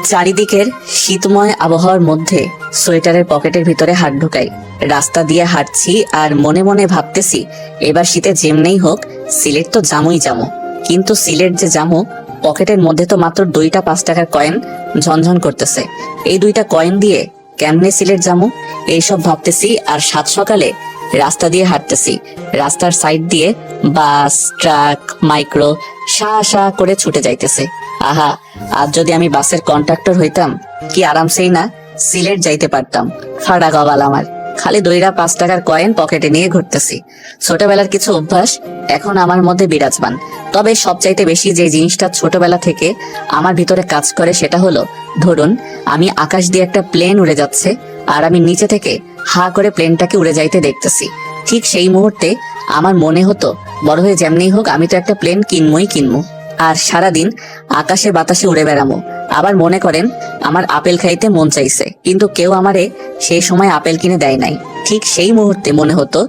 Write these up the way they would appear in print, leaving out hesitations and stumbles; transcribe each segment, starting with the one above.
চারিদিকের শীতময় আবহাওয়ার মধ্যে সোয়েটারের পকেটের ভিতরে হাত ঢুকাই। রাস্তা দিয়ে হাঁটছি আর মনে মনে ভাবতেছি, এবার শীতে যেমনেই হোক সিলেট তো জামুই জামু। কিন্তু সিলেট যে জামু, পকেটের মধ্যে তো মাত্র 2টা 5 টাকার কয়েন ঝনঝন করতেছে। এই 2টা কয়েন দিয়ে কেমনে সিলেট জামু, এইসব ভাবতেছি। আর সাত সকালে রাস্তা দিয়ে হাঁটতেছি। রাস্তার সাইড দিয়ে বাস, ট্রাক, মাইক্রো শা শা করে ছুটে যাইতেছে। আহা, আজ যদি আমি বাসের কন্ট্রাক্টর হইতাম, কি আরামসেই না সিলেট যাইতে পারতাম। ফাড়া গবাল আমার, খালি 2টা 5 টাকার কয়েন পকেটে নিয়ে ঘুরতেছি। ছোটবেলার কিছু অভ্যাস এখন আমার মধ্যে বিরাজমান। তবে সবচাইতে বেশি যে জিনিসটা ছোটবেলা থেকে আমার ভিতরে কাজ করে সেটা হলো, ধরুন আমি আকাশ দিয়ে একটা প্লেন উড়ে যাচ্ছে আর আমি নিচে থেকে হা করে প্লেনটাকে উড়ে যাইতে দেখতেছি। ঠিক সেই মুহূর্তে আমার মনে হতো, বড় হয়ে যেমনি হোক আমি তো একটা প্লেন কিনবো আর সারাদিন আকাশে বাতাসে উড়ে বেড়ামো। আবার মনে করেন আমার আপেল খাইতে মন চাইছে, কিন্তু কেউ আমারে সেই সময় আপেল কিনে দেয় নাই। ঠিক সেই মুহূর্তে মনে হতো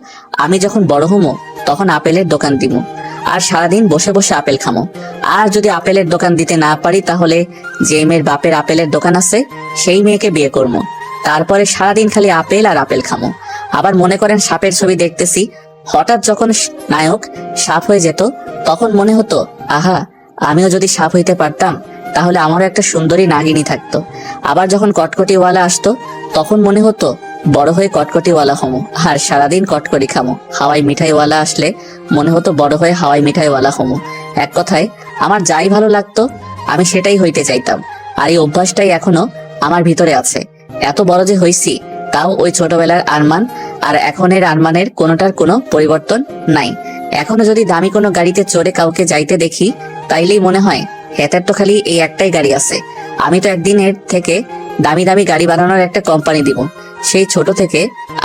আমি যখন বড় হমো তখন আপেলের দোকান দিমু আর সারাদিন বসে বসে আপেল খামো। আর যদি আপেলের দোকান দিতে না পারি, তাহলে যে মেয়ের বাপের আপেলের দোকান আছে সেই মেয়েকে বিয়ে করবো। তারপরে সারাদিন খালি আপেল আর আপেল খামো। আবার মনে করেন সাপের ছবি দেখতেছি, হঠাৎ যখন নায়ক সাপ হয়ে যেত তখন মনে হতো, আহা, আমিও যদি সাপ হইতে পারতাম তাহলে আমারও একটা সুন্দরী নাগিনী থাকতো। আবার যখন কটকটিওয়ালা আসতো তখন মনে হতো বড় হয়ে কটকটিওয়ালা হমো আর সারাদিন কটকটি খামো। হাওয়াই মিঠাইওয়ালা আসলে মনে হতো বড় হয়ে হাওয়াই মিঠাইওয়ালা হমো। এক কথায় আমার যাই ভালো লাগতো আমি সেটাই হইতে চাইতাম। আর এই অভ্যাসটাই এখনো আমার ভিতরে আছে। এত বড় যে হইছি তাও ওই ছোটবেলার আরমান আর এখনের আরমানের কোনোটার কোনো পরিবর্তন নাই। এখনো যদি দামি কোনো গাড়িতে চড়ে কাউকে যাইতে দেখি, তাইলেই মনে হয় হেতার তো খালি এই একটাই গাড়ি আছে। আমি তো একদিনের থেকে দামি দামি গাড়ি বানানোর একটা কোম্পানি দিব। সেই ছোট থেকে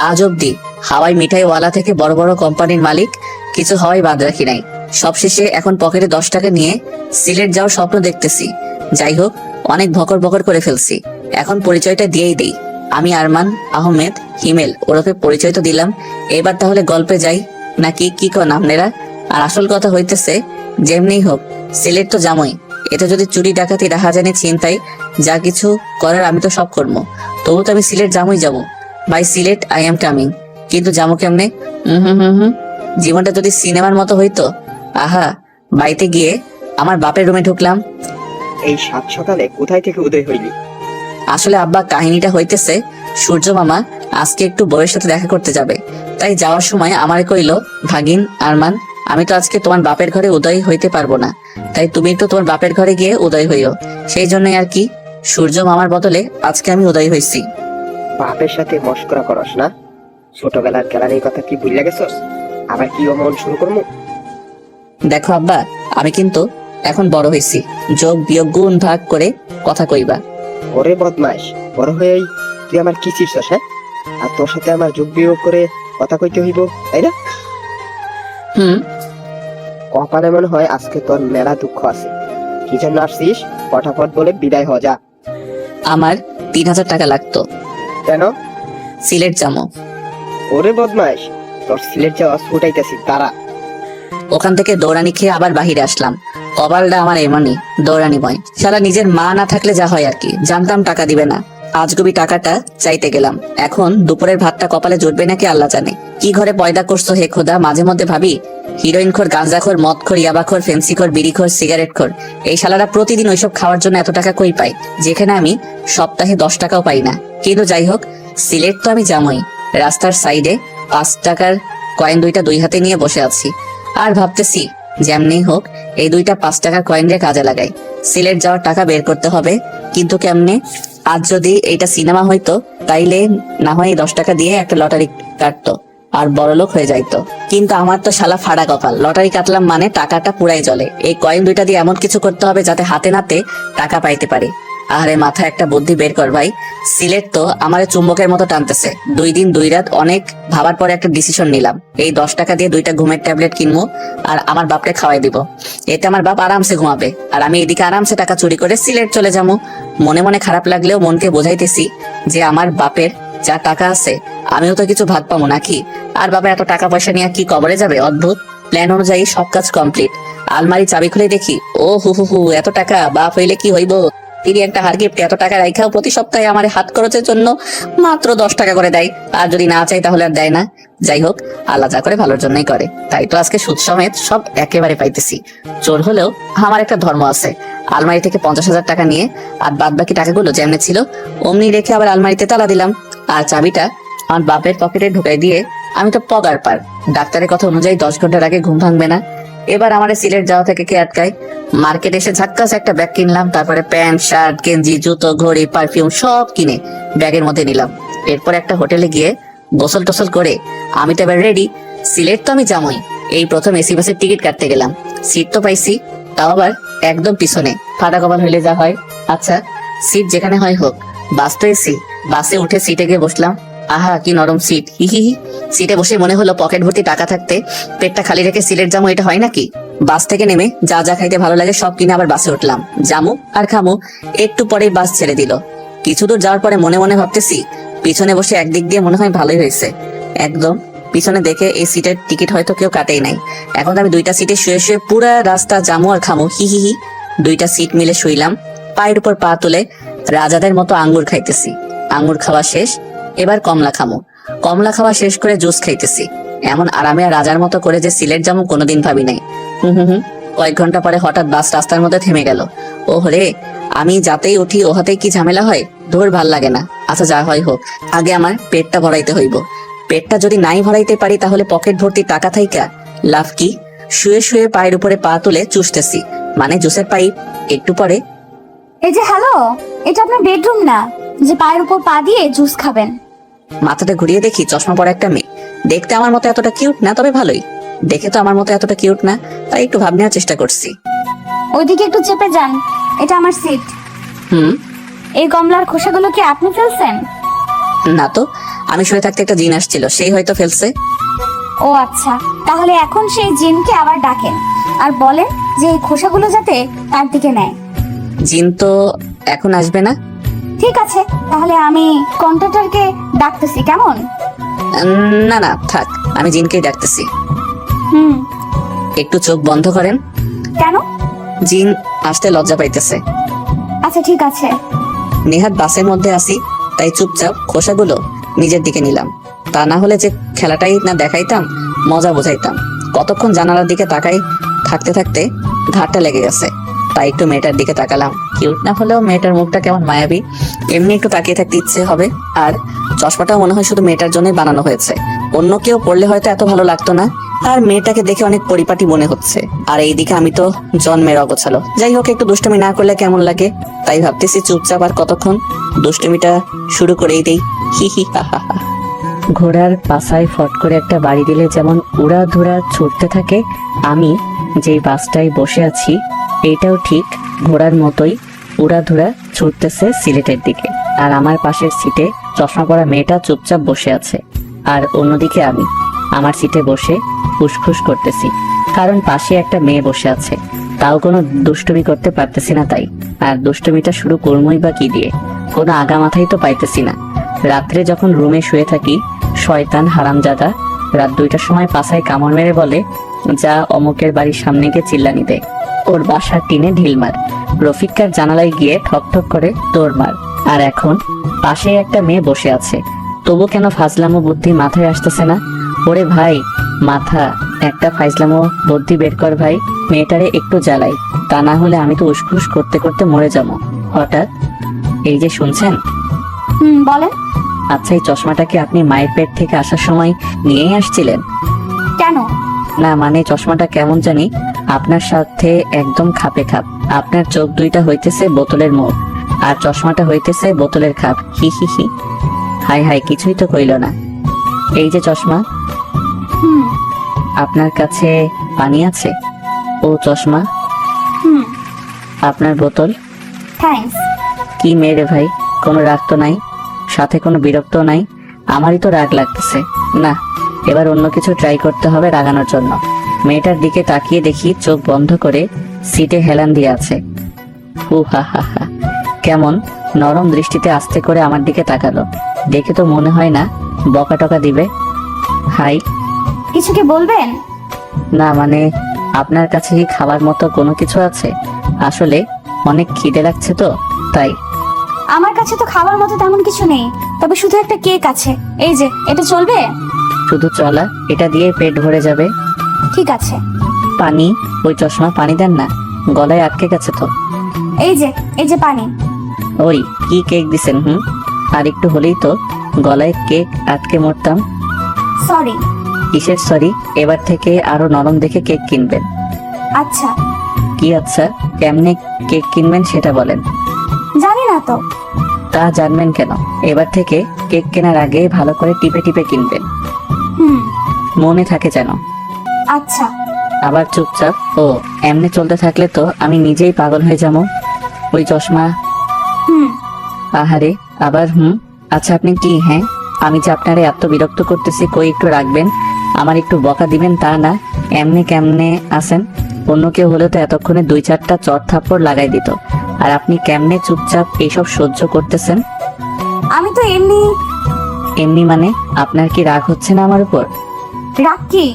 আজ অব্দি হাওয়াই মিঠাইওয়ালা থেকে বড় বড় কোম্পানির মালিক কিছু হওয়াই বাদ রাখি নাই। সবশেষে এখন পকেটে 10 টাকা নিয়ে সিলেট যাওয়ার স্বপ্ন দেখতেছি। যাই হোক, অনেক ভকর ভকর করে ফেলছি, এখন পরিচয়টা দিয়েই দেই। আমি আরমান আহমেদ হিমেল ওরফে পরিচয় তো দিলাম, এবার তাহলে গল্পে যাই নাকি কি কন আপনারা? আর আসল কথা হইতেছে, যেমনি হোক সিলেট তো জামই। এতে যদি চুরি ডাকাতি রাহাজানি ছিনতাই যা কিছু করার আমি তো সব করবো। তবু তো আমি সিলেট জামই যাবো। By Sylhet I am coming. কিন্তু যাবো কেমনে? জীবনটা যদি সিনেমার মতো হইতো। আহা, বাড়িতে গিয়ে আমার বাপের রুমে ঢুকলাম। এই সাত সকালে কোথায় থেকে উদয় হইলি? আসলে আব্বা, কাহিনীটা হইতেছে, সূর্য মামা আজকে একটু বউয়ের সাথে দেখা করতে যাবে। তাই যাওয়ার সময় আমারে কইলো, ভাগিন আরমান, আমি তো আজকে তোমার বাপের ঘরে উদয় হইতে পারবো না, তাই তুমি একটু তোমার বাপের ঘরে গিয়ে উদয় হইও। সেই জন্যই আর কি, সূর্য মামার বদলে আজকে আমি উদয় হইছি। বাপের সাথে মস্করা করস না? ছোটবেলার খেলার এই কথা কি ভুলে গেছস? আবার কি অমন শুরু করবো? দেখো আব্বা, আমি কিন্তু এখন বড় হইছি, যোগ বিয়োগ গুণ ভাগ করে কথা কইবা। ওরে বদমাস, বড় হয়েই তুই আমার কি চিপছস? হ্যাঁ, আর তোর সাথে আমার যোগ বিয়োগ করে কথা কইতে হইব, তাই না? কপালে মনে হয় আজকে তোর মেলা দুঃখ আছে। কি জন্য আসছিস ফটাফট বলে বিদায় হ যা। আমার 3000 টাকা লাগতো। কেন? সিলেট যাবো। ওরে বদমাস, তোর সিলেট যাওয়া ছুটাইতেছি, তারা। ওখান থেকে দৌড়ানি খেয়ে আবার বাহিরে আসলাম। কপালটা আমার এমনই দৌড়ানিময়। সারা নিজের মা না থাকলে যা হয় আর কি। জানতাম টাকা দিবে না, আজগুবি টাকাটা চাইতে গেলাম। এখন দুপুরের ভাতটা কপালে জুটবে নাকি আল্লাহ জানে। কি ঘরে পয়দা করছো হে খোদা। মাঝে মধ্যে ভাবি, হিরোইন খোর, গাঁজাখোর, মদখোর, ইয়াবাখোর, ফেন্সিখোর, বিড়িখোর, সিগারেট খোর, এই শালারা প্রতিদিন ওইসব খাওয়ার জন্য এত টাকা কই পাই, যেখানে আমি সপ্তাহে 10 টাকাও পাই না। কিন্তু যাই হোক, সিলেট তো আমি যামই। রাস্তার সাইডে 5 টাকার কয়েন 2টা 2 হাতে নিয়ে বসে আছি আর ভাবতেছি, যেমনি হোক এই 2টা 5 টাকার কয়েন রে কাজে লাগাই। সিলেট যাওয়ার টাকা বের করতে হবে, কিন্তু কেমনে? আজ যদি এইটা সিনেমা হইতো তাইলে না হয় 10 টাকা দিয়ে একটা লটারি কাটতো আর বড়লোক হয়ে যাইতো। কিন্তু আমার তো শালা ফাড়া কপাল, লটারি কাটলাম মানে টাকাটা পুরাই জলে। এই কয়েন 2টা দিয়ে এমন কিছু করতে হবে যাতে হাতে নাতে টাকা পাইতে পারি। আরে মাথায় একটা বুদ্ধি বের কর ভাই। সিলেট তো আমার চুম্বকের মতো টানতেছে। 2 দিন 2 রাত অনেক ভাবার পরে একটা ডিসিশন নিলাম। এই 10 টাকা দিয়ে 2টা ঘুমের ট্যাবলেট কিনবো আর আমার বাপকে খাওয়াই দিব। এতে আমার বাপ আরামসে ঘুমাবে আর আমি এদিকে আরামসে টাকা চুরি করে সিলেট চলে যাবো। মনে মনে খারাপ লাগলেও মনকে বোঝাইতেছি যে আমার বাপের যা টাকা আছে আমিও তো কিছু ভাগ পাবো নাকি। আর বাবা এত টাকা পয়সা নিয়ে কি কবরে যাবে? অদ্ভুত। প্ল্যান অনুযায়ী সব কাজ কমপ্লিট। আলমারি চাবি খুলে দেখি, ও হু হু হু, এত টাকা বাপ হইলে কি হইব। তিনি একটা হার গিফট এত টাকা রাখাও প্রতি সপ্তাহে আমার হাত খরচের জন্য মাত্র 10 টাকা করে দেয়। আর যদি না চাই তাহলে আর দেয় না। যাই হোক, আল্লাহ যা করে ভালোর জন্যই করে। তাই তো আজকে সুদ সমেত সব একেবারে পাইতেছি। চোর হলেও আমার একটা ধর্ম আছে। আলমারি থেকে 50,000 টাকা নিয়ে আর বাদ বাকি টাকাগুলো যেমনে ছিল অমনি রেখে আবার আলমারিতে তালা দিলাম। আর চাবিটা আমার বাপের পকেটে ঢুকাই দিয়ে আমি তো পগার পার। ডাক্তারের কথা অনুযায়ী 10 ঘন্টার আগে ঘুম ভাঙবে না। এবার আমার সিলেট যাওয়া থেকে কে আটকায়? মার্কেট এসে ঝাক্কাস একটা ব্যাগ কিনলাম। তারপরে প্যান্ট, শার্ট, গেঞ্জি, জুতো, ঘড়ি, পারফিউম সব কিনে ব্যাগের মধ্যে নিলাম। এরপর একটা হোটেলে গিয়ে গোসল টোসল করে আমি তো এবার রেডি। সিলেট তো আমি যামই। এই প্রথম এসি বাসের টিকিট কাটতে গেলাম। সিট তো পাইছি, তাও আবার একদম পিছনে। ফাটা কপাল হইলে যা হয়। আচ্ছা, সিট যেখানে হয় হোক, বাস তো এসি। বাসে উঠে সিটে গিয়ে বসলাম। আহা কি নরম সিট, হি হি হি। সিটে বসে মনে হলো পকেট ভর্তি টাকা থাকতে পেটটা খালি রেখে সিলেট যাবো, এটা হয় নাকি? বাস থেকে নেমে যা যা খাইতে ভালো লাগে সব কিনে আবার বাসে উঠলাম। জামু আর খামু। একটু পরেই বাস ছেড়ে দিল। কিছু দূর যাওয়ার পরে মনে মনে ভাবতেছি, পিছনে বসে একদিক দিয়ে মনে হয় ভালোই হয়েছে। একদম পিছনে দেখে এই সিটের টিকিট হয়তো কেউ কাটেই নাই। এখন আমি 2টা সিটে শুয়ে শুয়ে পুরা রাস্তা জামু আর খামু, হি হি হি। 2টা সিট মিলে শুইলাম। পায়ের উপর পা তুলে রাজাদের মতো আঙ্গুর খাইতেছি। আঙ্গুর খাওয়া শেষ, এবার কমলা খামু। কমলা খাওয়া শেষ করে জুস খাইতেছি। এমন আরামে আর রাজার মতো করে যে সিলেট যাবো কোনোদিন ভাবি নাই। হুম। কয়েক ঘন্টা পরে হঠাৎ বাস রাস্তার মধ্যে থেমে গেল। ও হরে, আমি যাতেই উঠি ও হাতেই কি ঝামেলা হয়, ধর ভাল লাগে না। আচ্ছা যা হয় হোক, আগে আমার পেটটা ভরাইতে হইব। পেটটা যদি নাই ভরাইতে পারি তাহলে পকেট ভর্তি টাকা থাইকা লাভ কি? শুয়ে শুয়ে পায়ের উপরে পা তুলে চুষতেছি, মানে জুসের পাইপ। একটু পরে, এই যে হ্যালো, এটা আপনার বেডরুম না যে পায়ের উপর পা দিয়ে জুস খাবেন। মাথাটা ঘুরিয়ে দেখি চশমা পরা একটা মেয়ে। দেখতে আমার মতো এতটা কিউট না, তবে ভালোই। দেখে তো আমার মতো এতটা কিউট না, তাই একটু ভাব নেওয়ার চেষ্টা করছি। ওইদিকে একটু চেপে যান, এটা আমার সিট। হুম। এই কমলার খোসাগুলো কি আপনি ফেলছেন? না তো, আমি শুয়ে থাকতে একটা জিন আসছিল, সেই হয়তো ফেলছে। ও আচ্ছা, তাহলে এখন সেই জিনকে আবার ডাকেন আর বলেন যে এই খোসাগুলো যাতে তার দিকে নেয়। জিন তো এখন আসবে না। ঠিক আছে, তাহলে আমি কন্ট্রাক্টরকে ডাকতেছি, কেমন? না না থাক, আমি জিনকেই ডাকতেছি। হুম। একটু চোখ বন্ধ করেন। কেন? জিন আসতে লজ্জা পাইতেছে। আচ্ছা ঠিক আছে। নেহাত বাসের মধ্যে আসি, তাই চুপচাপ খোসাগুলো নিজের দিকে নিলাম। তা না হলে যে খেলাটাই না দেখাইতাম, মজা বোঝাইতাম। কতক্ষণ জানালার দিকে তাকাই থাকতে থাকতে ঘাটটা লেগে গেছে। তাই একটু মেয়েটার দিকে তাকালাম। কিউট না হলেও মেয়েটার মুখটা কেমন মায়াবী, এমনি একটু তাকিয়ে থাকতে ইচ্ছে হবে। আর চশমাটাও মনে হয় শুধু মেয়েটার জন্যই বানানো হয়েছে, অন্য কেউ পড়লে হয়তো এত ভালো লাগতো না। আর মেয়েটাকে দেখে অনেক পরিপাটি মনে হচ্ছে। আর এইদিকে আমি তো জন্মের অগোছালো। যাই হোক, একটু দুষ্টুমি না করলে কেমন লাগে, তাই ভাবতেছি চুপচাপ আর কতক্ষণ দুষ্টুমিটা শুরু করেই দেই। হি হি হা হা হা। ঘোড়ার পাছায় ফট করে একটা বাড়ি দিলে যেমন উড়াধুরা ছুটতে থাকে, আমি যেই বাসটায় বসে আছি এইটাও ঠিক ঘোড়ার মতোই উড়াধুরা ছুটতেছে সিলেটের দিকে। আর আমার পাশের সিটে চশমা পরা মেয়েটা চুপচাপ বসে আছে। আর অন্যদিকে আমি আমার সিটে বসে ফুসফুস করতেছি, কারণ পাশে একটা মেয়ে বসে আছে। তাও কোনো দুষ্টুমি করতে পারতেছি না তাই। আর দুষ্টুমিটা শুরু করবই বা কি দিয়ে, কোনো আগা মাথাই তো পাইতেছি না। রাত্রে যখন রুমে শুয়ে থাকি, শয়তান হারামজাদা রাত 2টার সময় পাছায় কামড় মেরে বলে, যা অমুকের বাড়ির সামনে গিয়ে চিল্লানি দে, ওর বাসার টিনে ঢিল মার, রফিকার জানালায় গিয়ে ঠক ঠক করে দৌড় মার। আর এখন পাশে একটা মেয়ে বসে আছে, তবু কেন ফাজলামো বুদ্ধি মাথায় আসতেছে না? ওরে ভাই মাথা, একটা ফাজলামো বুদ্ধি বের কর ভাই, মেয়েটারে একটু জ্বালাই, তা না হলে আমি তো উসখুস করতে করতে মরে যাবো। হঠাৎ এই যে শুনছেন? বলেন। আচ্ছা, এই চশমাটা কি আপনি মায়ের পেট থেকে আসার সময় নিয়েই আসছিলেন? কেন? না মানে চশমাটা কেমন জানি আপনার সাথে একদম খাপে খাপ। আপনার চোখ দুইটা হইতেছে বোতলের মুখ, আর চশমাটা হইতেছে বোতলের খাপ। হি হি হি। হাই হাই, কিছুই তো কইল না। এই যে চশমা, হুম আপনার কাছে পানি আছে? ও চশমা, হুম আপনার বোতল। থ্যাঙ্কস। কি মেরে ভাই, কোনো রাগ তো নাই, সাথে কোনো বিরক্ত নাই? আমারই তো রাগ লাগতেছে। না, এবার অন্য কিছু ট্রাই করতে হবে রাগানোর জন্য। মেয়েটার দিকে তাকিয়ে দেখি চোখ বন্ধ করে সিটে হেলান দিয়ে আছে। হু হা হা হা। কেমন নরম দৃষ্টিতে আস্তে করে আমার দিকে তাকালো। দেখে তো মনে হয় না বকা টকা দিবে। হাই। কিছু কি বলবেন? না মানে আপনার কাছে কি খাবার মতো কোনো কিছু আছে? আসলে অনেক খিদে লাগছে তো, তাই? আমার কাছে তো খাবার মতো তেমন কিছু নেই, তবে শুধু একটা কেক আছে। এই যে, এটা চলবে? শুধু চলা, এটা দিয়ে পেট ভরে যাবে। ঠিক আছে। পানি? ওই চশমা পানি দেন না, গলায় আটকে গেছে তো। এই যে পানি। ওই কি কেক দিছেন? আর একটু হলেই তো গলায় কেক আটকে মরতাম। সরি। কিসের সরি? এবার থেকে আরো নরম দেখে কেক কিনবেন। আচ্ছা। কি আচ্ছা? কেমনে কেক কিনবেন সেটা বলেন। জানি না তো। তা জানবেন কেন? এবার থেকে কেক কেনার আগে ভালো করে টিপে টিপে কিনবেন, হুম। মনে থাকে যেন। আচ্ছা। আবার চুপচাপ। ও, এমনি চলতে থাকলে তো আমি নিজেই পাগল হয়ে যাবো। ওই চশমা। হুম। আহারে, আবার আচ্ছা আপনি কি? হ্যাঁ, আমি যে আপনারে এত বিরক্ত করতেছি, কই একটু রাখবেন, আমার একটু বকা দিবেন তা না, এমনি কেমনে আসেন? অন্য কেউ হলে তো এতক্ষণে 2-4টা চট থাপ্পড় লাগাই দিত, আর আপনি কেমনে চুপচাপ এইসব সহ্য করতেছেন? আমি তো এমনি। এমনি মানে? আপনার কি রাগ হচ্ছে না আমার উপর? রাগ কি?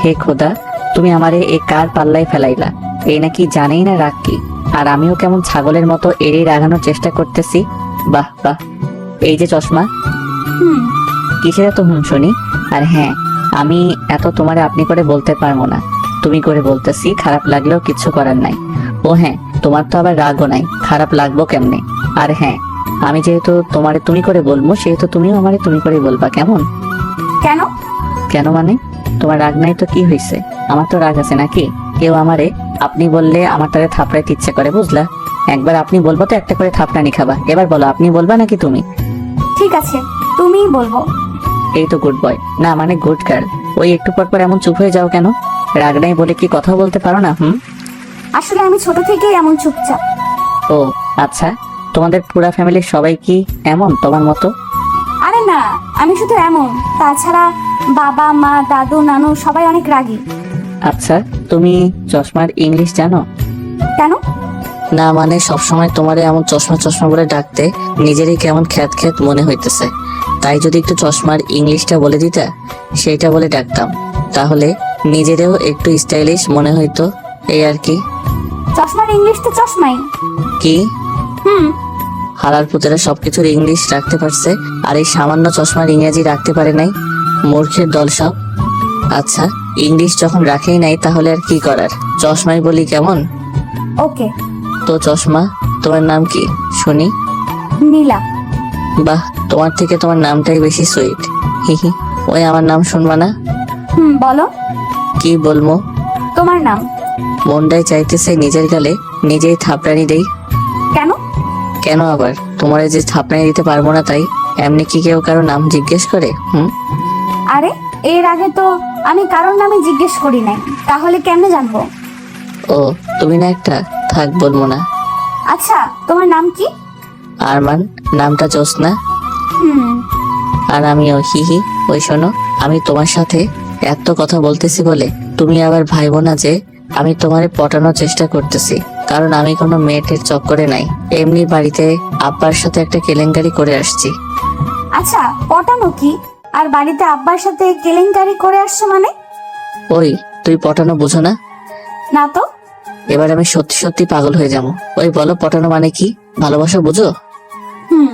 হে খোদা, তুমি আমারে এই কার পাল্লায় ফেলাইলা? এই নাকি জানেই না রাগ কি, আর আমিও কেমন ছাগলের মতো এড়িয়ে রাগানোর চেষ্টা করতেছি। বাহ বাহ। এই যে চশমা, হুম। কিসের এত শুনি? আর হ্যাঁ, আমি এত তোমারে আপনি করে বলতে পারবো না, তুমি করে বলতেছি, খারাপ লাগলেও কিচ্ছু করার নাই। ও হ্যাঁ, তোমার তো আবার রাগও নাই, খারাপ লাগবো কেমনে? আর হ্যাঁ, আমি যেহেতু তোমারে তুমি করে বলবো, সেহেতু তুমিও আমারে তুমি করে বলবা, কেমন? কেন? কেন মানে? তোমার রাগ নাই তো কি হয়েছে? আমার তো রাগ আছে নাকি? কেউ আমারে আপনি বললে আমার তারে থাপড়াইতে ইচ্ছে করে, বুঝলা? একবার আপনি বলবো তো একটা করে থাপড়ানি খাবা। এবার বলো, আপনি বলবা নাকি তুমি? ঠিক আছে, তুমিই বলবো। এই তো গুড বয়, না মানে গুড গার্ল। ওই একটু পর পর এমন চুপ হয়ে যাও কেন? রাগ নাই বলে কি কথা বলতে পারো না? আসলে আমি ছোট থেকেই এমন চুপচাপ। ও আচ্ছা, তোমাদের পুরা ফ্যামিলির সবাই কি এমন তোমার মতো? আরে না, আমি শুধু এমন, তাছাড়া বাবা মা দাদু নানু সবাই অনেক রাগী। আচ্ছা, তুমি চশমার ইংলিশ জানো? কেন? না মানে সবসময় তোমারে এমন চশমা চশমা বলে ডাকতে নিজেরই কেমন খ্যাত খ্যাত মনে হইতেছে, তাই যদি একটু চশমার ইংলিশটা বলে দিতা, সেইটা বলে ডাকতাম, তাহলে নিজেরও একটু স্টাইলিশ মনে হইতো, এই আর কি। চশমার ইংলিশ তো চশমাই। কি? হুম। হালাল পুতেরা সবকিছুর ইংলিশ রাখতে পারছে, আর এই সামান্য চশমার ইংরেজি রাখতে পারে নাই। মূর্খের দল সব। আচ্ছা, ইংলিশ যখন রাখেই নাই তাহলে আর কি করার, চশমাই বলি, কেমন? ওকে। তো চশমা, তোমার নাম কি শুনি? নীলা। বাহ, তোমার থেকে তোমার নামটাই বেশি সুইট। হিহি। ওই আমার নাম শুনবা না? হুম, বলো। কি বলবো? তোমার নাম। মনটাই চাইতেছে নিজের গালে নিজেই থাপড়ানি দেই। কেন? কেন আবার? তোমারে যে থাপড়ানি দিতে পারবো না তাই? এমনি কি কেউ কারো নাম জিজ্ঞেস করে? আরে, এর আগে তো আমি কারোর নামে জিজ্ঞেস করি নাই, তাহলে কেমনে জানবো? ও, তুমি না একটা, থাক বলবো না। আচ্ছা, তোমার নাম কি? আরমান। নামটা জোসনা। হুম। আর আমিও হিহি। ওই শোনো, আমি তোমার সাথে এত কথা বলতেছি বলে তুমি আবার ভাইবো না যে আমি তোমারে পটানোর চেষ্টা করতেছি, কারণ আমি কোনো মেয়েটের চক্করে নাই, এমনি বাড়িতে আব্বার সাথে একটা কেলেঙ্কারি করে আসছি। আচ্ছা, পটানো কি? আর বাড়িতে আব্বার সাথে কেলেঙ্কারি করে আসছো মানে? ওই, তুই পটানো বুঝো না? না তো। এবার আমি সত্যি সত্যি পাগল হয়ে যাবো। ওই বলো, পটানো মানে কি? ভালোবাসা বুঝো? হুম।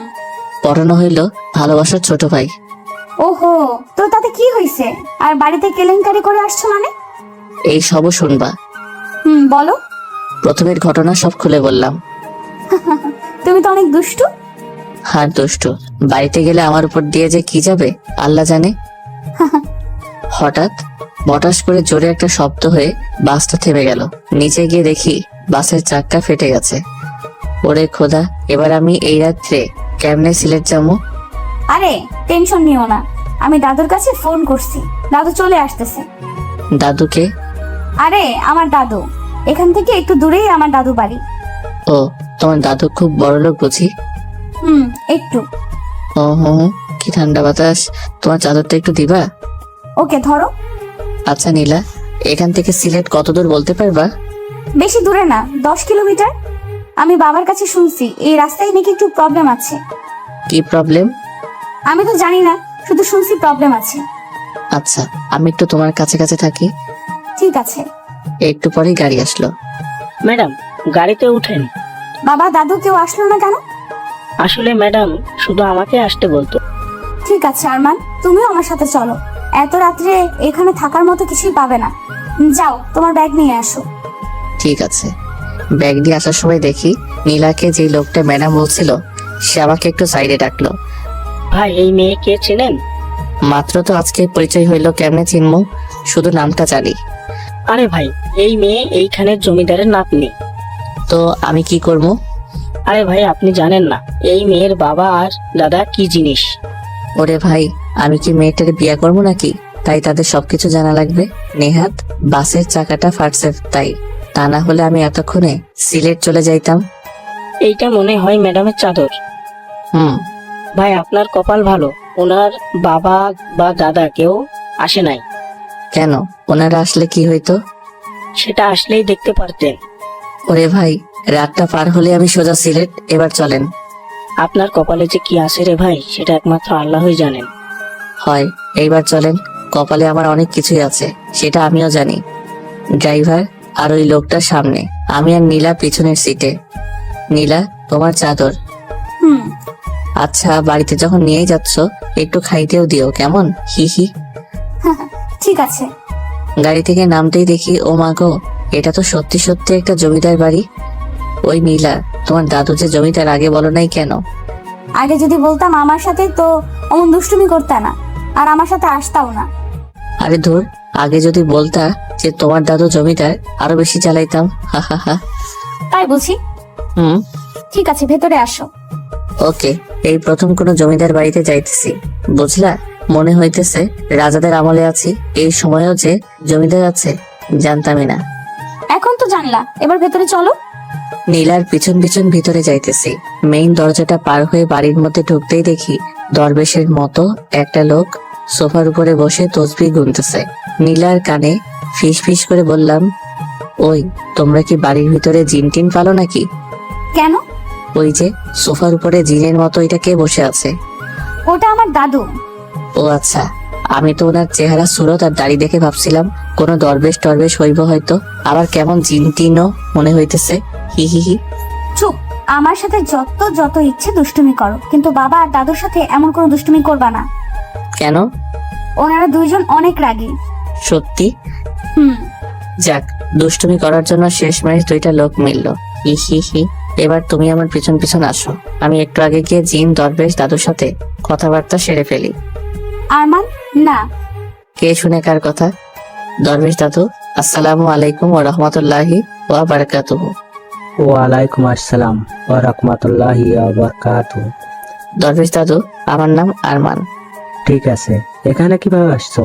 পটানো হইলো ভালোবাসার ছোট ভাই। ওহো, তো তাতে কি হয়েছে? আর বাড়িতে কেলেঙ্কারি করে আসছো মানে? এই সবও শুনবা। হুম, বলো। প্রথমের ঘটনা সব খুলে বললাম। তুমি তো অনেক দুষ্টু। হার দুষ্টু, বাড়িতে গেলে আমার উপর দিয়ে যে কি যাবে আল্লাহ জানে। হঠাৎ বটাস করে জোরে একটা শব্দ হয়ে বাসটা থেমে গেল। নিচে গিয়ে দেখি বাসের চাক্কা ফেটে গেছে। ওরে খোদা, এবার আমি এই রাত্রে কেমনে সিলেট যাবো? আরে টেনশন নিও না, আমি দাদুর কাছে ফোন করছি, দাদু চলে আসতেছে। দাদুকে? আরে আমার দাদু, এখান থেকে একটু দূরেই আমার দাদু বাড়ি। ও, তোমার দাদু খুব বড় লোক বুঝি? হুম, একটু। ও কি ঠান্ডা বাতাস। তোমার চাদরটা একটু দিবা? ওকে, ধরো। আচ্ছা নীলা, এখান থেকে সিলেট কত দূর বলতে পারবা? বেশি দূরে না, 10 কিলোমিটার। আমি বাবার কাছে শুনছি এই রাস্তায় নাকি একটু প্রবলেম আছে। কি প্রবলেম? আমি তো জানি না, শুধু শুনছি প্রবলেম আছে। আচ্ছা, আমি একটু তোমার কাছে কাছে থাকি। ঠিক আছে। একটু পরেই গাড়ি আসলো। ম্যাডাম, গাড়িতে উঠেন, বাবা দাদু কেউ আসলো না কেন? আসলে ম্যাডাম শুধু আমাকে আসতে বলতো। ঠিক আছে আরমান, তুমিও আমার সাথে চলো। এত রাত্রে এখানে থাকার মতো কিছুই পাবে না। যাও, তোমার ব্যাগ নিয়ে আসো। ঠিক আছে। ব্যাগ দিয়ে আসার সময় দেখি নীলাকে যে লোকটা ম্যাডাম বলছিল সে আমাকে একটু সাইডে ডাকলো। ভাই এই মেয়েকে চেনেন? মাত্র তো আজকে পরিচয় হইলো, কেমনে চিনবো? শুধু নামটা জানি। আরে ভাই, এই মেয়ে এইখানের জমিদারের নাতনি। তো আমি কি করবো? আরে ভাই আপনি জানেন না এই মেয়ের বাবা আর দাদা কি জিনিস? ওরে ভাই, আমি কি মেয়েটাকে বিয়ে করবো নাকি তাই তাদের সবকিছু জানা লাগবে? নেহাত বাসের চাকাটা ফাটছে তাই, তা না হলে আমি এতক্ষণে সিলেট চলে যাইতাম। এইটা মনে হয় ম্যাডামের চাদর। হুম। ভাই আপনার কপাল ভালো, ওনার বাবা বা দাদা কেউ আসে নাই। কেন, ওনারা আসলে কি হইতো? সেটা আসলেই দেখতে পারতেন। ওরে ভাই, রাতটা পার হলে আমি সোজা সিলেট। এবার চলেন। আপনার কপালে যে কি আসে রে ভাই, সেটা একমাত্র আল্লাহই জানেন। হয়, এইবার চলেন। কপালে আমার অনেক কিছুই আছে, সেটা আমিও জানি। ড্রাইভার আর ওই লোকটার সামনে, আমি আর নীলা পিছনের সিটে। নীলা, তোমার চাদর। হুম। আচ্ছা, বাড়িতে যখন নিয়েই যাচ্ছ একটু খাইতেও দিও, কেমন? হি হি। ঠিক আছে। গাড়ি থেকে নামতেই দেখি, ও মা গো, এটা তো সত্যি সত্যি একটা জমিদার বাড়ি। ওই নীলা, তোমার দাদু যে জমিদার, আগে বলো নাই কেন? আগে যদি বলতাম আমার সাথে তো অমন দুষ্টুমি করতে না, আর আমার সাথে আসতাও না। আরে ধুর, আগে যদি বলতা যে তোমার দাদু জমিদার, আরো বেশি চালাইতাম। হা হা হা। তাই বুঝি। হুম। ঠিক আছে, ভেতরে আসো। ওকে, এই প্রথম কোনো জমিদার বাড়িতে যাইতেছি, বুঝলা? মনে হইতেছে রাজাদের আমলে আছি। এই সময়েও যে জমিদার আছে জানতামই না। এখন তো জানলা, এবার ভেতরে চলো। নীলার পিছন পিছন ভিতরে যাইতেছি। মেইন দরজাটা পার হয়ে বাড়ির মধ্যে ঢুকতেই দেখি দরবেশের মতো একটা লোক সোফার উপরে বসে তসবিহ গুনতেছে। নীলার কানে ফিস ফিস করে বললাম, ওই তোমরা কি বাড়ির ভিতরে জিন টিন পালো নাকি? কেন? ওই যে সোফার উপরে জিনের মতো এটা কে বসে আছে? ওটা আমার দাদু। ও আচ্ছা, আমি তো ওনার চেহারা সুরত আর দাড়ি দেখে ভাবছিলাম কোনো দরবেশ টরবেশ হইব হয়তো, আবার কেমন জিন টিনও মনে হইতেছে। হি হি হি। চুপ। আমার সাথে যত যত ইচ্ছে দুষ্টুমি করো, কিন্তু বাবা আর দাদুর সাথে এমন কোনো দুষ্টুমি করবা না। কেন? ওনারা দুইজন অনেক রাগী। সত্যি? হুম। যাক, দুষ্টুমি করার জন্য শেষমেশ দুইটা লোক মিললো। হি হি হি। এবার তুমি আমার পিছন পিছন আসো, আমি একটু আগে গিয়ে জিন দরবেশ দাদুর সাথে কথাবার্তা সেরে ফেলি। আরমান, না। কে শুনে কার কথা? দরবেশ দাদু, আসসালামু আলাইকুম ওয়া রাহমাতুল্লাহি ওয়া বারাকাতুহু। ওয়ালাইকুম আসসালাম ওয়া রাহমাতুল্লাহি ওয়া বারাকাতুহু। দরবেশ দাদু, আমার নাম আরমান। ঠিক আছে, এখানে কিভাবে আসছো?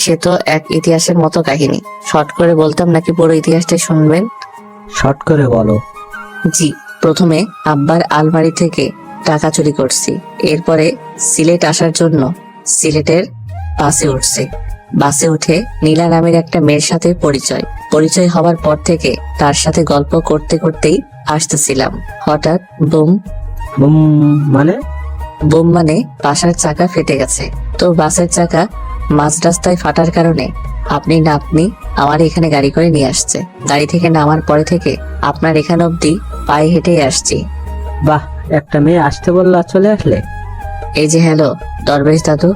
সে তো এক ইতিহাসের মতো কাহিনী, শর্ট করে বলতাম নাকি পুরো ইতিহাসটাই শুনবেন? শর্ট করে বলো। জি, প্রথমে আব্বার আলমারি থেকে টাকা চুরি করছি। এরপরে সিলেট আসার জন্য সিলেটের বাসে উঠছি। বাসে উঠে নীলা নামের একটা মেয়ের সাথে পরিচয় হওয়ার পর থেকে তার সাথে গল্প করতে করতেই আসতেছিলাম। হঠাৎ বুম। বুম মানে? বুম মানে বাসার চাকা ফেটে গেছে। তো বাসের চাকা মাঝ রাস্তায় ফাটার কারণে আপনি আমার এখানে গাড়ি করে নিয়ে আসছে। গাড়ি থেকে নামার পরে থেকে আপনার এখান অব্দি পায়ে হেঁটেই আসছি। বাহ, একটা মেয়ে আসতে বললা চলে আসলে। এই যে হ্যালো দরবেশ দাদু,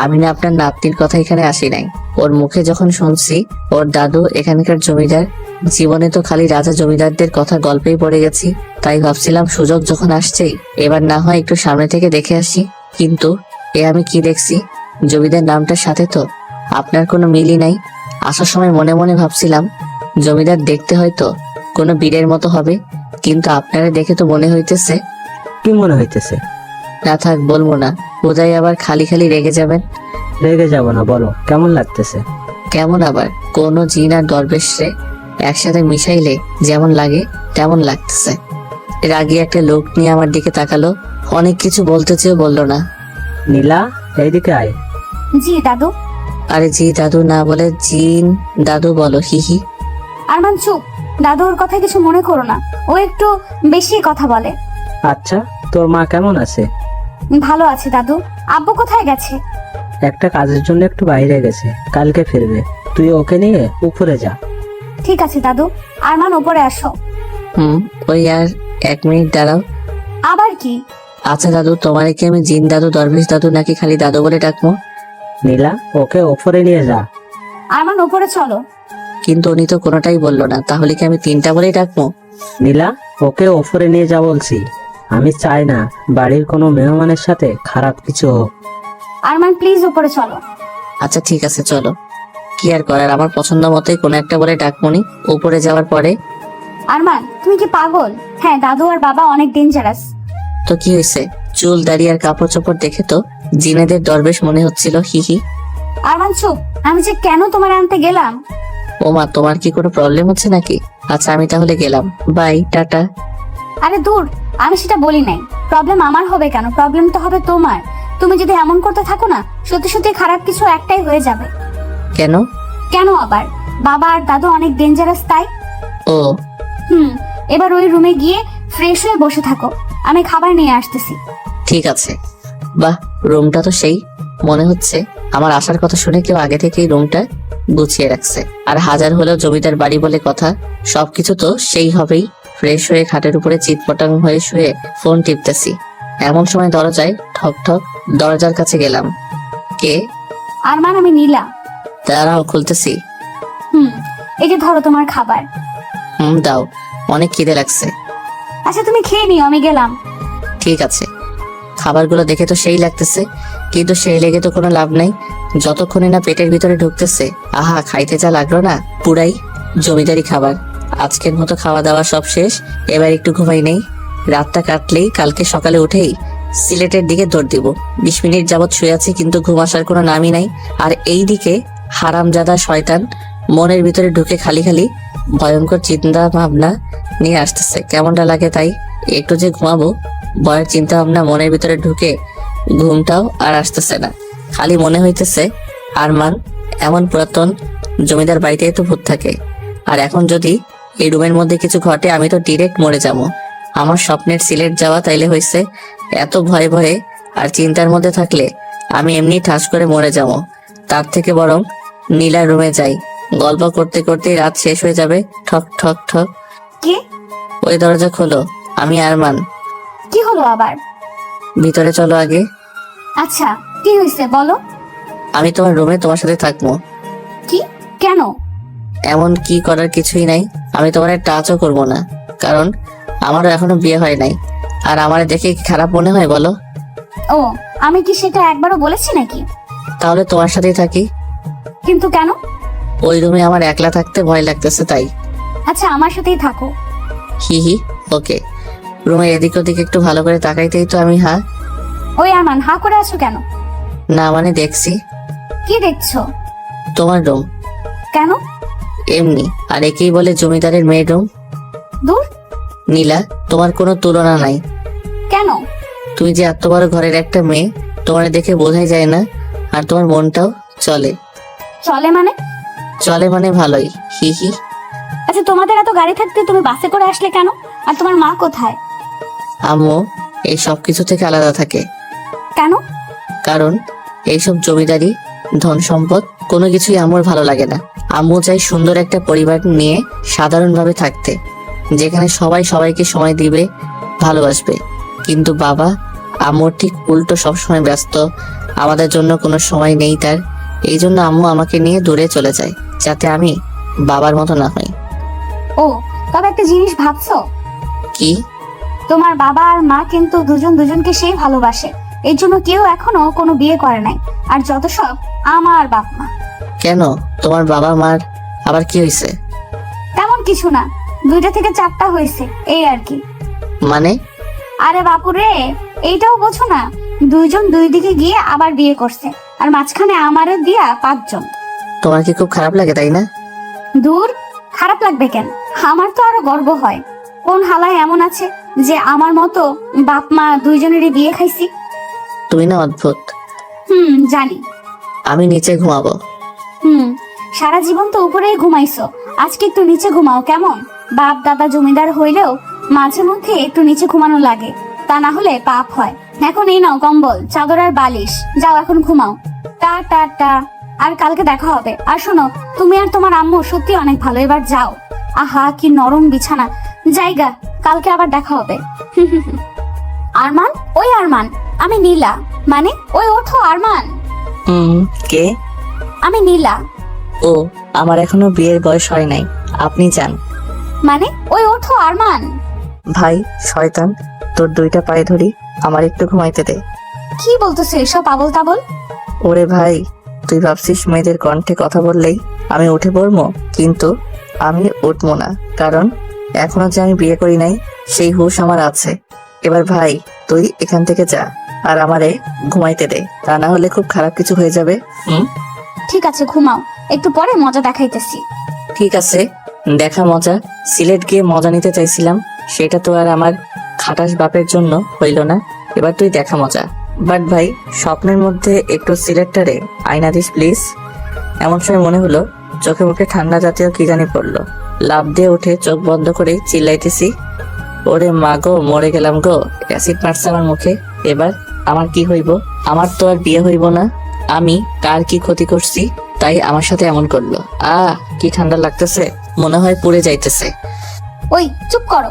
আমি না আপনার নাতনির কথা এখানে আসি নাই। ওর মুখে যখন শুনছি ওর দাদু এখানকার জমিদার, জীবনে তো খালি রাজা জমিদারদের কথা গল্পেই পড়ে গেছি, তাই ভাবছিলাম সুযোগ যখন আসছেই এবার না হয় একটু সামনে থেকে দেখে আসি। কিন্তু আমি কি দেখছি, জমিদার নামটার সাথে তো আপনার কোনো মিলই নাই। আসার সময় মনে মনে ভাবছিলাম জমিদার দেখতে হয়তো কোনো বীরের মতো হবে, কিন্তু আপনারা দেখে তো মনে হইতেছে। কি মনে হইতেছে? না থাক, বলবো না, বোধহয় আবার খালি খালি রেগে যাবেন। রেগে যাব না, বলো কেমন লাগতেছে? কেমন আবার, কোন জিন আর দরবেশে একসাথে মিশাইলে যেমন লাগে তেমন লাগতেছে। রাগী একটা লোক নিয়ে আমার দিকে তাকালো, অনেক কিছু বলতে চেয়েও বললো না। নীলা, এইদিকে আয়। জি দাদু। আরে জি দাদু না বলে জিন দাদু বলো। হি হি। আরমান চুপ। দাদু ওর কথা কিছু মনে করো না, ও একটু বেশি কথা বলে। আচ্ছা, তোর মা কেমন আছে? ভালো আছে দাদু। আব্বু কোথায় গেছে? একটা কাজের জন্য একটু বাইরে গেছে, কালকে ফিরবে। তুই ওকে নিয়ে উপরে যা। ঠিক আছে দাদু। আরমান উপরে আসো। ওই আর 1 মিনিট দাঁড়াও। আবার কি? আচ্ছা দাদু, তোমার কি আমি জিন দাদু, দরবেশ দাদু নাকি খালি দাদু বলে ডাকবো? নীলা, ওকে ওপরে নিয়ে যা। আরমান উপরে চলো। কিন্তু উনি তো কোনোটাই বললো না, তাহলে কি আমি 3টা বলেই ডাকবো? নীলা, ওকে ওপরে নিয়ে যা বলছি। আমি চাই না বাড়ির কোনো মেহমানের সাথে খারাপ কিছু হোক। আরমান প্লিজ উপরে চলো। আচ্ছা ঠিক আছে চলো। কি আর করার, আমার পছন্দ মতোই কোনো একটা বলে ডাকবনি। উপরে যাওয়ার পরে আরমান তুমি কি পাগল? হ্যাঁ, দাদু আর বাবা অনেক ডেঞ্জারাস। তো কি হয়েছে? চুল দাড়ি আর কাপড় চোপড় দেখে তো জিনেদের দরবেশ মনে হচ্ছিল। হি হি। আরমান চুপ। আমি যে কেন তোমার আনতে গেলাম। ও মা, তোমার কি কোনো প্রবলেম হচ্ছে নাকি? আচ্ছা আমি তাহলে গেলাম, বাই, টাটা। আরে দূর, আমি সেটা বলি নাই। প্রবলেম আমার হবে কেন? প্রবলেম তো হবে তোমার। তুমি যদি এমন করতে থাকো না, সত্যি সত্যি খারাপ কিছু একটাই হয়ে যাবে। কেন? কেন আবার? বাবা আর দাদু অনেক ডেঞ্জারাস তাই। ও এবার ওই রুমে গিয়ে ফ্রেশ হয়ে বসে থাকো, আমি খাবার নিয়ে আসতেছি। ঠিক আছে। বাহ, রুমটা তো সেই মনে হচ্ছে আমার আসার কথা শুনে কেউ আগে থেকেই রুমটা গুছিয়ে রাখছে। আর হাজার হলেও জমিদার বাড়ি বলে কথা, সবকিছু তো সেই হবেই। ফ্রেশ হয়ে খাটের উপরে চিৎপটাং হয়ে শুয়ে ফোন টিপতেছি, এমন সময় দরজায় ঠক ঠক। দরজার কাছে গেলাম। কে? আরমান, আমি নীলা। দাঁড়াও, খুলতেছি। এই যে ধরো তোমার খাবার। দাও, অনেক খিদে লাগছে। আচ্ছা তুমি খেয়ে নিও, আমি গেলাম। ঠিক আছে। খাবারগুলো দেখে তো সেই লাগতেছে, কিন্তু সেই লেগে তো কোনো লাভ নাই যতক্ষণে না পেটের ভিতরে ঢুকতেছে। আহা, খাইতে যা লাগলো না, পুরাই জমিদারি খাবার। আজকের মতো খাওয়া দাওয়া সব শেষ, এবার একটু ঘুমাই নেই। রাতটা কাটলেই কালকে সকালে উঠেই সিলেটের দিকে দৌড় দিব। 20 মিনিট যাবৎ শুয়ে আছি, কিন্তু ঘুম আসার কোনো নামই নাই। আর এই দিকে হারামজাদা শয়তান মনের ভিতরে ঢুকে খালি খালি ভয়ঙ্কর চিন্তা ভাবনা নিয়ে আসতেছে। কেমনটা লাগে তাই। একটু যে ঘুমাবো, ভয়ের চিন্তা ভাবনা মনের ভিতরে ঢুকে ঘুমটাও আর আসতেছে না। খালি মনে হইতেছে আরমান এমন পুরাতন জমিদার বাড়িতেই তো ভূত থাকে। আর এখন যদি এই রুমের মধ্যে কিছু ঘটে, আমি তো ডিরেক্ট মরে যাবো। আমার স্বপ্নের সিলেট যাওয়া তাইলে হয়েছে, এত ভয়ে ভয়ে আর চিন্তার মধ্যে থাকলে আমি এমনি ঠাস করে মরে যাবো। তার থেকে বরং নীলার রুমে যাই, গল্প করতে করতেই রাত শেষ হয়ে যাবে। ঠক ঠক ঠক। কে? ওই দরজা খোলো, আমি আরমান। কি হলো আবার? ভিতরে চলো আগে। আচ্ছা কি হয়েছে বলো। আমি তোমার রুমে তোমার সাথে থাকবো। কি? কেন? এমন কি করার কিছুই নাই। আমি তোমার টাচও করবো না, কারণ আমারও এখনো বিয়ে হয় নাই। আর আমার দেখে কি খারাপ মনে হয় বলো? ও, আমি কি সেটা একবারও বলেছি নাকি? তাহলে তোমার সাথেই থাকি। কিন্তু কেন? ওই রুমে আমার একলা থাকতে ভয় লাগতেছে তাই। আচ্ছা আমার সাথেই থাকো। হি হি। ওকে। রুমের এদিক ওদিক একটু ভালো করে তাকাইতেই তো আমি ওই আরমান, হা করে আছো কেন? না মানে দেখছি। কি দেখছো? তোমার রুম। কেন? এমনি। আর একেই বলে জমিদারের মেয়ের রুম। দূর। নীলা, তোমার কোনো তুলনা নাই। কেন? তুমি যে এত বড় ঘরের একটা মেয়ে, তোমার দেখে বোঝাই যায় না। আর তোমার মনটাও চলে। চলে মানে? চলে মানে ভালোই। হি হি। আচ্ছা তোমাদের এত গাড়ি থাকতে তুমি বাসে করে আসলে কেন? আর তোমার মা কোথায়? আম্মু এই সব কিছু থেকে আলাদা থাকে। কেন? কারণ এইসব জমিদারি ধন সম্পদ কোনো কিছুই আম্মুর ভালো লাগে না। আম্মু চাই সুন্দর একটা পরিবার নিয়ে সাধারণভাবে থাকতে, যেখানে সবাই সবাইকে সময় দিবে, ভালোবাসবে। কিন্তু বাবা আম্মুর ঠিক উল্টো, সবসময় ব্যস্ত, আমাদের জন্য কোনো সময় নেই তার। এই জন্য আম্মু আমাকে নিয়ে দূরে চলে যায়, যাতে আমি বাবার মতো না হই। ও, তবে একটা জিনিস ভাবছো? কি? তোমার বাবা আর মা কিন্তু দুজন দুজনকে সেই ভালোবাসে, এই জন্য কেউ এখনো কোনো বিয়ে করে নাই। আর যত সব আমার বাপ মা। কেন? তোমার বাবা মার আবার কি হয়েছে? তেমন কিছু না, 2টা থেকে 4টা হয়েছে, এই আর কি। মানে? আরে বাপুরে, এইটাও বোঝো না? 2জন 2 দিকে গিয়ে আবার বিয়ে করছে, আর মাঝখানে আমারে দিয়া 5 জন। তোমার কি খুব খারাপ লাগে তাই না? দূর, খারাপ লাগবে কেন? আমার তো আরো গর্ব হয়। কোন হালায় এমন আছে যে আমার মতো বাপ মা 2 জনেরই বিয়ে খাইছি? তুমি না অদ্ভুত। জানি। আমি নিচে ঘুমাবো। সারা জীবন তো উপরেই ঘুমাইছো, আজকে একটু নিচে ঘুমাও কেমন? বাপ দাদা জমিদার হইলেও মাঝে মধ্যে একটু নিচে ঘুমানো লাগে, তা না হলে পাপ হয়। এখন এই নাও কম্বল, চাদর আর বালিশ, যাও এখন ঘুমাও। টা টা টা। আর কালকে দেখা হবে। আর শোনো, তুমি আর তোমার আম্মু সত্যি অনেক ভালো, এবার যাও। আহা কি নরম বিছানা জায়গা। কালকে আবার দেখা হবে। আরমান, ওই আরমান, আমি নীলা। মানে ওই ওঠো আরমান। কে? আমি নীলা। ও, আমার এখনো বিয়ের বয়স হয় নাই, আপনি যান। মানে ওই ওঠো আরমান। ভাই শয়তান, তোর দুইটা পায়ে ধরি, আমার একটু ঘুমাইতে দে। কি বলতেছো এসব আবল তাবল? ওরে ভাই, তুই ভাবছিস মেয়েদের কণ্ঠে কথা বললেই আমি উঠে পড়বো? কিন্তু আমি উঠবো না, কারণ এখনো যে আমি বিয়ে করি নাই সেই হুঁশ আমার আছে। এবার ভাই তুই এখান থেকে যা, আর আমারে ঘুমাইতে দে, তা না হলে খুব খারাপ কিছু হয়ে যাবে। ঠিক আছে ঘুমাও, একটু পরে মজা দেখাইতেছি। ঠিক আছে, দেখা মজা। সিলেট গিয়ে মজা নিতে চাইছিলাম, সেটা তো আর আমার খাটাস বাপের জন্য হইল না। এবার তুই দেখা মজা। বাট ভাই, স্বপ্নের মধ্যে একটু সিলেক্টারে আয়না দিস প্লিজ। এমন সময় মনে হলো চোখে মুখে ঠান্ডা জাতীয় কি জানি পড়লো। লাফ দিয়ে উঠে চোখ বন্ধ করে চিল্লাইতেছি, ওরে মা গো, মরে গেলাম গো, অ্যাসিড মারছে আমার মুখে। এবার আমার কি হইব? আমার তো আর বিয়ে হইব না। আমি কার কি ক্ষতি করছি তাই আমার সাথে এমন করলো? কি ঠান্ডা লাগতেছে, মনে হয় পুড়ে যাইতেছে। ওই চুপ করো।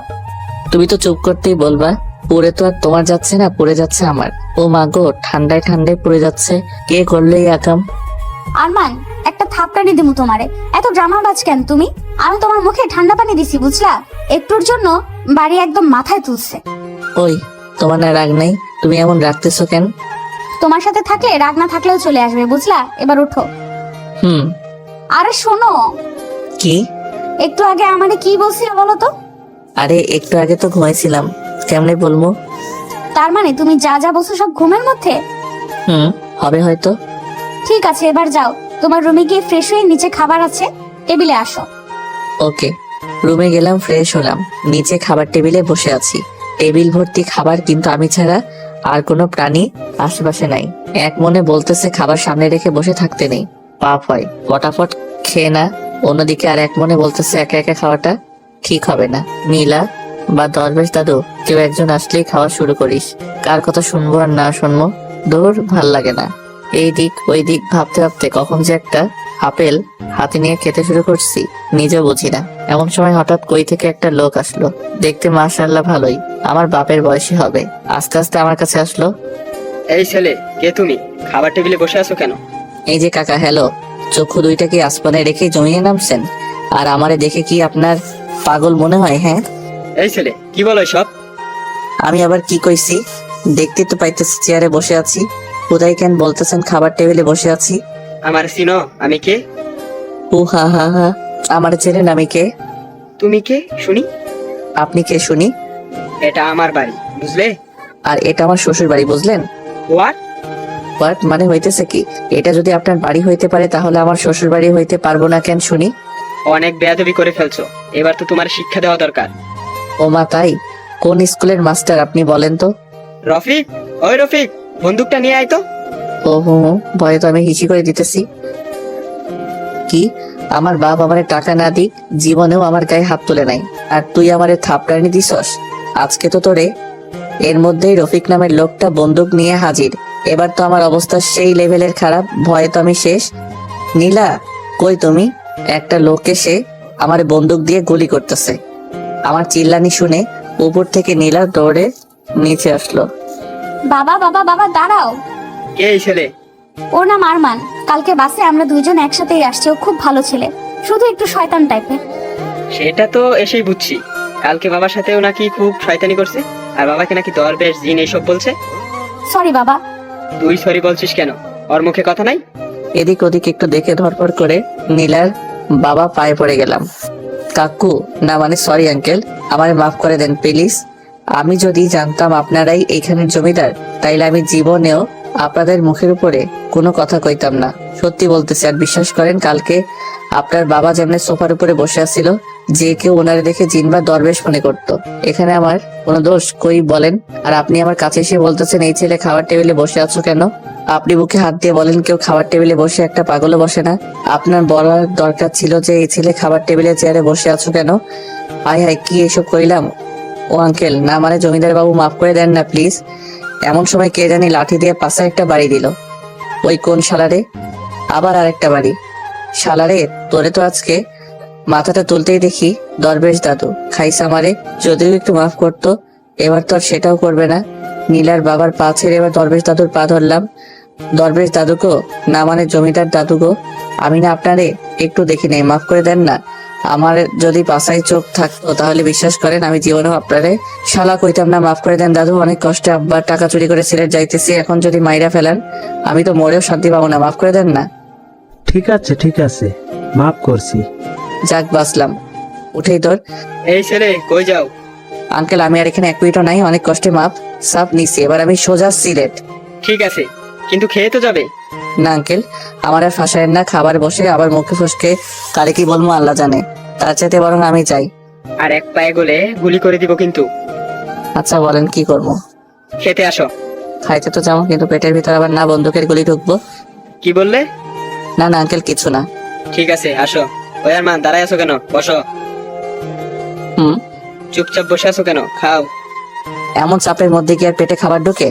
তুমি তো চুপ করতেই বলবা। পুড়ে তো আর তোমার যাচ্ছে না, পুড়ে যাচ্ছে আমার। ও মা গো, ঠান্ডায় ঠান্ডায় পুড়ে যাচ্ছে। কে করলো এই আকাম? আরমান, একটা থাপড়ানি দিমু তোমারে। এত ড্রামাবাজ কেন তুমি? আমি তোমার মুখে ঠান্ডা পানি দিছি বুঝলা? একটুর জন্য বাড়ি একদম মাথায় তুলছে। ওই, তোমার না রাগ নাই? তুমি এমন রাখতেছো কেন? তোমার সাথে থাকলে রাগ না থাকলেও চলে আসবে বুঝলা? এবার ওঠো। হুম। আরে শোনো, কি? একটু আগে আমারে কি বলছিলে বলো তো? আরে একটু আগে তো ঘুমাইছিলাম, কেমনে বলবো? তার মানে তুমি যা যা বলছো সব ঘুমের মধ্যে? হবে হয়তো। ঠিক আছে, এবার যাও, তোমার রুমে গিয়ে ফ্রেশ হয়ে নিচে খাবার আছে, টেবিলে আসো। ওকে। রুমে গেলাম, ফ্রেশ হলাম, নিচে খাবার টেবিলে বসে আছি। টেবিল ভর্তি খাবার, কিন্তু আমি ছাড়া আর কোনো প্রাণী আশেপাশে নাই। এক মনে বলতেছে খাবার সামনে রেখে বসে থাকতে নেই, পাপ হয়, ফটাফট খেয়ে না। অন্যদিকে আর এক মনে বলতেছে একা একা খাওয়াটা ঠিক হবে না। নীলা বা দরবেশ দাদু, কেউ একজন আসলেই খাওয়া শুরু করিস। কার কথা শুনবো আর না শুনবো, দূর, ভাল লাগে না। এই দিক ওই দিক ভাবতে ভাবতে কখন যে একটা আপেল হাতে নিয়ে খেতে শুরু করছি নিজেও বুঝি না। এমন সময় হঠাৎ কই থেকে একটা লোক আসলো। দেখতে মাশাআল্লাহ ভালোই, আমার বাপের বয়সী হবে। আস্তে আস্তে আমার কাছে আসলো। এই ছেলে, কে তুমি? খাবার টেবিলে বসে আছো কেন? এই যে কাকা, হ্যালো। চক্ষু দুইটা কি আসমানে রেখে জমিয়ে নামছেন? আর আমারে দেখে কি আপনার পাগল মনে হয়? হ্যাঁ। এই ছেলে, কি বলো সব? আমি আবার কি কইছি? দেখতে তো পাইতেছি চেয়ারে বসে আছি। কোথায় কেন বলতেছেন খাবার টেবিলে বসে আছি? আমার চিনো আমি কে? ও হা হা হা, আমার চেনেন আমি কে? তুমি কে শুনি? আপনি কে শুনি? এটা আমার বাড়ি, বুঝলে? আর এটা আমার শ্বশুর বাড়ি, বুঝলেন? হোয়াট? হোয়াট মানে হইতেছে কি? এটা যদি আপনার বাড়ি হইতে পারে তাহলে আমার শ্বশুর বাড়ি হইতে পারবো না কেন শুনি? অনেক বেয়াদবি করে ফেলছো, এবার তো তোমার শিক্ষা দেওয়া দরকার। ও মা, তাই? কোন স্কুলের মাস্টার আপনি বলেন তো? রফিক, ওই রফিক, বন্দুকটা নিয়ে আয় তো। ও হো, ভয়ে তো আমি হিসি করে দিতেছি। কি? আমার বাপ আমারে টাকা না দিক জীবনেও আমার গায়ে হাত তুলে নাই, আর তুই আমারে থাপড়ানি দিছস? আজকে তো তোরে। এর মধ্যেই রফিক নামের লোকটা বন্দুক নিয়ে হাজির। এবার তো আমার অবস্থা সেই লেভেলের খারাপ, ভয়ে তো আমি শেষ। নীলা, কই তুমি? একটা লোক এসে আমার বন্দুক দিয়ে গুলি করতেছে। আমার চিল্লানি শুনে উপর থেকে নীলা দৌড়ে নিচে আসলো। বাবা বাবা বাবা, দাঁড়াও। কে এই ছেলে? ওর নাম আরমান। কালকে বাসে আমরা দুইজন একসাথেই আসছি। ও খুব ভালো ছেলে, শুধু একটু শয়তান টাইপের। সেটা তো এসেই বুঝছি। কালকে বাবার সাথেও নাকি খুব শয়তানি করছে, আর বাবাকে নাকি দরবেশ জিন এইসব বলছে। সরি বাবা। তুই সরি বলছিস কেন? ওর মুখে কথা নাই? এদিক ওদিক একটু দেখে ধরপড় করে নীলার বাবা পায়ে পড়ে গেলাম। কাকু, না মানে সরি আঙ্কেল, আমারে মাফ করে দেন প্লিজ। আমি যদি জানতাম আপনারাই এইখানের জমিদার, তাইলে আমি জীবনেও আপনাদের মুখের উপরে কোনো কথা কইতাম না। সত্যি বলতেছি, আর বিশ্বাস করেন, কালকে আপনার বাবা যেমন সোফার উপরে বসে আছিল, যে কেউ ওনারে দেখে জিন বা দরবেশ মনে করতো। এখানে আমার কোনো দোষ কই বলেন? আর আপনি আমার কাছে এসে বলতেছেন এই ছেলে খাবার টেবিলে বসে আছো কেন? আপনি মুখে হাত দিয়ে বলেন কেউ খাবার টেবিলে বসে একটা পাগলও বসে না। আপনার বলার দরকার ছিল যে এই ছেলে খাবার টেবিলে চেয়ারে বসে আছো কেন। হায় হায়, কি এসব কইলাম? ও আঙ্কেল, না মানে জমিদার বাবু, মাফ করে দেন না প্লিজ। এমন সময় কে জানি লাঠি দিয়ে পাশে একটা বাড়ি দিল। ওই কোন শালারে? আবার আরেকটা বাড়ি। শালারে, তোরে তো আজকে মাথাটা তুলতেই দেখি দরবেশ দাদু খাইছে আমারে। যদিও একটু মাফ করতো, এবার তো আর সেটাও করবে না। নীলার বাবার পা ছেড়ে এবার দরবেশ দাদুর পা ধরলাম। দরবেশ দাদুকো, না মানে জমিদার দাদুগো, আমি না আপনারে একটু দেখি নেই, মাফ করে দেন না। আমার যদি পাশায় চোখ থাকতো তাহলে বিশ্বাস করেন আমি জীবনেও আপনারে শালা কইতাম না। মাফ করে দেন দাদু, অনেক কষ্টে আব্বার টাকা চুরি করে সিলেট যাইতেছি, এখন যদি মাইরা ফেলেন আমি তো মরেও শান্তি পাবো না। মাফ করে দেন না। ঠিক আছে, মাফ করছি। যাক বাঁচলাম। উঠেই তোর এই ছেলে কই যাও? আঙ্কেল, আমি আর এখানে এক মিনিটও নাই, অনেক কষ্টে মাপ সাপ নিছি, এবার আমি সোজা সিলেট। ঠিক আছে, কিন্তু খেয়ে তো যাবে। না আঙ্কেল, আমার আর ফাঁসায়েন না। খাবার বসে আবার মুখে ফসকে কারে কি বলবো আল্লাহ জানে, তার চাইতে বরং আমি চাই। আর এক পায়ে গলে গুলি করে দিব কিন্তু। আচ্ছা বলেন কি করবো? খেতে আসো। খাইতে তো যাবো, কিন্তু পেটের ভিতর আবার না বন্দুকের গুলি ঢুকবো। কি বললে? না না আঙ্কেল, কিছু না। ঠিক আছে আসো। ওই আরমান দাঁড়ায় আছো কেন? বসো। হুম, চুপচাপ বসে আছো কেন? খাও। এমন চাপের মধ্যে কি আর পেটে খাবার ঢুকে?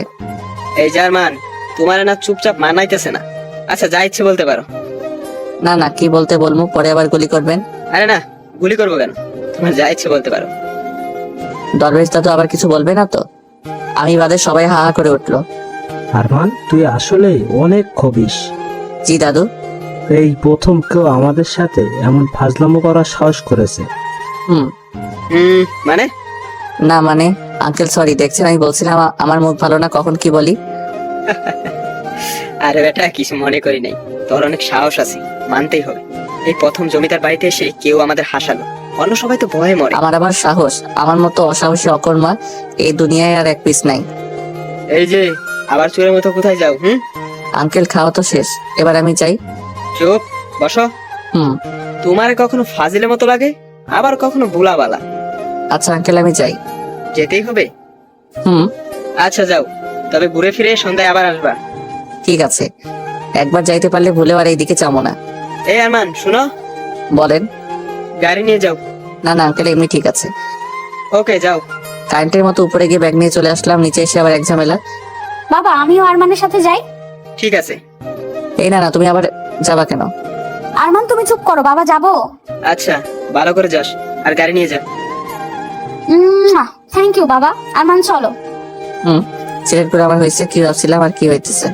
এই জার্মান, তোমার না চুপচাপ মানাইতেছে না। আচ্ছা যা ইচ্ছে বলতে পারো। না না, কি বলতে বলবো, পরে আবার গুলি করবেন। আরে না, গুলি করবো কেন? তোমার যা ইচ্ছে বলতে পারো। দরবেশ দাদু আবার কিছু বলবে না তো? আমি বাদে সবাই হা হা করে উঠলো। আরমান, তুই আসলে অনেক খবিস। জি দাদু। এই প্রথম কেউ আমাদের সাথে এমন ফাজলামো করার সাহস করেছে। হুম, মানে? না মানে আঙ্কেল সরি, দেখছেন আমি বলছিলাম আমার মুখ ভালো না, কখন কি বলি। আরে বেটা, কিছু মনে করি নাই। তোর অনেক সাহস আছে, মানতেই হবে। এই প্রথম জমিদার বাড়িতে এসে কেউ আমাদের হাসালো, অন্য সবাই তো ভয়ে মরে। আমার আবার সাহস, আমার মতো অসাহসী অকর্মা এই দুনিয়ায় আর এক পিস নাই। এই যে আবার চোরের মতো কোথায় যাও? আঙ্কেল খাওয়া তো শেষ, এবার আমি যাই। চুপ বসো। হুম, তোমার কখনো ফাজিলের মতো লাগে, আবার কখনো বুলাবালা। আচ্ছা আঙ্কেল আমি যাই। যেতেই হবে? হুম, আচ্ছা যাও, তবে ঘুরে ফিরে সন্ধ্যায় আবার আসবা। ঠিক আছে, একবার যাইতে পারলে ভুলেও আর এইদিকে চামো না। এই আরমান শুনো, বলেন। গাড়ি নিয়ে যাও। না না আঙ্কেল, এমনি ঠিক আছে। ওকে যাও। কারেন্টের মতো উপরে গিয়ে ব্যাগ নিয়ে চলে আসলাম, নিচে এসে আবার এক ঝামেলা। বাবা আমিও আরমানের সাথে যাই। ঠিক আছে। এই না না, তুমি আবার যাবা কেন? আরমান তুমি চুপ করো, বাবা যাবো। আচ্ছা ভালো করে যাস, আর গাড়ি নিয়ে যা। থ্যাংক ইউ বাবা। আরমান চলো। হুম, সিলেক্ট করে আমার হয়েছে কি ভাবছিলাম আর কি হইতেছে।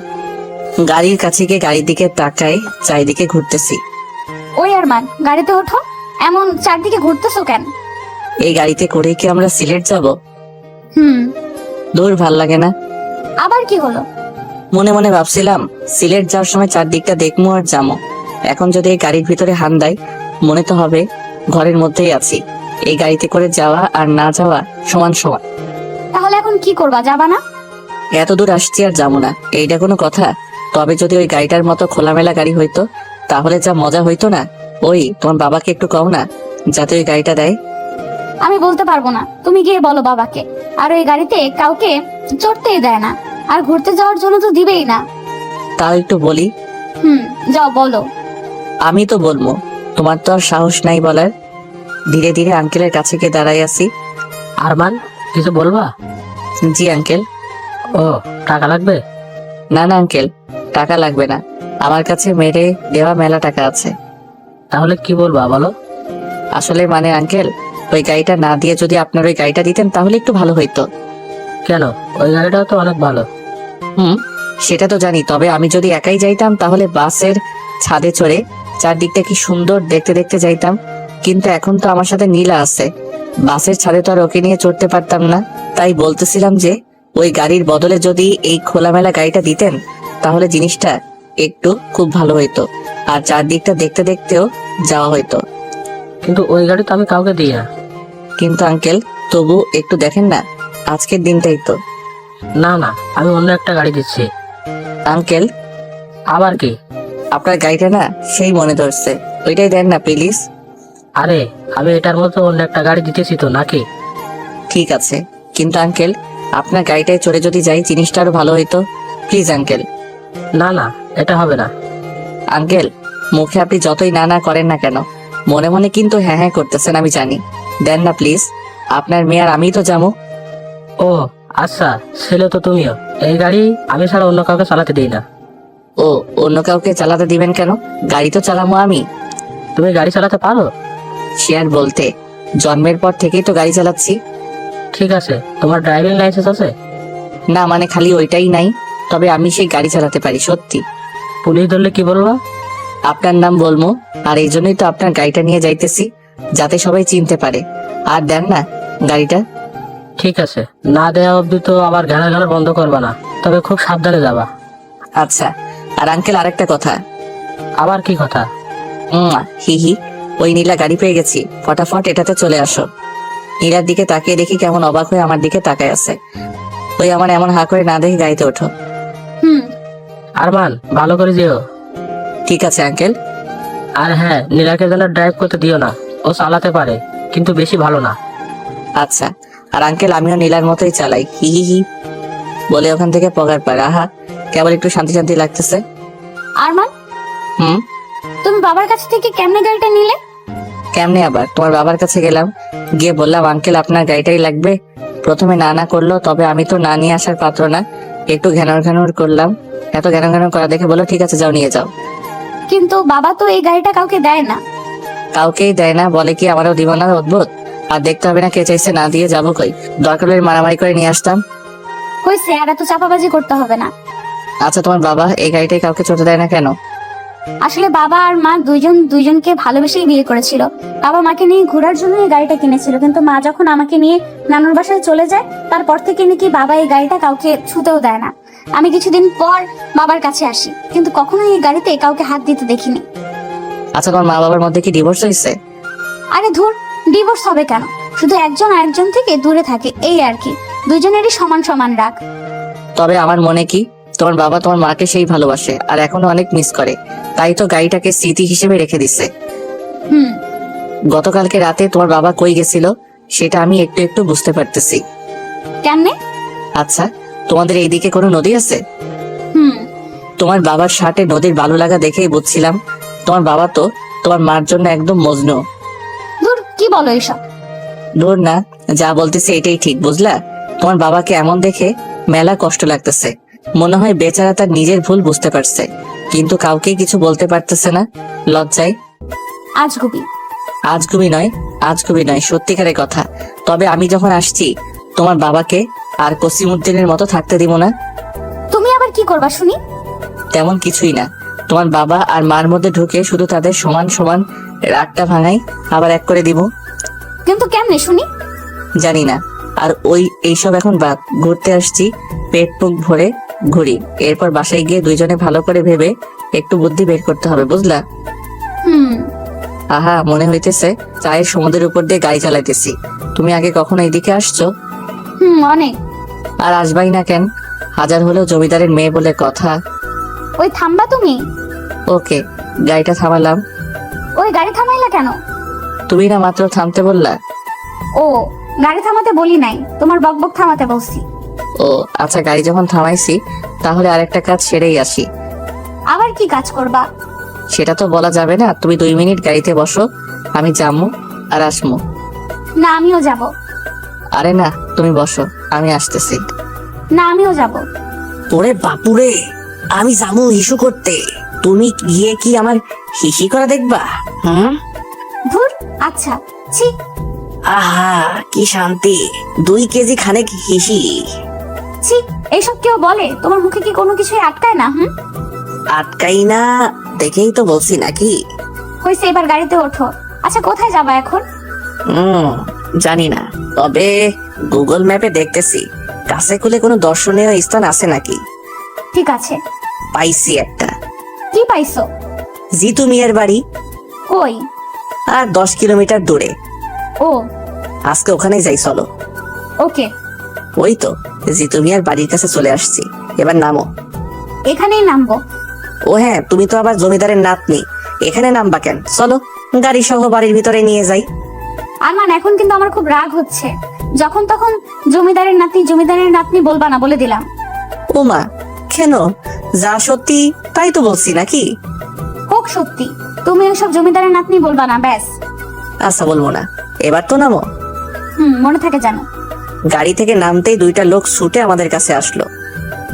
গাড়ির কাছে গিয়ে গাড়ির দিকে তাকাই, চারিদিকে ঘুরতেছি। ওই আরমান গাড়িতে ওঠো, এমন চারদিকে ঘুরতেছো কেন? এই গাড়িতে করে কি আমরা সিলেট যাব? হুম, দূর ভাল লাগে না। আবার কি হলো? মনে মনে ভাবছিলাম সিলেট যাওয়ার সময় চারদিকটা দেখবো আর যাবো। এখন যদি এই গাড়ির ভিতরে হান দেয়, মনে তো হবে ঘরের মধ্যেই আছি। এই গাড়িতে করে যাওয়া আর না যাওয়া সমান সমান। তাহলে এখন কি করবা, যাবা না? এত দূর আসছি আর যাবো না, এইটা কোনো কথা? তবে যদি ওই গাড়িটার মতো খোলামেলা গাড়ি হইতো তাহলে যা মজা হইতো না। ওই তোমার বাবাকে একটু কও না যাতে ওই গাড়িটা দেয়। আমি বলতে পারবো না, তুমি গিয়ে বলো বাবাকে। আর ওই গাড়িতে কাউকে চড়তেই দেয় না, আর ঘুরতে যাওয়ার জন্য তো দিবেই না। তাও একটু বলি। যাও বলো। আমি তো বলবো, তোমার তো আর সাহস নাই বলার। ধীরে ধীরে আঙ্কেলের কাছে গিয়ে দাঁড়াই আছি। আরমান, কিছু বলবা? জি আঙ্কেল। ও, টাকা লাগবে? না না আঙ্কেল, টাকা লাগবে না, আমার কাছে মেরে দেওয়া মেলা টাকা আছে। তাহলে কি বলবা বলো? আসলে মানে আঙ্কেল, ওই গাড়িটা না দিয়ে যদি আপনার ওই গাড়িটা দিতেন তাহলে একটু ভালো হইতো। কেন? ওই গাড়িটাও তো অনেক ভালো। সেটা তো জানি, তবে আমি যদি একাই যাইতাম তাহলে বাসের ছাদে চড়ে চারদিকটা কি সুন্দর দেখতে দেখতে যাইতাম। কিন্তু এখন তো আমার সাথে নীলা আছে, বাসের ছাদে তো আর ওকে নিয়ে চড়তে পারতাম না। তাই বলতেছিলাম যে ওই গাড়ির বদলে যদি এই খোলামেলা গাড়িটা দিতেন তাহলে জিনিসটা একটু খুব ভালো হইতো, আর চারদিকটা দেখতে দেখতেও যাওয়া হইতো। কিন্তু ওই গাড়ি তো আমি কাউকে দিই না। কিন্তু আঙ্কেল তবু একটু দেখেন না, আজকের দিনটাই তো। না না, আমি অন্য একটা গাড়ি দিচ্ছি। আঙ্কেল আবার কি? আপনার গাড়িটা না সেই মনে ধরছে, ওইটাই দেন না প্লিজ। আরে, আমি এটার মতো অন্য একটা গাড়ি দিতেছি তো নাকি? ঠিক আছে, কিন্তু আঙ্কেল আপনার গাড়িটায় চড়ে যদি যাই জিনিসটা আরো ভালো হইতো। Please uncle. না না, এটা হবে না। আঙ্কেল মুখে আপনি যতই না না করেন না কেন, মনে মনে কিন্তু হ্যাঁ হ্যাঁ করতেছেন আমি জানি। দেন না প্লিজ, আপনার মেয়ে আর আমি তো যাবো। ও আচ্ছা, ছেলে তো তুমিও। এই গাড়ি আমি ছাড়া অন্য কাউকে চালাতে দিই না। ও, অন্য কাউকে চালাতে দিবেন কেন? গাড়ি তো চালাবো আমি। তুমি গাড়ি চালাতে পারো? সে আর বলতে, জন্মের পর থেকেই তো গাড়ি চালাচ্ছি। ঠিক আছে, তোমার ড্রাইভিং লাইসেন্স আছে? না মানে খালি ওইটাই নাই, তবে আমি সেই গাড়ি চালাতে পারি সত্যি। পুলিশ ধরলে কি বলবো? আপনার নাম বলবো, আর এই জন্যই তো আপনার গাড়িটা নিয়ে যাইতেছি, যাতে সবাই চিনতে পারে। আর দেন না গাড়িটা। ঠিক আছে, না দেওয়া অবধি তো আবার ঘাড়া ঘাড়া বন্ধ করবা না, তবে খুব সাবধানে যাবা। আচ্ছা, আর আঙ্কেল আরেকটা কথা। আবার কি কথা? হি হি, ওই নীলা গাড়ি পেয়ে গেছি, ফটাফট এটাতে চলে আসো। নীলার দিকে তাকিয়ে দেখি কেমন অবাক হয়ে আমার দিকে তাকায় আছে। ওই আমার এমন হা করে না দেখে গাড়িতে ওঠো। হুম। আরমান, ভালো করে যেও। ঠিক আছে আঙ্কেল। আর হ্যাঁ, নীলাকে যেন ড্রাইভ করতে দিও না, ও চালাতে পারে কিন্তু বেশি ভালো না। আচ্ছা, আর আঙ্কেল আমিও নীলার মতোই চালাই, হি হি হি বলে ওখান থেকে পগার পার। আহা, কেবল একটু শান্তি শান্তি লাগতেছে। আরমান, হুম। তুমি বাবার কাছ থেকে কেমনে গাড়িটা নিলে? কেমনে আবার? তোমার বাবার কাছে গেলাম, গিয়ে বললাম আঙ্কেল আপনার গাড়িটাই লাগবে। প্রথমে না না করলো, তবে আমি তো না নিয়ে আসার পাত্র না, একটু ঘ্যানর ঘ্যানর করলাম। এত ঘ্যানর ঘ্যানর করা দেখে বললো ঠিক আছে যাও নিয়ে যাও। কিন্তু বাবা তো এই গাড়িটা কাউকে দেয় না। কাউকেই দেয় না বলে কি আমারও দিব না? অদ্ভুত। আর দেখতে হবে না কে চাইছে, না দিয়ে যাবো কই? দরকার হলে মারামারি করে নিয়ে আসতাম। হয়েছে, আর এত চাপাবাজি করতে হবে না। আচ্ছা, তোমার বাবা এই গাড়িটাই কাউকে চড়তে দেয় না কেন? আসলে বাবা আর মা দুইজনকে ভালোবেসেই বিয়ে করেছিল। বাবা মাকে নিয়ে ঘোরার জন্য এই গাড়িটা কিনেছিল, কিন্তু মা যখন আমাকে নিয়ে নানুর বাসায় চলে যায়, তারপর থেকে নাকি বাবা এই গাড়িটা কাউকে ছুতেও দেয় না। আমি কিছুদিন পর বাবার কাছে আসি, কিন্তু কখনো এই গাড়িতে কাউকে হাত দিতে দেখিনি। আচ্ছা, তোমার মা বাবার মধ্যে কি ডিভোর্স হয়েছে? আরে ধুর, ডিভোর্স হবে কেন? শুধু একজন আরেকজন থেকে দূরে থাকে, এই আর কি। দুজনেরই সমান সমান রাগ। তবে আমার মনে কি তোমার বাবা তোমার মাকে সেই ভালোবাসে আর এখনো অনেক মিস করে, তাই তো গাড়িটাকে স্মৃতি হিসেবে রেখে দিচ্ছে। হুম। গতকালকে রাতে তোমার বাবা কই গেছিল সেটা আমি একটু একটু বুঝতে পারতেছি। কেমনে? আচ্ছা, তোমাদের এইদিকে কোনো নদী আছে? হুম। তোমার বাবার শার্টে নদীর ভালো লাগা দেখেই বুঝছিলাম তোমার বাবা তো তোমার মার জন্য একদম মজনু। ধুর, কি বলো এসব? দূর না, যা বলতেছে এটাই ঠিক, বুঝলা? তোমার বাবাকে এমন দেখে মেলা কষ্ট লাগতেছে, মনে হয় বেচারা তার নিজের ভুল বুঝতে পারছে, কিন্তু কাউকে কিছু বলতে পারতেছে না লজ্জায়। আজগুবি। আজগুবি নয়, সত্যিকারের কথা। তবে আমি যখন আসছি তোমার বাবাকে আর কসিমউদ্দিনের মতো থাকতে দিব না। তুমি আবার কি করবা শুনি? তেমন কিছুই না, তোমার বাবা আর মার মধ্যে ঢুকে শুধু তাদের সমান সমান রাগটা ভাঙাই, আবার এক করে দিব। কিন্তু কেমনে শুনি? জানি না। আর ওই এইসব এখন বাদ, ঘুরতে আসছি, পেট মুখ ভরে ঘুরি, এরপর বাসায় গিয়ে দুইজনে ভালো করে ভেবে একটু বুদ্ধি বের করতে হবে, বুঝলা? হুম। আহা, মনে হইতেছে চায়ের সমুদ্রের উপর দিয়ে গাড়ি চালাইতেছি। তুমি আগে কখনো এইদিকে আসছো? হুম, অনেক। আর আসবাই না কেন? হাজার হলেও জমিদারের মেয়ে বলে কথা। ওই থামবা তুমি? ওকে, গাড়িটা থামালাম। ওই গাড়ি থামাইলা কেন? তুমি না মাত্র থামতে বললা। ও, গাড়ি থামাতে বলি নাই, তোমার বকবক থামাতে বলছি। ও আচ্ছা, গাড়ি যখন থামাইছি তাহলে আরেকটা কাজ সেরেই আসি। আবার কি কাজ করবা? সেটা তো বলা যাবে না, তুমি 2 মিনিট গাড়িতে বসো, আমি যামু আর আসমু। না, আমিও যাব। আরে না, তুমি বসো, আমি আসতেছি। না, আমিও যাব। ওরে বাপুরে, আমি যামু ইস্যু করতে, তুমি গিয়ে কি আমার হিহি করা দেখবা? হুম। ধুর, আচ্ছা। ছি। আহা, কি শান্তি, 2 কেজি খানেক হিহি। ছি, এইসব কেউ বলে? তোমার মুখে কি কোনো কিছুই আটকায় না? হুম। আটকাই না দেখেই তো বলছি নাকি। হয়েছে, এবার গাড়িতে ওঠো। আচ্ছা, কোথায় যাবা এখন? জানি না, তবে গুগল ম্যাপে দেখতেছি কাছে খুলে কোনো দর্শনীয় স্থান আছে নাকি। ঠিক আছে। পাইছি একটা। কি পাইছো? জিতু মিয়ার বাড়ি, কই? আর 10 কিলোমিটার দূরে। ও, আজকে ওখানেই যাই, চলো। ওকে। ওই তো জিতু মিয়ার বাড়ির কাছে চলে আসছি, এবার নামো। এখানেই নামবো। ও হ্যাঁ, তুমি তো আবার জমিদারের নাতনি, এখানে নামবা কেন? চলো গাড়ি সহ বাড়ির ভিতরে নিয়ে যাই। আরমান, এখন কিন্তু আমার খুব রাগ হচ্ছে। যখন তখন জমিদারের নাতনি বলবা না, বলে দিলাম। ওমা, কেন? যা সত্যি তাই তো বলছি নাকি। হোক সত্যি, তুমি ওসব জমিদারের নাতনি বলবা না, ব্যাস। আচ্ছা, বলবো না, এবার তো নামো। হুম, মনে থাকে জানো। গাড়ি থেকে নামতেই 2টা লোক ছুটে আমাদের কাছে আসলো।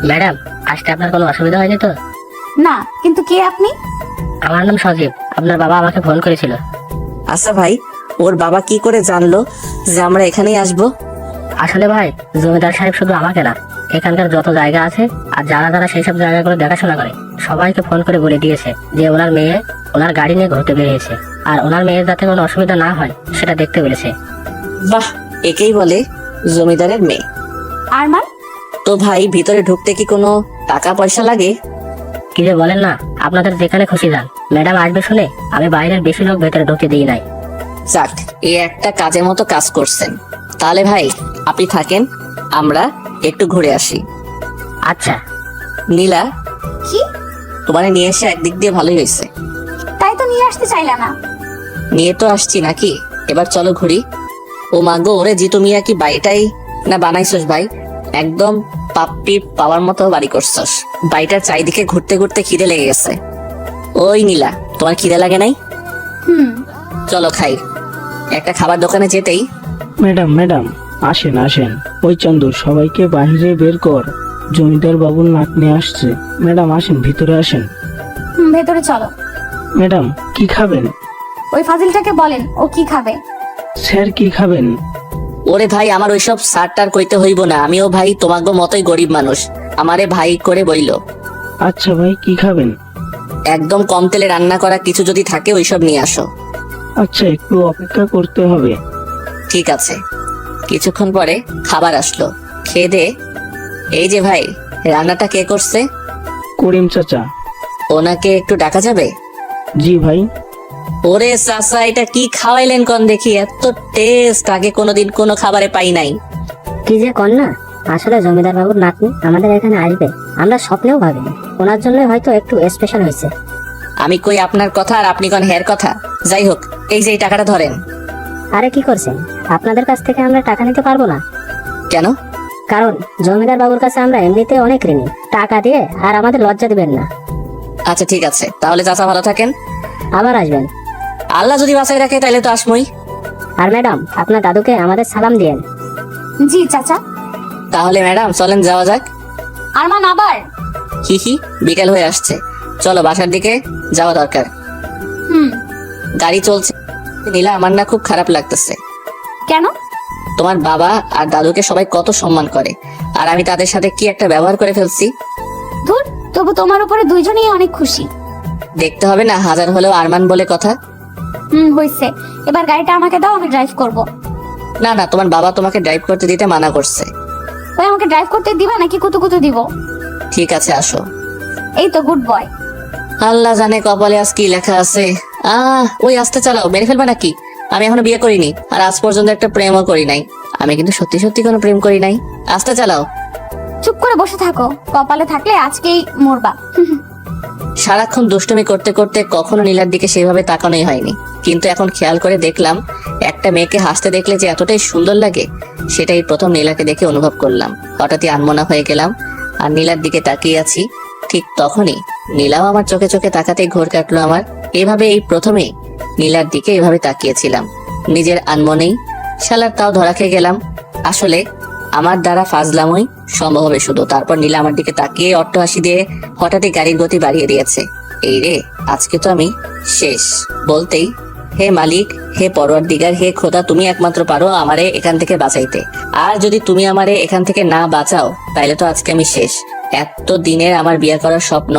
ম্যাডাম, আসতে আপনার কোনো অসুবিধা হয়নি তো? না, কিন্তু কে আপনি? আমার নাম সজীব, আপনার বাবা আমাকে ফোন করেছিল। আচ্ছা ভাই, ওর বাবা কি করে জানলো যে আমরা এখানেই আসবো? আসলে ভাই, জমিদার সাহেব শুধু আমাকে না, এখানকার যত জায়গা আছে আর যারা যারা সেই সব জায়গাগুলো দেখাশোনা করে সবাইকে ফোন করে বলে দিয়েছে যে ওনার মেয়ে ওনার গাড়ি নিয়ে ঘুরতে বেরিয়েছে, আর ওনার মেয়ের যাতে কোনো অসুবিধা না হয় সেটা দেখতে বলেছে। বাহ, একেই বলে জমিদারের মেয়ে। আরমান, তো ভাই, ভিতরে ঢুকতে কি কোনো টাকা পয়সা লাগে? কি যে বলেন না, আপনাদের যেখানে খুশি যান। ম্যাডাম আসবে শুনে আমি বাইরের বেশি লোক ভেতরে ঢুকতে দিই নাই। যাক, এই একটা কাজের মতো কাজ করছেন। তাহলে ভাই আপনি থাকেন, আমরা একটু ঘুরে আসি। আচ্ছা। নীলা, কি? তোমারে নিয়ে এসে একদিক দিয়ে ভালোই হয়েছে। তাই তো নিয়ে আসতে চাইলা না। নিয়ে তো আসছি নাকি, এবার চলো ঘুরি। ও মাগো, ওরে জিতু মিয়া কি বাড়িটাই না বানাইছস ভাই? একদম পাপ্পি পাওয়ার মতো বাড়ি করছস। বাড়িটার চারিদিকে ঘুরতে ঘুরতে খিদে লেগে গেছে। ওই নীলা, তোমার খিদে লাগে নাই? হুম। চলো খাই। একটা খাবার দোকানে যেতেই ম্যাডাম ম্যাডাম, আসেন আসেন। ওই চন্দু, সবাইকে বাইরে বের কর, জমিদার বাবুর নাতনি আসছে। ম্যাডাম আসেন, ভিতরে আসেন। ভেতরে চলো। ম্যাডাম, কি খাবেন? ওই ফাজিলটাকে বলেন ও কি খাবে। স্যার কি খাবেন? ওরে ভাই, আমার ওইসব সারটার কইতে হইব না। আমিও ভাই তোমাকে মতোই গরিব মানুষ, আমারে ভাই করে বইল। আচ্ছা ভাই, কি খাবেন? একদম কম তেলে রান্না করা কিছু যদি থাকে ওইসব নিয়ে আসো। আচ্ছা, একটু অপেক্ষা করতে হবে। ঠিক আছে। কিছুক্ষণ পরে খাবার আসলো। খেয়ে দে। এই যে ভাই, রান্নাটা কে করছে? করিম চাচা। ওনাকে একটু ডাকা যাবে? জি ভাই। ওরে চাচা, এটা কি খাওয়াইলেন কোন দেখি? এত টেস্ট আগে কোনোদিন কোনো খাবারে পাই নাই। কি যে কর না, আসলে জমিদার বাবুর নাতনি আমাদের এখানে আসবে আমরা স্বপ্নেও ভাবিনি। ওনার জন্য হয়তো একটু স্পেশাল হয়েছে। আমি কই আপনার কথা আর আপনি কোন হের কথা। যাই হোক, এই যে এই টাকাটা ধরেন। আরে কি করছেন? আপনাদের কাছ থেকে আমরা টাকা নিতে পারবো না। কেন? কারণ জমিদার বাবুর কাছে আমরা এমনিতে অনেক ঋণী। টাকা দিয়ে আর আমাদের লজ্জা দিবেন না। আচ্ছা ঠিক আছে, তাহলে চাচা ভালো থাকেন। আবার আসবেন। আল্লাহ যদি বাঁচাই রাখে তাহলে তো আসমই। আর ম্যাডাম, আপনার দাদুকে আমাদের সালাম দিয়েন। জি চাচা। তাহলে ম্যাডাম চলেন যাওয়া যাক। আরমান আবার? হি হি, বিকেল হয়ে আসছে, চলো বাসার দিকে যাওয়া দরকার। হুম। গাড়ি চলছে। নীলা, আমার না খুব খারাপ লাগতেছে। কেন? তোমার বাবা আর দাদুকে সবাই কত সম্মান করে, আর আমি তাদের সাথে কি একটা ব্যবহার করে ফেলছি। ধুর, তবু তোমার উপরে দুইজনেই অনেক খুশি। দেখতে হবে না, হাজার হলেও আরমান বলে কথা। হইছে। এবার গাড়িটা আমাকে দাও, আমি ড্রাইভ করব। না না, তোমার বাবা তোমাকে ড্রাইভ করতে দিতে মানা করছে। ওই আমাকে ড্রাইভ করতে দিবা নাকি কুতু কুতু দিব? ঠিক আছে, আসো। এই তো গুড বয়। আল্লাহ জানে কপালে আজ কি লেখা আছে। ওই আস্তে চালাও, মেরে ফেলবে নাকি? আমি এখনো বিয়ে করিনি, আর আজ পর্যন্ত একটা প্রেমও করি নাই। আমি কিন্তু সত্যি সত্যি কোনো প্রেম করি নাই। আস্তে চালাও। চুপ করে বসে থাকো, কপালে থাকলে আজকেই মরবা। সারাক্ষণ দুষ্টুমি করতে করতে কখনো নীলার দিকে সেভাবে তাকানোই হয়নি, কিন্তু এখন খেয়াল করে দেখলাম একটা মেয়েকে হাসতে দেখলে যে এতটাই সুন্দর লাগে, সেটাই প্রথম নীলাকে দেখে অনুভব করলাম। হঠাৎই আনমনা হয়ে গেলাম আর নীলার দিকে তাকিয়ে আছি। ঠিক তখনই নীলাও আমার চোখে চোখে তাকাতেই ঘোর কাটলো আমার। এভাবে এই প্রথমেই নীলার দিকে এভাবে তাকিয়েছিলাম, নিজের আনমনেই। শালার তাও ধরা খেয়ে গেলাম। আসলে আমার দ্বারা ফাজলামই সম্ভব হবে শুধু। তারপর নীলা আমার দিকে তাকিয়ে অট্টহাসি দিয়ে হঠাৎই গাড়ির গতি বাড়িয়ে দিয়েছে। এই রে, আজকে তো আমি শেষ। বলতেই হে মালিক, হে পরওয়ারদিগার, হে খোদা, তুমি একমাত্র পারো আমারে এখান থেকে বাঁচাইতে। আর যদি তুমি আমারে এখান থেকে না বাঁচাও তাহলে তো আজকে আমি শেষ। এত দিনের আমার বিয়ে করার স্বপ্ন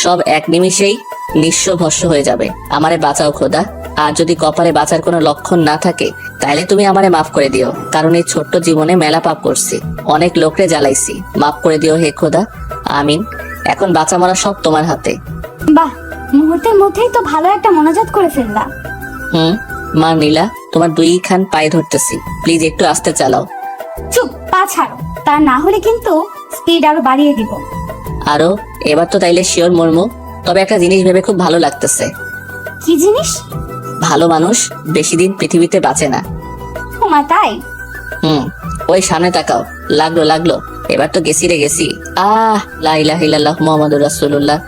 সব এক নিমিষেই নিঃস্ব ভস্ম হয়ে যাবে। আমারে বাঁচাও খোদা। আর যদি কপালে বাঁচার কোনো লক্ষণ না থাকে তাহলে তুমি আমারে মাফ করে দিও, কারণ এই ছোট্ট জীবনে মেলা পাপ করছি, অনেক লোকরে জ্বালাইছি। মাফ করে দিও হে খোদা, আমিন। এখন বাঁচা মরা সব তোমার হাতে। বাহ, মুহূর্তের মধ্যেই তো ভালো একটা মনোজাত করে ফেললা। মা নীলা, তোমার দুইখান পায়ে ধরতেছি, প্লিজ একটু আস্তে চালাও। চুপ, পা ছাড়ো, তা না হলে কিন্তু স্পিড আরো বাড়িয়ে দিব। আরো, এবার তো তাইলে শিওর মরমু। তবে একটা জিনিস ভেবে খুব ভালো লাগতেছে। কি জিনিস? ভালো মানুষ বেশি দিন পৃথিবীতে বাঁচে না। ওমা তাই? ওই সামনে তাকাও। লাগলো লাগলো, এবার তো গেছি রে গেছি। লা ইলাহা ইল্লাল্লাহ মুহাম্মাদুর রাসূলুল্লাহ।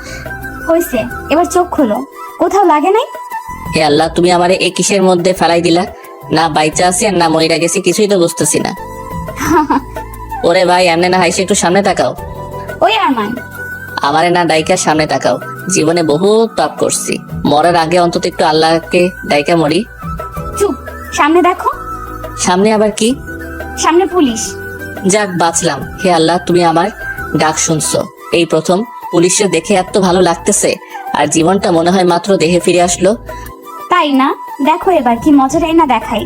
হইছে, এবার চোখ খোলো। কোথাও লাগে নাই? হে আল্লাহ, তুমি আমারে এই কিসের মধ্যে ফেলাই দিলা? না বাইচা আছি আর না মইরা গেছি, কিছুই তো বুঝতেছি না। ওরে ভাই, এমনে না হাইসে একটু সামনে তাকাও। ওই আরমান, আমারে না ডাইকার সামনে তাকাও। জীবনে বহুত পাপ করছি, মরার আগে অন্তত একটু আল্লাহকে ডাইকা মরি। চুপ, সামনে দেখো। সামনে আবার কি? সামনে পুলিশ। যাক বাঁচলাম। হে আল্লাহ, তুমি আমার ডাক শুনছো। এই প্রথম পুলিশে দেখে এত ভালো লাগতেছে, আর জীবনটা মনে হয় মাত্র দেহে ফিরে আসলো। তাই না? দেখো এবার কি মজাটাই না দেখাই।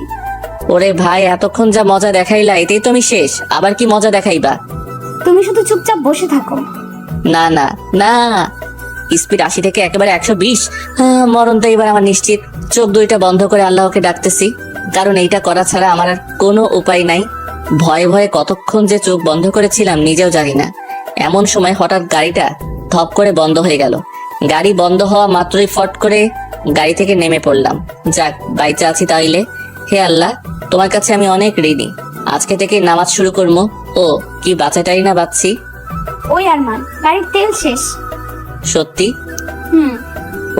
ওরে ভাই, এতক্ষণ যা মজা দেখাইলা এতেই তুমি শেষ, আবার কি মজা দেখাইবা? তুমি শুধু চুপচাপ বসে থাকো। না না না, স্পিড 80 থেকে একেবারে 120। মরণ তো এবার আমার নিশ্চিত। চোখ দুইটা বন্ধ করে আল্লাহকে ডাকতেছি, কারণ এইটা করা ছাড়া আমার আর কোনো উপায় নাই। ভয়ে ভয়ে কতক্ষণ যে চোখ বন্ধ করেছিলাম নিজেও জানি না। এমন সময় হঠাৎ গাড়িটা ধপ করে বন্ধ হয়ে গেল। গাড়ি বন্ধ হওয়া মাত্রই ফট করে গাড়ি থেকে নেমে পড়লাম। যাক, বাইচা আছি তাইলে। হে আল্লাহ, তোমার কাছে আমি অনেক ঋণী। আজকে থেকে নামাজ শুরু করবো। ও কি বাঁচাটাই না বাঁচছি। ওই আরমান, গাড়ির তেল শেষ। সত্যি? হুম।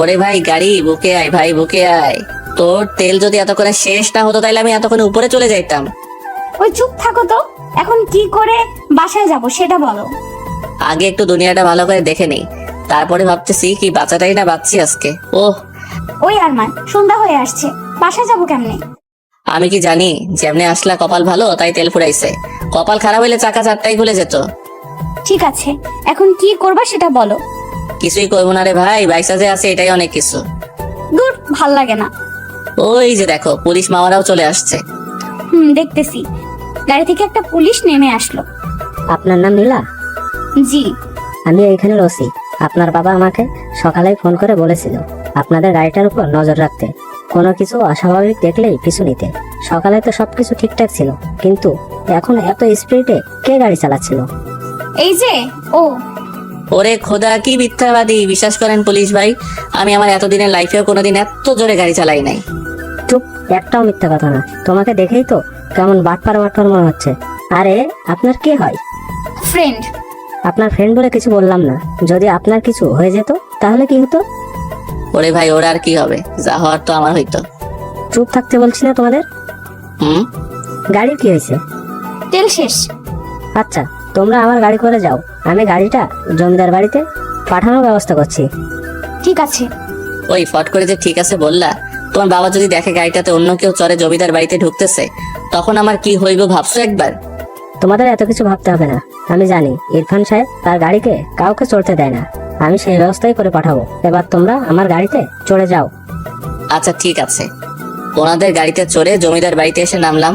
ওরে ভাই, গাড়ি বুকে আয় ভাই, বুকে আয়। তোর তেল যদি এতক্ষণে শেষ না হতো তাহলে আমি এতক্ষণে উপরে চলে যাইতাম। ওই চুপ থাকো তো। এখন কি করে বাসায় যাব সেটা বলো। আগে একটু দুনিয়াটা ভালো করে দেখে নেই, তারপরে ভাবতেছি কি বাঁচাটাই না বাঁচছি আজকে। ওহ, ওই আরমান, সন্ধ্যা হয়ে আসছে, বাসায় যাব কেমনে? আমি কি জানি যেমনে আসলা কপাল ভালো তাই তেল ফুরাইছে। কপাল খারাপ হইলে চাকা চারটাই খুলে যেত। ঠিক আছে, এখন কি করবা সেটা বলো। কিছুই করবো না রে ভাই, বাইসা যে আছে এটাই অনেক কিছু। দূর, ভাল লাগে না। ওই যে দেখো, পুলিশ মামারাও চলে আসছে। দেখতেছি। গাড়ি থেকে একটা পুলিশ নেমে আসলো। আপনার নাম নীলা? জি। আমি এইখানে রসি। আপনার বাবা আমাকে সকালেই ফোন করে বলেছিল আপনাদের গাড়িটার উপর নজর রাখতে, কোনো কিছু অস্বাভাবিক দেখলেই পিছু নিতে। সকালে তো সবকিছু ঠিকঠাক ছিল, কিন্তু এখন এত স্পিডে কে গাড়ি চালাচ্ছিল? এই যে ও। ওরে খোদা, কি মিথ্যাবাদী! বিশ্বাস করেন পুলিশ ভাই, আমি আমার এতদিনের লাইফেও কোনোদিন এত জোরে গাড়ি চালাই নাই। চুপ, একটাও মিথ্যা কথা না। তোমাকে দেখেই তো কেমন বাটপার বাটপার মনে হচ্ছে। আরে আপনার কি হয়? ফ্রেন্ড। আপনার ফ্রেন্ড বলে কিছু বললাম না। যদি আপনার কিছু হয়ে যেত তাহলে কি হতো? ওরে ভাই, ওর আর কি হবে, যা হওয়ার তো আমার হইতো। চুপ থাকতে বলছি না তোমাদের? হুম। গাড়ির কি হয়েছে? তেল শেষ। আচ্ছা, তোমরা আমার গাড়ি করে যাও, আমি গাড়িটা জমিদার বাড়িতে পাঠানোর ব্যবস্থা করছি। ঠিক আছে। ওই ফট করে যে ঠিক আছে বললা, তোমার বাবা যদি দেখে গাড়িটাতে অন্য কেউ চড়ে জমিদার বাড়িতে ঢুকতেছে, তখন আমার কি হইব ভাবছো একবার? তোমাদের এত কিছু ভাবতে হবে না। আমি জানি ইরফান সাহেব তার গাড়িকে কাউকে চড়তে দেয় না। আমি সেই ব্যবস্থাই করে পাঠাবো। এবার তোমরা আমার গাড়িতে চড়ে যাও। আচ্ছা ঠিক আছে। ওনাদের গাড়িতে চড়ে জমিদার বাড়িতে এসে নামলাম।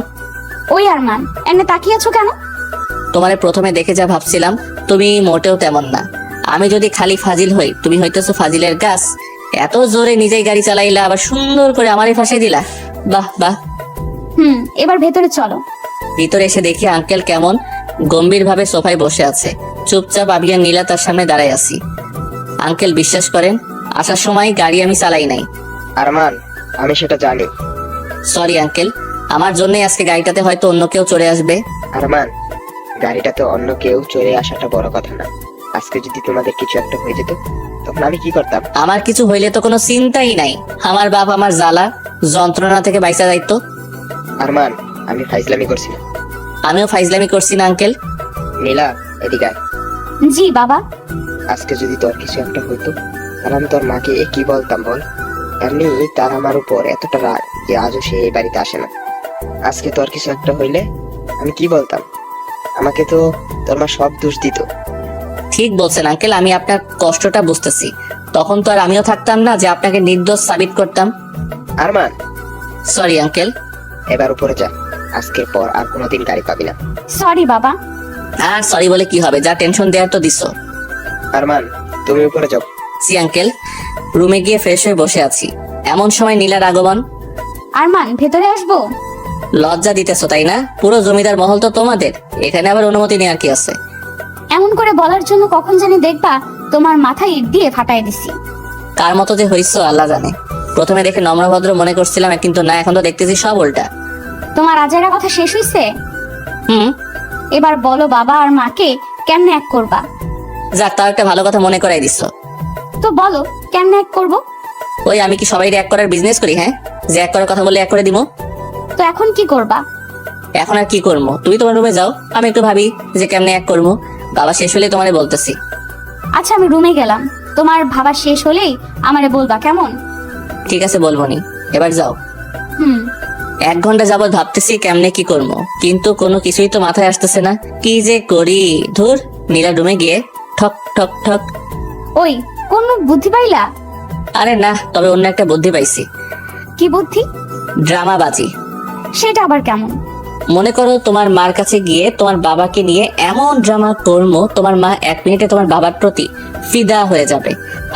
ওই আরমান, এনে তাকিয়ে আছো কেন? তোমারে প্রথমে দেখে যা ভাবছিলাম তুমি মোটেও তেমন না। আমি যদি খালি ফাজিল হই, তুমি হইতেছো ফাজিলের গাছ। এত জোরে নিজেই গাড়ি চালাইলা, আবার সুন্দর করে আমারই ফাঁসিয়ে দিলা। বাহ বাহ। এবার ভেতরে চলো। ভিতরে এসে দেখি আঙ্কেল কেমন গম্ভীর ভাবে সোফায় বসে আছে। চুপচাপ আমি আর নীলা তার সামনে দাঁড়ায় আছি। আঙ্কেল বিশ্বাস করেন, আসার সময় গাড়ি আমি চালাই নাই। আরমান, আমি সেটা জানি। সরি আঙ্কেল, আমার জন্যই আজকে গাড়িটাতে হয়তো অন্য কেউ চড়ে আসবে। আরমান, গাড়িটাতে অন্য কেউ চড়ে আসাটা বড় কথা না। আজকে যদি তোমাদের কিছু একটা হয়ে যেত তখন আমি কি করতাম? আমার কিছু হইলে তো কোনো চিন্তাই নাই। আমার বাপ আমার জ্বালা যন্ত্রণা থেকে বাইসা যাইতো। আরমান, আমি ফাইজলামি করছি না। আমিও ফাইজলামি করছি না আঙ্কেল। নীলা, এদিকে আয়। জি বাবা। আজকে যদি তোর কিছু একটা হইতো তাহলে আমি তোর মাকে কি বলতাম বল? এমনি তার আমার উপর এতটা রাগ যে আজও সে এই বাড়িতে আসে না। আজকে তোর কিছু একটা হইলে আমি কি বলতাম? আমাকে তো তোর মা সব দোষ দিত। ঠিক বলছেন আঙ্কেল, আমি আপনার কষ্টটা বুঝতেছি। তখন তো আর আমিও থাকতাম না যে আপনাকে নির্দোষ সাবিত করতাম। Arman, sorry uncle. এবার উপরে যা। আজকের পর আর কোনোদিন গাড়ি পাবি না। সরি বাবা। আর সরি বলে কি হবে, যা টেনশন দেওয়ার তো দিছো। আরমান, তুমি উপরে যাও। See uncle. রুমে গিয়ে ফ্রেশ হয়ে বসে আছি, এমন সময় নীলার আগমন। আরমান, ভেতরে আসবো? লজ্জা দিতেছো তাই না? পুরো জমিদার মহল তো তোমাদের, এখানে আবার অনুমতি নেওয়ার কি আছে? এমন করে বলার জন্য কখন জানি দেখবা তোমার মাথায় ইট দিয়ে ফাটাই দিছি। কার মতো যে হইছো আল্লাহ জানে। প্রথমে দেখে নম্রভদ্র মনে করছিলাম, কিন্তু না, এখন তো দেখতেছি সব উল্টা। তোমার আজাইরা কথা শেষ হইছে? হুম। এবার বলো বাবা আর মাকে কেমনে এক করবা? যাক, তাও একটা ভালো কথা মনে করাই দিছো। তো বলো কেমনে এক করবো? ওই আমি কি সবাই এক করার বিজনেস করি? হ্যাঁ, যে এক করার কথা বললে এক করে দিব। তো এখন কি করবা? এখন আর কি করবো, তুমি তোমার রুমে যাও, আমি একটু ভাবি যে কেমনে এক করবো। বাবা শেষ হলে তোমারে বলতেছি। আচ্ছা, আমি রুমে গেলাম। তোমার ভাবা শেষ হলেই আমারে বলবা, কেমন? ঠিক আছে, বলবো নি। এবার যাও। হুম। 1 ঘন্টা যাবত ভাবতেছি কেমনে কি করবো, কিন্তু কোনো কিছুই তো মাথায় আসতেছে না। কি যে করি। ধুর। নীলা রুমে গিয়ে ঠক ঠক ঠক। ওই কোন বুদ্ধি পাইলা? আরে না, তবে অন্য একটা বুদ্ধি পাইছি। কি বুদ্ধি? ড্রামাবাজি। সেটা আবার কেমন? মনে করো তোমার মার কাছে গিয়ে তোমার বাবাকে নিয়ে এমন ড্রামা করবো, তোমার মা 1 মিনিটে তোমার বাবার প্রতি ফিদা হয়ে যাবে।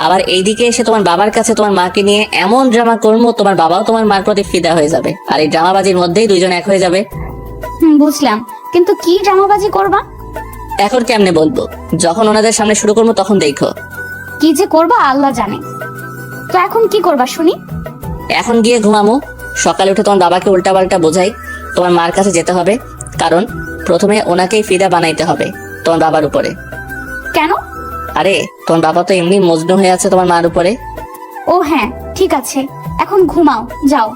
আবার এইদিকে এসে তোমার বাবার কাছে তোমার মাকে নিয়ে এমন ড্রামা করবো, তোমার বাবাও তোমার মার প্রতি ফিদা হয়ে যাবে। আর এই ড্রামাবাজির মধ্যেই 2জন এক হয়ে যাবে। বুঝলাম, কিন্তু কি ড্রামাবাজি করবা? এখন কেমনে বলবো, যখন ওনাদের সামনে শুরু করবো তখন দেখো। কি যে করবা আল্লাহ জানে। তো এখন কি করবা শুনি? এখন গিয়ে ঘুমামো, সকালে উঠে তোমার বাবাকে উল্টাপাল্টা বোঝাই তোমার মার কাছে যেতে হবে, কারণ প্রথমে ওনাকেই ফিদা বানাইতে হবে তোমার বাবার উপরে। কেন? আরে তোমার বাবা তো এমনি মজনু হয়ে আছে তোমার মার উপরে। ও হ্যাঁ, ঠিক আছে, এখন ঘুমাও যাও।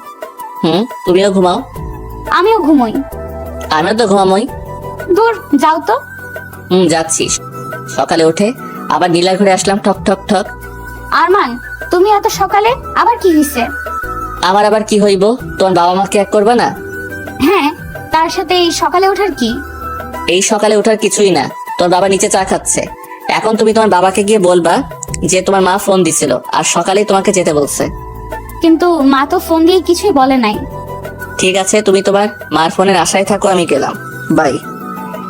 তুমিও ঘুমাও। আমিও ঘুমোই। আমিও তো ঘুমামই। দূর যাও তো। যাচ্ছি। সকালে উঠে আবার নীলার ঘরে আসলাম, ঠক ঠক ঠক। আরমান, তুমি এত সকালে আবার কি হইছে? আমার আবার কি হইব, তোমার বাবা মাকে এক করবা না? হ্যাঁ, তার সাথে এই সকালে ওঠার কি? এই সকালে ওঠার কিছুই না, তোমার বাবা নিচে চা খাচ্ছে। এখন তুমি তোমার বাবাকে গিয়ে বলবা যে তোমার মা ফোন দিছিল আর সকালেই তোমাকে যেতে বলছে। কিন্তু মা তো ফোন দিয়ে কিছুই বলে নাই। ঠিক আছে, তুমি তোমার মার ফোনের আশায় থাকো, আমি গেলাম, বাই।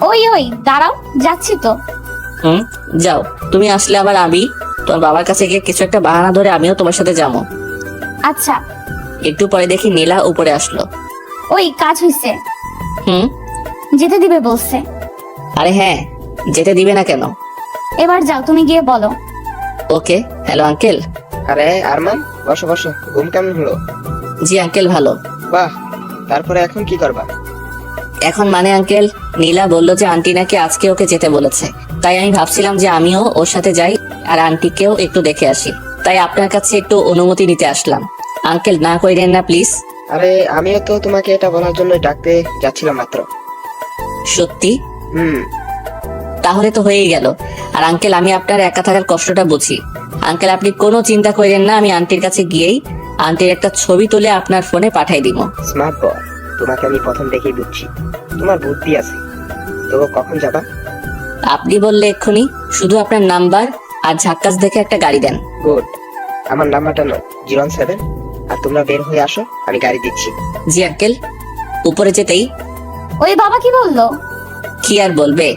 ওই দাঁড়াও, যাচ্ছি তো। যাও। তুমি আসলে আবার আমি তোমার বাবার কাছে গিয়ে কিছু একটা বাহানা ধরে আমিও তোমার সাথে যাবো। আচ্ছা। একটু পরে দেখি নীলা উপরে আসলো। ওই কাজ হইছে। হুম। যেতে দিবে বলছে। আরে হ্যাঁ, যেতে দিবে না কেন? এবার যাও, তুমি গিয়ে বলো। ওকে। Hello uncle. আরে আরমান, বসো বসো। ঘুম কেমন হলো? জি আঙ্কেল, ভালো। বাহ, তারপরে এখন কি করবা? এখন মানে আঙ্কেল, নীলা বললো যে আন্টি নাকি আজকে ওকে যেতে বলেছে, তাই আমি ভাবছিলাম যে আমিও ওর সাথে যাই আর আন্টিকেও একটু দেখে আসি। তাই আপনার কাছে একটু অনুমতি নিতে আসলাম। আঙ্কেল না কইরেন না প্লিজ। আরে আমিও তো তোমাকে এটা বলার জন্য ডাকতে যাচ্ছিলাম মাত্র। সত্যি? হুম। তাহলে তো হয়েই গেল। আর আঙ্কেল, আমি আপনার একা থাকার কষ্টটা বুঝি। আঙ্কেল আপনি কোনো চিন্তা করেন না, আমি আন্টির কাছে গিয়েই আন্টির একটা ছবি তুলে আপনার ফোনে পাঠাই দিব। স্মার্ট বয়, তোমাকে আমি প্রথম দেখেই বুঝছি তোমার বুদ্ধি আছে। তো কখন যাবা? আপনি বললে এক্ষুনি। শুধু আপনার নাম্বার আর ঝাক্কাস দেখে একটা গাড়ি দেন। গুড। আমার নাম্বারটা নাও 017, আর তোমরা বের হয়ে আসো, আমি গাড়ি দিচ্ছি। জি আঙ্কেল। উপরে যেতেই ওই বাবা কি বললো? কি আর বলবে,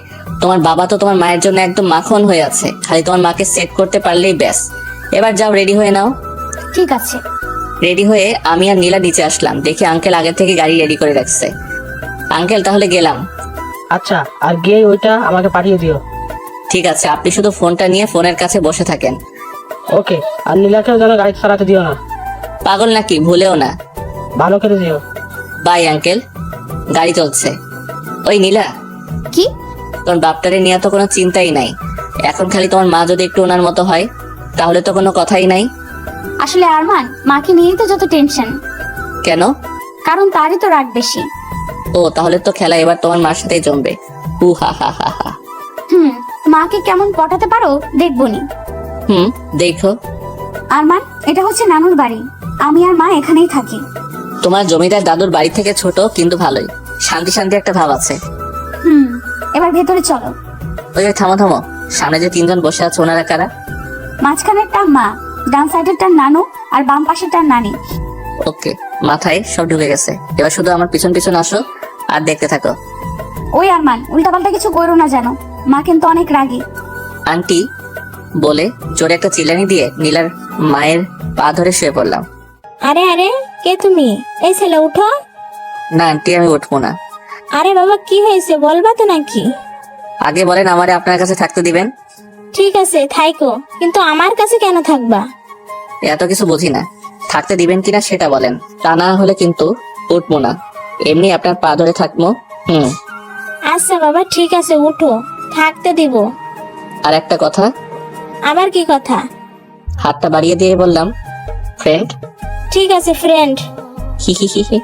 তোমার বাবা তো তোমার মায়ের জন্য একদম মাখন হয়ে আছে, খালি তোমার মাকে সেট করতে পারলেই ব্যাস। এবার যাও, রেডি হয়ে নাও। ঠিক আছে। রেডি হয়ে আমি আর নীলা নিচে আসলাম, দেখি আঙ্কেল আগে থেকে গাড়ি রেডি করে রাখছে। আঙ্কেল তাহলে গেলাম। আচ্ছা, আর গিয়ে ওইটা আমাকে পাঠিয়ে দিও। ঠিক আছে, আপনি শুধু ফোনটা নিয়ে ফোনের কাছে বসে থাকেন। ওকে। আর নীলাকেও যেন গাড়ি চালাতে দিও না। পাগল নাকি, ভুলেও না। ভালো করে দিও। Bye uncle. গাড়ি চলছে। ওই নীলা, কি? তোর বাপটারে নিয়ে তো কোনো চিন্তাই নাই। এখন খালি তোমার মা যদি একটু ওনার মতো হয় তাহলে তো কোনো কথাই নাই। আসলে আরমান, মাকে নিয়েই তো যত টেনশন। কেন? কারণ তারই তো রাগ বেশি। ও, তাহলে তো খেলা এবার তোমার মার সাথেই জমবে। হু হা হা হা হা। মাকে কেমন পটাতে পারো দেখবনি। দেখো। আরমান, এটা হচ্ছে নানুর বাড়ি। আমি আর মা এখানেই থাকি। তোমার জমিদার দাদুর বাড়ি থেকে ছোট, কিন্তু ভালোই শান্তি শান্তি একটা ভাব আছে। এবার ভেতরে চলো। ওই থামো থামো, সামনে যে 3জন বসে আছে ওনারা কারা? মাঝখানেরটা মা, ডান সাইডেরটা নানু, আর বাম পাশেরটা নানি। ওকে, মাথায় সব ঢুকে গেছে। এবার শুধু আমার পিছন পিছন আসো আর দেখতে থাকো। ওই আরমান, উল্টাপাল্টা কিছু করো না জানো, মা কিন্তু অনেক রাগী। আন্টি বলে জোরে একটা চিল্লানি দিয়ে নীলার মায়ের পা ধরে শুয়ে পড়লাম। আরে আরে, কে তুমি? এই ছেলে উঠো। না আন্টি, আমি উঠবো না। আরে বাবা, কি হয়েছে বলবা তো নাকি? আগে বলেন, আমারে আপনার কাছে থাকতে দিবেন? ঠিক আছে থাইকো, কিন্তু আমার কাছে কেন থাকবা? এত কিছু বুঝি না, থাকতে দিবেন কিনা সেটা বলেন। তা না হলে কিন্তু উঠবো না, এমনি আপনার পা ধরে থাকবো। আচ্ছা বাবা, ঠিক আছে উঠো, থাকতে দিব। আর একটা কথা। আবার কি কথা? হাতটা বাড়িয়ে দিয়ে বললাম, ফ্রেন্ড। ঠিক আছে ফ্রেন্ড। হি হি হি হি।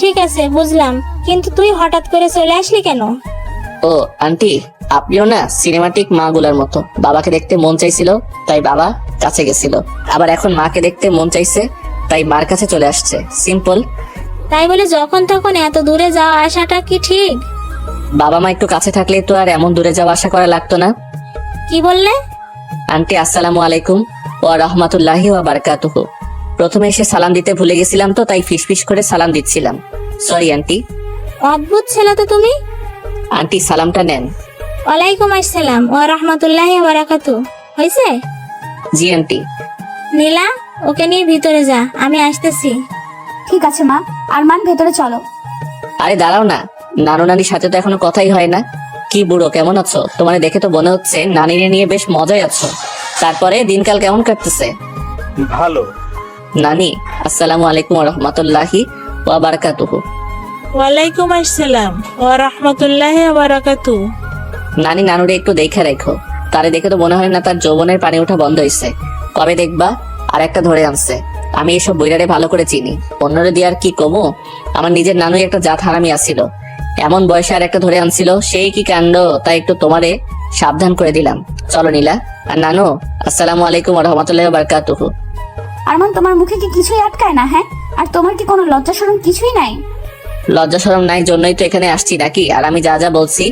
ঠিক আছে বুঝলাম, কিন্তু তুই হঠাৎ করে চলে আসলি কেন? ও আন্টি, আপনিও না সিনেমাটিক মা গুলার মতো। বাবাকে দেখতে মন চাইছিল তাই বাবা কাছে গেছিল, আবার এখন মাকে দেখতে মন চাইছে তাই মার কাছে চলে আসছে। সিম্পল। তাই বলে যখন তখন এত দূরে যাওয়া আসাটা কি ঠিক? বাবা মা একটু কাছে থাকলে তো আর এমন দূরে যাওয়া আশা করা লাগতো না। কি বললে? আন্টি আসসালামু আলাইকুম ওয়া রাহমাতুল্লাহি ওয়া বারাকাতুহু। প্রথমে এসে সালাম দিতে ভুলে গেছিলাম তো তাই ফিসফিস করে সালাম দিচ্ছিলাম। Sorry aunty. অদ্ভুত ছেলে তো তুমি। আন্টি সালামটা নেন। ওয়ালাইকুম আসসালাম ওয়া রাহমাতুল্লাহি ওয়া বারাকাতু। হয়েছে? জি আন্টি। নীলা, ওকে নিয়ে ভিতরে যা, আমি আসতেছি। ঠিক আছে মা। আরমান ভেতরে চলো। আরে দাঁড়াও না, নানু নানির সাথে তো এখনো কথাই হয় না। কি বুড়ো, কেমন আছো? তোমার দেখে তো মনে হচ্ছে নানিরে নিয়ে বেশ মজায় আছো। তারপরে দিনকাল কেমন কাটতেছে? ভালো। নানি আসসালামু আলাইকুম ওয়া রাহমাতুল্লাহি ওয়া বারাকাতুহু। ওয়ালাইকুম আসসালাম ওয়া রাহমাতুল্লাহি ওয়া বারাকাতু। নানি নানুরে একটু দেখে রেখো। তারে দেখে তো মনে হয় না তার যৌবনের পানি ওঠা বন্ধ হয়েছে। কবে দেখবা আর একটা ধরে আনছে। আমি এসব বইরারে ভালো করে চিনি, অন্যরে দিয়ে আর কি কমো। আমার নিজের নানুই একটা জাত হারামি আসছিল, এমন বয়সে আর একটা ধরে আনছিল, সেই কি কাণ্ড। তাই একটু তোমারে সাবধান করে দিলাম। চলো নীলা। আর নানু আসসালামু আলাইকুম ওয়া রাহমাতুল্লাহি ওয়া বারাকাতুহু। আরমান, তোমার মুখে কি কিছুই আটকায় না? হ্যাঁ, আর তোমার কি কোনো লজ্জা শরম কিছুই নাই? লজ্জা শরম নাই জন্যই তো এখানে আসছি নাকি? আর আমি যা যা বলছি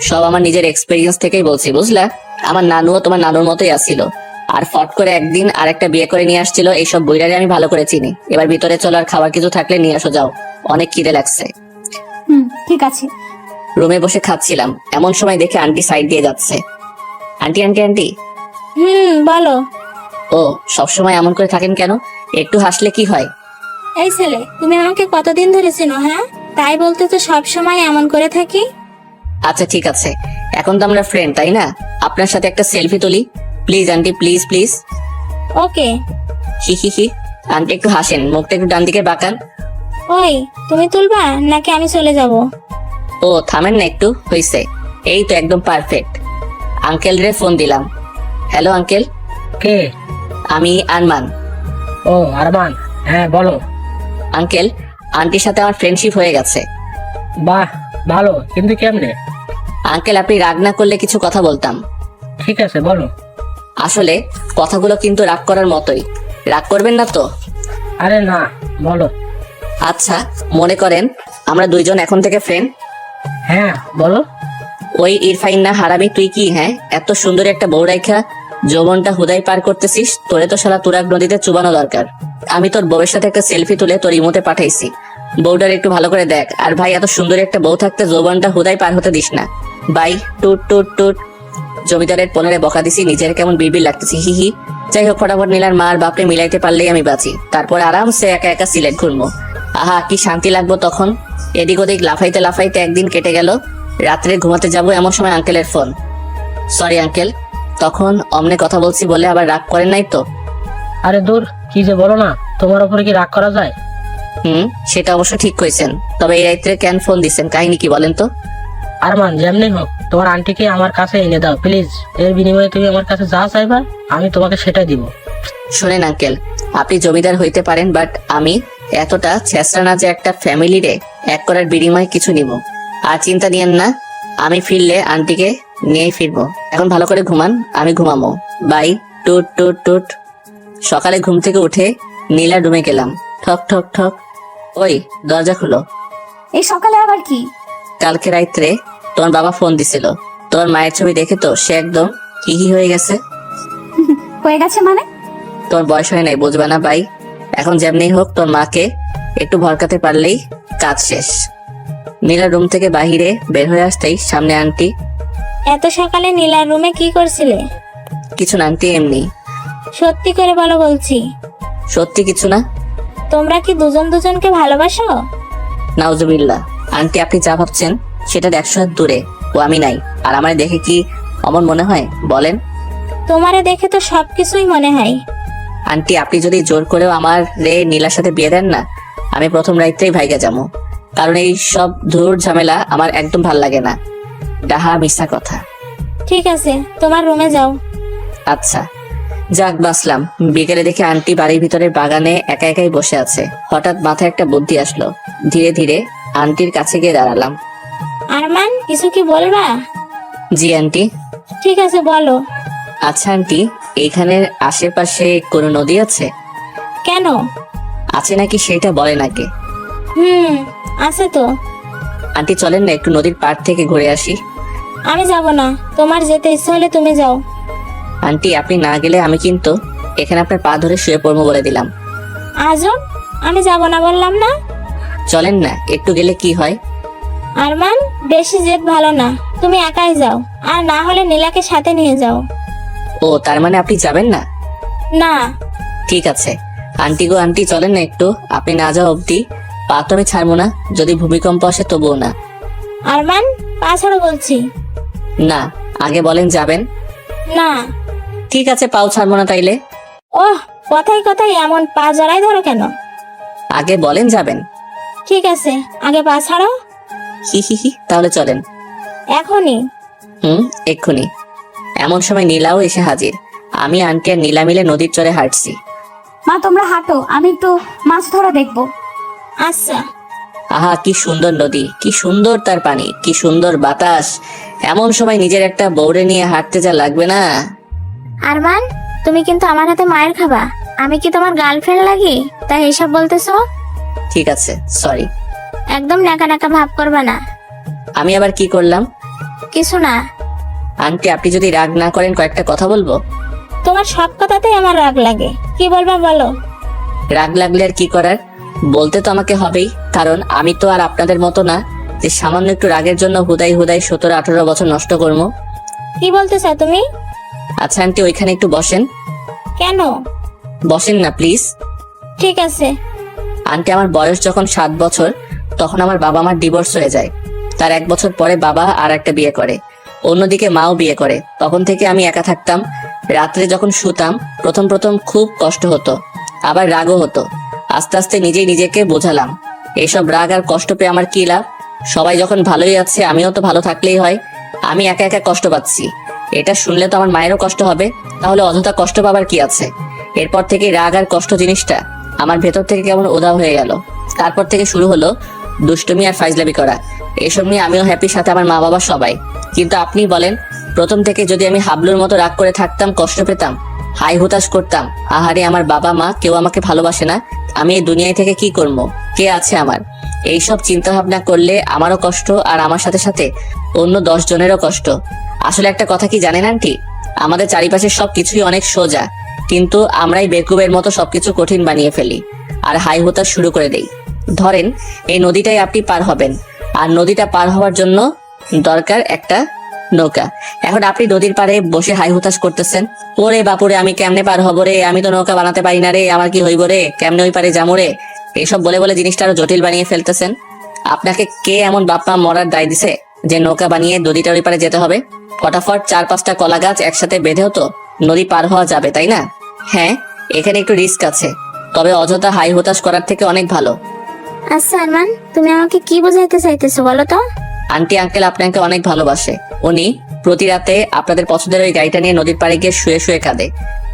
সব আমার নিজের এক্সপেরিয়েন্স থেকেই বলছি, বুঝলা? আমার নানুও তোমার নানুর মতোই আসছিল, আর ফট করে একদিন আর একটা বিয়ে করে নিয়ে আসছিল। এইসব বইরারে আমি ভালো করে চিনি। এবার ভিতরে চলো, আর খাবার কিছু থাকলে নিয়ে আসো, যাও, অনেক খিদে লাগছে। ঠিক আছে। রুমে বসে খাচ্ছিলাম, এমন সময় দেখে আন্টি সাইড দিয়ে যাচ্ছে। Aunty aunty aunty. বলো। ও সবসময় এমন করে থাকেন কেন? একটু হাসলে কি হয়? এই ছেলে, তুমি আমাকে কতদিন ধরে চেনো? হ্যাঁ, তাই বলতে তো সব সময় এমন করে থাকি। আচ্ছা ঠিক আছে, এখন তো আমরা ফ্রেন্ড, তাই না? আপনার সাথে একটা সেলফি তুলি please aunty, please please. Okay. He he he. Aunty একটু হাসেন, মুখটা একটু ডান দিকে বাঁকান। ওই, তুমি তুলবা নাকি আমি চলে যাব? ও থামেন না একটু, হইছে। এই তো একদম পারফেক্ট। আঙ্কেল রে ফোন দিলাম। Hello uncle. কে? আমি আরমান। ও আরমান, হ্যাঁ বলো। আঙ্কেল, আন্টির সাথে আমার ফ্রেন্ডশিপ হয়ে গেছে। বাহ, ভালো, কিন্তু কেমনে? আঙ্কেল আপনি রাগ না করলে কিছু কথা বলতাম। ঠিক আছে বলো। আসলে কথাগুলো কিন্তু রাগ করার মতোই, রাগ করবেন না তো? আরে না, বলো। আচ্ছা, মনে করেন আমরা দুইজন এখন থেকে ফ্রেন্ড। হ্যাঁ বলো। ওই ইরফাইন না হারামি তুই কি, হ্যাঁ এত সুন্দর একটা বউ রাইখা যৌবনটা হুদাই পার করতেছিস? তোরে তো সারা তুরাগ নদীতে চুবানো দরকার। আমি তোর বউয়ের সাথে একটা সেলফি তুলে তোর ইমোতে পাঠাইছি, বউটার একটু ভালো করে দেখ। আর ভাই, এত সুন্দর একটা বউ থাকতে যৌবনটা হুদাই পার হতে দিস না। বাই। টুট টুট টুট। জমিদারের পনেরে বকা দিছি, নিজের কেমন বিড়বিড় লাগতেছি, হি হি। যাই হোক, ফটাফট নীলার মার বাপরে মিলাইতে পারলেই আমি বাঁচি। তারপর আরামসে একা একা সিলেট ঘুরবো। আহা কি শান্তি লাগবো তখন। এদিক ওদিক লাফাইতে লাফাইতে একদিন কেটে গেল। রাত্রে ঘুমাতে যাব এমন সময় আঙ্কেলের ফোন। সরি আঙ্কেল, তখন অমনে কথা বলছি বলে আবার রাগ করেন নাই তো? আরে দূর, কি যে বলো না, তোমার উপরে কি রাগ করা যায়? সেটা অবশ্য ঠিক কইছেন। তবে এই রাত্রে কেন ফোন দিচ্ছেন, কাহিনী কি বলেন তো? আরমান, যেমনি হোক তোমার আন্টিকে আমার কাছে এনে দাও প্লিজ। এর বিনিময়ে তুমি আমার কাছে যা চাইবা আমি তোমাকে সেটাই দিব। শোনেন আঙ্কেল, আপনি জমিদার হইতে পারেন, বাট আমি এতটা ছেঁচড়া না যে একটা ফ্যামিলিরে এক করার বিনিময়ে কিছু নিব। আর চিন্তা নিয়েন না, আমি ফিরলে আন্টিকে নিয়েই ফিরবো। এখন ভালো করে ঘুমান, আমি ঘুমাবো। বাই। টুট টুট টুট। সকালে ঘুম থেকে উঠে নীলা রুমে গেলাম। ঠক ঠক ঠক। ওই দরজা খুলো। এই সকালে আবার কি? কালকে রাত্রে তোমার বাবা ফোন দিছিল, তোমার মায়ের ছবি দেখে তো সে একদম হিহি হয়ে গেছে। হয়ে গেছে মানে? তোমার বয়স হয় নাই, বুঝবা না বাই। এখন যেমনি হোক তোর মাকে একটু ভরকাতে পারলেই কাজ শেষ। নীলা রুম থেকে বাহিরে বের হয়ে আসতেই সামনে আন্টি। এত সকালে নীলার রুমে কি করছিলে? কিছু না আন্টি, এমনি। সত্যি করে বলো বলছি। সত্যি কিছু না। তোমরা কি দুজন দুজনকে ভালোবাসো? নাউজুবিল্লাহ। আন্টি আপনি যা ভাবছেন সেটা 100 হাত দূরে। ও আমি নাই। আর আমার দেখে কি অমন মনে হয় বলেন? তোমারে দেখে তো সবকিছুই মনে হয়। আন্টি আপনি যদি জোর করেও আমার নীলার সাথে বিয়ে দেন না, আমি প্রথম রাইতেই ভাইগা যাবো। কারণ এই সব ধুর ঝামেলা আমার একদম ভাল লাগে না। ডাহা মিথ্যা কথা। ঠিক আছে, তোমার রুমে যাও। আচ্ছা। যাক বাসলাম। বিকেলে দেখে আন্টি বাড়ির ভিতরে বাগানে একা একাই বসে আছে। হঠাৎ মাথায় একটা বুদ্ধি আসলো। ধীরে ধীরে আন্টির কাছে গিয়ে দাঁড়ালাম। আরমান, কিছু কি বলবা? জি আন্টি। ঠিক আছে বলো। আচ্ছা আন্টি, এইখানের আশেপাশে কোনো নদী আছে? কেন? আছে নাকি সেটা বলে নাকি? আছে তো। আন্টি চলেন না একটু নদীর পাড় থেকে ঘুরে আসি। আমি যাব না, তোমার যেতে ইচ্ছা হলে তুমি যাও। আন্টি আপনি না গেলে আমি কিন্তু এখানে আপনার পা ধরে শুয়ে পড়বো বলে দিলাম। আজও আমি যাব না বললাম না। চলেন না একটু গেলে কি হয়। আরমান, বেশি জেদ ভালো না, তুমি একাই যাও, আর না হলে নীলাকে সাথে নিয়ে যাও। ও তার মানে আপনি যাবেন না? না। ঠিক আছে আন্টি গো আন্টি চলেন না একটু, আপনি না যাওয়া অব্দি পা তো আমি ছাড়বো না, যদি ভূমিকম্প আসে তবুও না। আরমান, পা ছাড়ো বলছি। না আগে বলেন যাবেন। না। ঠিক আছে পাও ছাড়বো না তাইলে। ওহ, কথায় কথায় এমন পা জড়াই ধরো কেন? আগে বলেন যাবেন। ঠিক আছে, আগে পা ছাড়ো। হি হি হি তাহলে চলেন। এখনই? এক্ষুনি। এমন সময় নীলাও এসে হাজির। আমি আন্টি আর নীলা মিলে নদীর চরে হাঁটছি। মা তোমরা হাঁটো, আমি একটু মাছ ধরা দেখবো। আচ্ছা। আহা কি সুন্দর নদী, কি সুন্দর তার পানি, কি সুন্দর বাতাস। এমন সময় নিজের একটা বউরে নিয়ে হাঁটতে যা লাগবে না। আরমান, তুমি কিন্তু আমার হাতে মায়ের খাবা। আমি কি তোমার গার্লফ্রেন্ড লাগি তাই এসব বলতেছো? ঠিক আছে সরি। একদম নাকা নাকা ভাব করবা না। আমি আবার কি করলাম? কিছু না। আন্টি আপনি যদি রাগ না করেন কয়েকটা কথা বলবো। তোমার সব কথাতেই আমার রাগ লাগে, কি বলবা বলো। রাগ লাগলে আর কি করার, বলতে তো আমাকে হবেই, কারণ আমি তো আর আপনাদের মতো না যে সামান্য একটু রাগের জন্য হুদাই হুদাই 17-18 বছর নষ্ট করবো। কি বলতে চাও তুমি? আচ্ছা আন্টি ওইখানে একটু বসেন। কেন? বসেন না প্লিজ। ঠিক আছে। আন্টি আমার বয়স যখন 7 বছর তখন আমার বাবা মার ডিভোর্স হয়ে যায়। তার 1 বছর পরে বাবা আর একটা বিয়ে করে, অন্যদিকে মাও বিয়ে করে। তখন থেকে আমি একা থাকতাম। রাত্রে যখন শুতাম প্রথম প্রথম খুব কষ্ট হতো, আবার রাগও হতো। আস্তে আস্তে নিজেই নিজেকে বোঝালাম এইসব রাগ আর কষ্ট পেয়ে আমার কি লাভ। সবাই যখন ভালোই আছে আমিও তো ভালো থাকলেই হয়। আমি একা একা কষ্ট পাচ্ছি, এটা শুনলে তো আমার মায়েরও কষ্ট হবে, তাহলে অযথা কষ্ট পাবার কি আছে। এরপর থেকে রাগ আর কষ্ট জিনিসটা আমার ভেতর থেকে কেমন উধাও হয়ে গেল। তারপর থেকে শুরু হলো দুষ্টুমি আর ফাইজলামি করা। এসব নিয়ে আমিও হ্যাপি, সাথে আমার মা বাবা সবাই। কিন্তু আপনি বলেন, প্রথম থেকে যদি আমি হাবলুর মতো রাগ করে থাকতাম, কষ্ট পেতাম, হাই হুতাশ করতাম, আহারে আমার বাবা মা কেউ আমাকে ভালোবাসে না, আমি এই দুনিয়ায় থেকে কি করবো, কে আছে আমার, এইসব চিন্তা ভাবনা করলে আমারও কষ্ট আর আমার সাথে সাথে অন্য 10 জনেরও কষ্ট। আসলে একটা কথা কি জানেন আন্টি, আমাদের চারিপাশের সবকিছুই অনেক সোজা, কিন্তু আমরাই বেকুবের মতো সবকিছু কঠিন বানিয়ে ফেলি আর হাই হুতাশ শুরু করে দেই। ধরেন এই নদীটাই আপনি পার হবেন, আর নদীটা পার হওয়ার জন্য দরকার একটা নৌকা। এখন আপনি নদীর পাড়ে বসে হাই হুতাশ করতেছেন, ওরে বাপুরে আমি কেমনে পার হবো রে, আমি তো নৌকা বানাতে পারি না রে, আমার কি হইব রে, কেমনে ওই পারে যাবো রে, এইসব বলে বলে জিনিসটা আরো জটিল বানিয়ে ফেলতেছেন। আপনাকে কে এমন বাপ্পা মরার দায় দিছে যে নৌকা বানিয়ে নদীটা ওই পারে যেতে হবে? ফটাফট 4-5টা কলা গাছ একসাথে বেঁধেও তো নদী পার হওয়া যাবে, তাই না? হ্যাঁ এখানে একটু রিস্ক আছে, তবে অযথা হাই হতাশ করার থেকে অনেক ভালো। আচ্ছা আরমান, তুমি আমাকে কি বোঝাইতে চাইতেছো বলো তো? আন্টি আঙ্কেল আপনাকে অনেক ভালোবাসে। উনি প্রতি রাতে আপনাদের পছন্দের ওই গাড়িটা নিয়ে নদীর পাড়ে গিয়ে শুয়ে শুয়ে কাঁদে।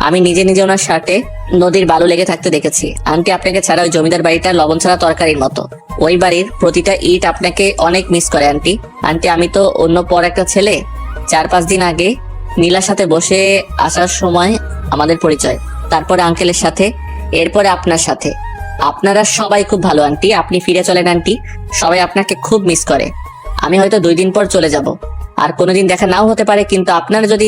আমি নিজে নিজে ওনার শার্টে নদীর বালু লেগে থাকতে দেখেছি। আন্টি আপনাকে ছাড়া ওই জমিদার বাড়িটা লবণ ছাড়া তরকারির মতো। ওই বাড়ির প্রতিটা ইট আপনাকে অনেক মিস করে আন্টি। আন্টি আমি তো অন্য পর একটা ছেলে। 4-5 দিন আগে নীলার সাথে বসে আসার সময় আমাদের পরিচয়, তারপরে আঙ্কেলের সাথে, এরপরে আপনার সাথে। আপনারা সবাই খুব ভালো আন্টি, আপনি ফিরে চলেন আন্টি, সবাই আপনাকে খুব মিস করে। আমি হয়তো 2 দিন পর চলে যাব, আর কোনোদিন দেখা নাও হতে পারে, কিন্তু আপনারা যদি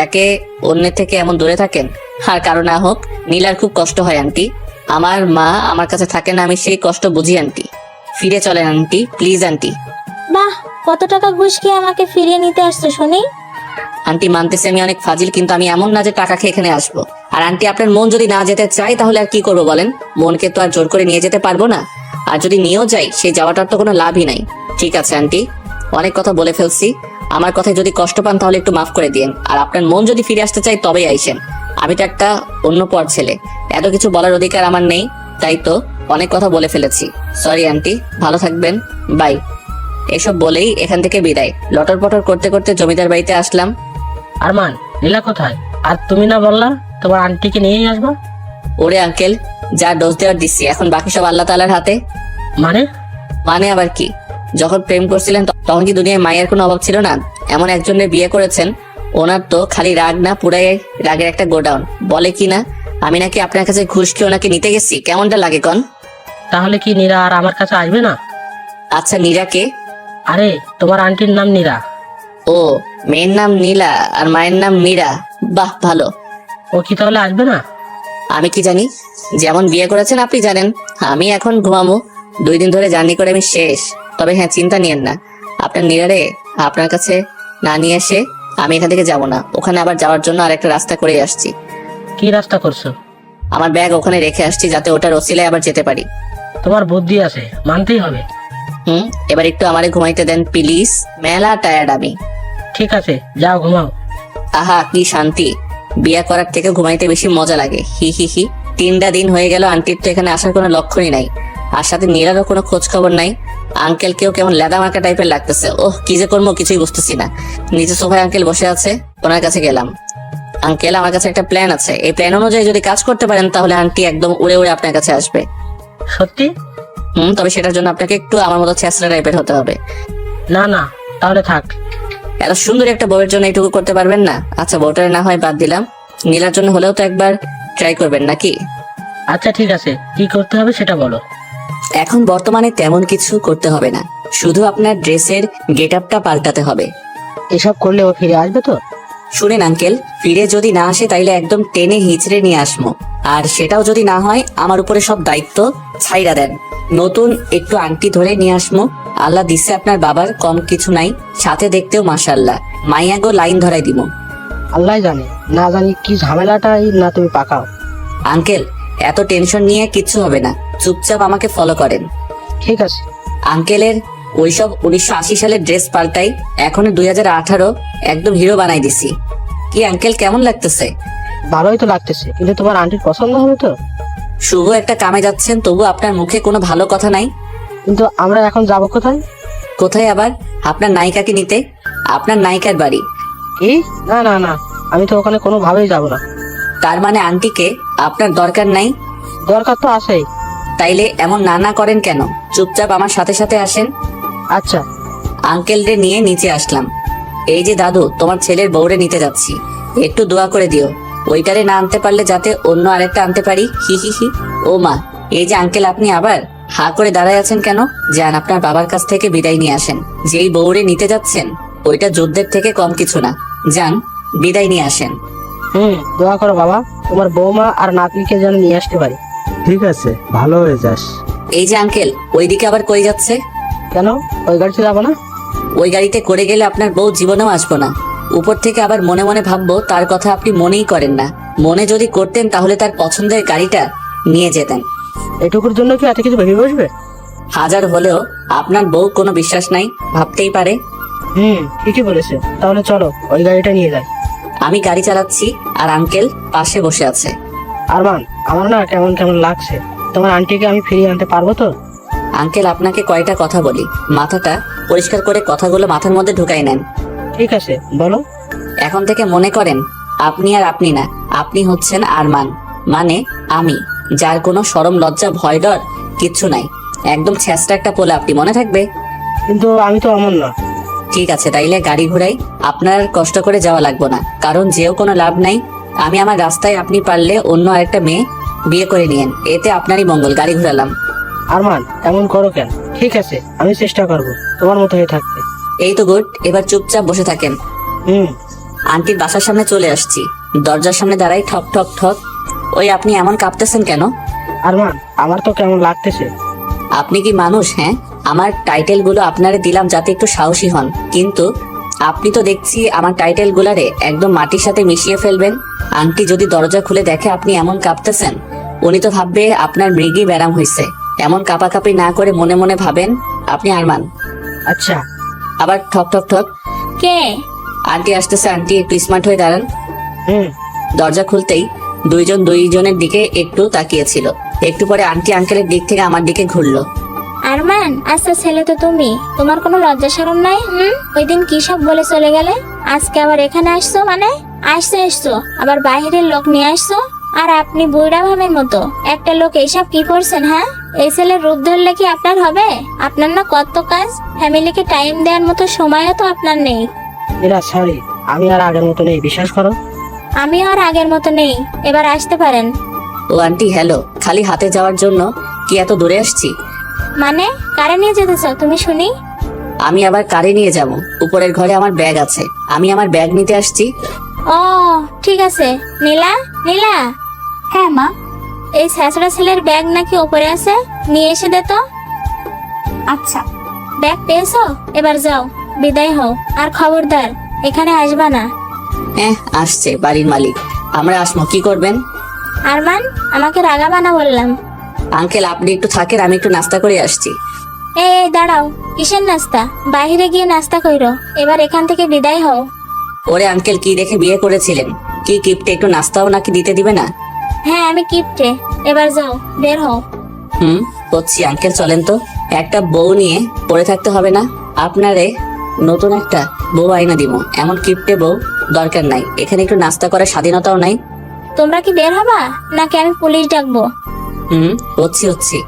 একে অন্যের থেকে এমন দূরে থাকেন, আর কারো না হোক, নীলার খুব কষ্ট হয় আন্টি। আমার মা আমার কাছে থাকে না, আমি সেই কষ্ট বুঝি আন্টি। ফিরে চলেন আন্টি, প্লিজ আন্টি। বাহ, কত টাকা ঘুষ খেয়ে আমাকে ফিরিয়ে নিতে আসছো শুনি? আন্টি মানতেছি আমি অনেক ফাজিল, কিন্তু আমি এমন না যে টাকা খেয়ে এখানে আসবো। আর আন্টি আপনার মন যদি না যেতে চাই তাহলে আর কি করবো বলেন? মনকে তো আর জোর করে নিয়ে যেতে পারবো না, আর যদি নিয়েও যাই সেই যাওয়াটার তো কোনো লাভই নাই। ঠিক আছে আন্টি, অনেক কথা বলে ফেলছি, আমার কথায় যদি কষ্ট পান তাহলে একটু মাফ করে দিন। আর আপনার মন যদি ফিরে আসতে চাই তবেই আইসেন। আমি তো একটা অন্য পর ছেলে, এত কিছু বলার অধিকার আমার নেই, তাই তো অনেক কথা বলে ফেলেছি। সরি আন্টি, ভালো থাকবেন, বাই। এসব বলেই এখান থেকে বিদায়। লটর পটর করতে করতে জমিদার বাড়িতে আসলাম। আরমান, নীলা কোথায়? আর তুমি না বললা তোমার আন্টিকে নিয়েই আসবা? ওরে আঙ্কেল, যা ডোজ দেওয়ার দিচ্ছি, এখন বাকি সব আল্লাহ তাআলার হাতে। মানে আবার কি? যখন প্রেম করছিলেন তখন কি দুনিয়ায় মায়ের কোনো অভাব ছিল না? এমন একজনের বিয়ে করেছেন, ওনার তো খালি রাগ না, পুরাই রাগের একটা গোডাউন। বলে কি না আমি নাকি আপনার কাছে ঘুষ খেয়ে ওনাকে নিতে গেছি, কেমনটা লাগে কন? তাহলে কি নীরা আর আমার কাছে আসবে না? আচ্ছা, নীরাকে? আরে তোমার আন্টির নাম নীরা। ও, মেয়ের নাম নীলা আর মায়ের নাম মীরা। বাহ, ভালো। ও কি তাহলে আসবে না? আমি কি জানি, যেমন বিয়ে করেছেন আপনি জানেন। আমি এখন ঘুমাবো, 2 দিন ধরে জার্নি করে আমি শেষ। তবে হ্যাঁ, চিন্তা নিয়েন না, আপনার নীরারে আপনার কাছে না নিয়ে এসে আমি এখান থেকে যাব না। ওখানে আবার যাওয়ার জন্য আরেকটা রাস্তা করে আসছি। কি রাস্তা করছো? আমার ব্যাগ ওখানে রেখে আসছি, যাতে ওটার ওসিলায় আবার যেতে পারি। তোমার বুদ্ধি আছে, মানতেই হবে। এবার একটু আমারে ঘুমাইতে দেন প্লিজ, মেলা টায়ার্ড আমি। ঠিক আছে, যাও ঘুমাও। আহা, কি শান্তি! বিয়ে করার থেকে ঘুমাইতে বেশি মজা লাগে। হি হি হি। 3টা দিন হয়ে গেল, আন্টির তো এখানে আসার কোনো লক্ষণই নাই, আর সাথে নীলারও কোনো খোঁজ খবর নাই। আঙ্কেলকেও কেমন লেদা মার্কা টাইপের লাগতেছে। ওহ, কি যে করবো কিছুই বুঝতেছি না। নিচে সোফায় আঙ্কেল বসে আছে, ওনার কাছে গেলাম। আঙ্কেল, আমার কাছে একটা প্ল্যান আছে, এই প্ল্যান অনুযায়ী যদি কাজ করতে পারেন তাহলে আন্টি একদম উড়ে উড়ে আপনার কাছে আসবে। সত্যি? তবে সেটার জন্য আপনাকে একটু আমার মতো ছেঁচড়া টাইপের হতে হবে। না না, তাহলে থাক। এত সুন্দর একটা বউয়ের জন্য এইটুকু করতে পারবেন না? আচ্ছা, বউটার না হয় বাদ দিলাম, নীলার জন্য হলেও তো একবার ট্রাই করবেন নাকি? আচ্ছা ঠিক আছে, কি করতে হবে সেটা বলো। এখন বর্তমানে তেমন কিছু করতে হবে না, শুধু আপনার ড্রেসের গেট আপটা পাল্টাতে হবে। এসব করলে ও ফিরে আসবে তো? শুনেন আঙ্কেল, ফিরে যদি না আসে তাইলে একদম টেনে হিচড়ে নিয়ে আসবো, আর সেটাও যদি না হয় আমার উপরে সব দায়িত্ব ছাইরা দেন। নতুন একটু আংটি ধরে নিয়ে আসবো। আল্লাহ দিচ্ছে আপনার বাবার কম কিছু নাই, সাথে দেখতেও মাশাআল্লাহ। মাইয়াগো লাইন ধরাই দিব। আল্লাহ জানে, না জানি কি ঝামেলাটাই না তুমি পাকাও। আঙ্কেল, এত টেনশন নিয়ে কিচ্ছু হবে না, চুপচাপ আমাকে ফলো করেন। ঠিক আছে। আঙ্কেলের ওইসব 1980 সালের ড্রেস পাল্টাই, এখন 2018, একদম হিরো বানাই দিছি। কি আঙ্কেল, কেমন লাগতেছে? ভালোই তো লাগতেছে, কিন্তু তোমার আন্টির পছন্দ হবে তো? শুভ একটা কামে যাচ্ছেন, তবু আপনার মুখে কোনো ভালো কথা নাই। কিন্তু আমরা এখন যাব কোথায়? কোথায় আবার? আপনার নায়িকাকে নিতে, আপনার নায়িকার বাড়ি। কি? না না না, আমি তো ওখানে কোনোভাবেই যাব না। তার মানে আন্টিকে আপনার দরকার নাই? দরকার তো আছেই। তাইলে এমন না করেন কেন? চুপচাপ আমার সাথে সাথে আসেন। আচ্ছা। আঙ্কেলরে নিয়ে নিচে আসলাম। এই যে দাদু, তোমার ছেলের বউরে নিতে যাচ্ছি, একটু দোয়া করে দিও। ওইটারে না আনতে পারলে যাতে অন্য আরেকটা আনতে পারি। হি হি হি। ও মা, এই যে আঙ্কেল, আপনি আবার হা করে দাঁড়ায় আছেন কেন? যান, আপনার বাবার কাছ থেকে বিদায় নিয়ে আসেন। যেই বউরে নিতে যাচ্ছেন ওইটা যুদ্ধের থেকে কম কিছু না। যান, বিদায় নিয়ে আসেন। দোয়া করো বাবা, তোমার বৌমা আর নাতনিকে যেন নিয়ে আসতে পারি। ঠিক আছে, ভালো হয়ে যাস। এই যে আঙ্কেল, ওইদিকে আবার কই যাচ্ছে? কেন, ওই গাড়িতে যাবো না? ওই গাড়িতে করে গেলে আপনার বউ জীবনেও আসবো না। উপর থেকে আবার মনে মনে ভাববো তার কথা আপনি মনেই করেন না। মনে যদি করতেন তাহলে তার পছন্দের গাড়িটা নিয়ে যেতেন। এটুকুর জন্য কি এত কিছু ভেবে বসবে? হাজার হলেও আপনার বউ কোনো বিশ্বাস নাই, ভাবতেই পারে। ঠিকই বলেছে, তাহলে চলো ওই গাড়িটা নিয়ে যাই। আমি গাড়ি চালাচ্ছি আর আঙ্কেল পাশে বসে আছে। আরমান, আমার না কেমন কেমন লাগছে। তোমার আন্টিকে আমি ফিরিয়ে আনতে পারবো তো? আঙ্কেল, আপনাকে কয়টা কথা বলি, মাথাটা পরিষ্কার করে কথাগুলো মাথার মধ্যে ঢুকাই নেন। ঠিক আছে, বলো। এখন থেকে মনে করেন আপনি আর আপনি না, আপনি হচ্ছেন আরমান, মানে আমি, যার কোনো শরম লজ্জা ভয় ডর কিচ্ছু নাই। একদম ছেঁচড়া একটা পোলা আপনি, মনে থাকবে? কিন্তু আমি তো অমন না। ঠিক আছে, তাইলে গাড়ি ঘোড়াই, আপনার কষ্ট করে যাওয়া লাগবে না, কারণ যেও কোনো লাভ নাই। আমি আমার রাস্তায়, আপনি পারলে অন্য আরেকটা মেয়ে বিয়ে করে নিয়েন, এতে আপনারই মঙ্গল। গাড়ি ঘোরালাম। আরমান, এমন করো কেন? ঠিক আছে, আমি চেষ্টা করবো তোমার মতো হয়ে থাকতে। এই তো গুড, এবার চুপচাপ বসে থাকেন। আন্টির বাসার সামনে চলে আসছি, দরজার সামনে দাঁড়াই, ঠক ঠক ঠক। ওই আপনি এমন কাঁপতেছেন কেন? আরমান, আমার তো কেমন লাগতেছে। আপনি কি মানুষ? হ্যাঁ, আমার টাইটেল গুলো আপনারে দিলাম যাতে একটু সাহসী হন, কিন্তু আপনি তো দেখছি আমার টাইটেল গুলারে একদম মাটির সাথে মিশিয়ে ফেলবেন। আন্টি যদি দরজা খুলে দেখে আপনি এমন কাঁপতেছেন, উনি তো ভাববে আপনার মৃগী ব্যারাম হয়েছে। এমন কাঁপাকাঁপি না করে মনে মনে ভাবেন আপনি আরমান। আচ্ছা। আবার ঠক ঠক ঠক। কে? আন্টি আসতেছে। আন্টি একটু স্মার্ট হয়ে দাঁড়ান। হুম। দরজা খুলতেই দুইজনের দিকে একটু তাকিয়েছিল। একটু পরে আন্টি আঙ্কেলের দিক থেকে আমার দিকে ঘুরলো। আরমান, আচ্ছা ছেলে তো তুমি, তোমার কোনো লজ্জা শরম নাই? ওই দিন কি সব বলে চলে গেলে, আজকে আবার এখানে আসছো? মানে আসছো আবার বাইরের লোক নিয়ে আসছো, আর আপনি বুড়া ভাবের মতো একটা লোক এইসব কি করছেন? হ্যাঁ, এই ছেলের রূপ ধরলে কি আপনার হবে? আপনার না কত কাজ, ফ্যামিলিকে টাইম দেওয়ার মতো সময়ও তো আপনার নেই। এরা সরি, আমি আর আগের মতো নেই, বিশ্বাস করো। আমিও আর আগের মতো নেই, এবার আসতে পারেন। ও আন্টি, হ্যালো। খালি হাতে যাওয়ার জন্য কি এত দূরে আসছি? মানে কারে নিয়ে যেতেছ তুমি শুনি? আমি আবার কারে নিয়ে যাব? উপরের ঘরে আমার ব্যাগ আছে, আমি আমার ব্যাগ নিতে আসছি। ও ঠিক আছে। নীলা, নীলা, হ্যাঁ মা। এই ছেঁচড়া ছেলের ব্যাগ নাকি উপরে আছে, নিয়ে এসে দে তো। আচ্ছা। ব্যাগ পেয়েছো? এবার যাও, বিদায় হও। আর খবরদার এখানে আসবা না। হ্যাঁ, আসছে বাড়ির মালিক, আমরা আসমো, কি করবেন? আরমান, আমাকে রাগাবা না বললাম। আঙ্কেল আপনি একটু থাকেন, আমি একটু নাস্তা করে আসছি। এই দাঁড়াও, কিসের নাস্তা? বাইরে গিয়ে নাস্তা কইরো, এবার এখান থেকে বিদায় হও। ওরে আঙ্কেল, কি দেখে বিয়ে করেছিলেন? কি গিফটে একটু নাস্তাও নাকি দিতে দিবে না? হ্যাঁ আমি কিপটে, এবার যাও, বের হও। হচ্ছি আঙ্কেল, চলেন তো। একটা বউ নিয়ে পড়ে থাকতে হবে না আপনারে, নতুন একটা বউ আইনা দিব। এমন কিপটে বউ দরকার নাই, এখানে একটু নাস্তা করার স্বাধীনতাও নাই। তোমরা কি বের হবা নাকি আমি পুলিশ ডাকবো? হচ্ছি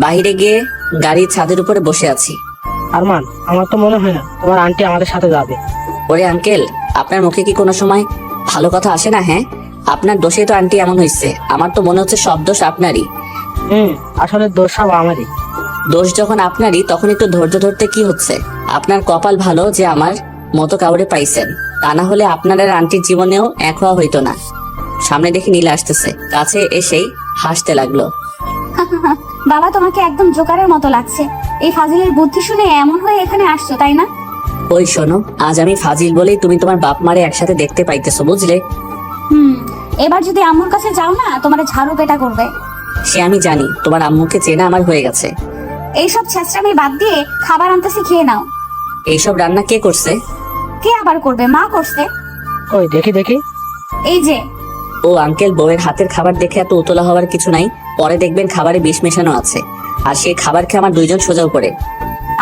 বাইরে গিয়ে গাড়ির ছাদের উপরে বসে আছি। আরমান, আমার তো মনে হয় না তোমার আন্টি আমাদের সাথে যাবে। ওরে আঙ্কেল, আপনার মুখে কি কোনো সময় ভালো কথা আসে না? হ্যাঁ, আপনার দোষে তো আন্টি এমন হয়েছে। আমার তো মনে হচ্ছে সব দোষ আপনারই। আসলে দোষ সব আমারই। দোষ যখন আপনারই, তখন একটু ধৈর্য ধরতে কি হচ্ছে? আপনার কপাল ভালো যে আমার মতো কাউরে পাইছেন, তা না হলে আপনার আর আন্টির জীবনেও এক হওয়া হইতো না। সামনে দেখে নীলা আসতেছে, কাছে এসেই হাসতে লাগলো। বাবা তোমাকে একদম জোকারের মতো লাগছে। এই ফাজিলের বুদ্ধি শুনে এমন হয়ে এখানে আসছো, তাই না? ওই শোনো, আজ আমি ফাজিল বলেই তুমি তোমার বাপ মারে একসাথে দেখতে পাইতেছো, বুঝলে? এবার যদি আম্মুর কাছে যাও না, তোমার ঝাড়ু পেটা করবে। সে আমি জানি, তোমার আম্মুকে চেনা আমার হয়ে গেছে। এইসব ছেঁচড়ামি বাদ দিয়ে খাবার আনতেছি, খেয়ে নাও। এইসব রান্না কে করছে? কে আবার করবে? মা করছে। ওই দেখি। এই যে। ও আঙ্কেল, বউয়ের হাতের খাবার দেখে এত উতলা হওয়ার কিছু নাই। পরে দেখবেন খাবারে বিষ মেশানো আছে, আর সেই খাবার খেয়ে আমার দুইজন সোজা উপরে।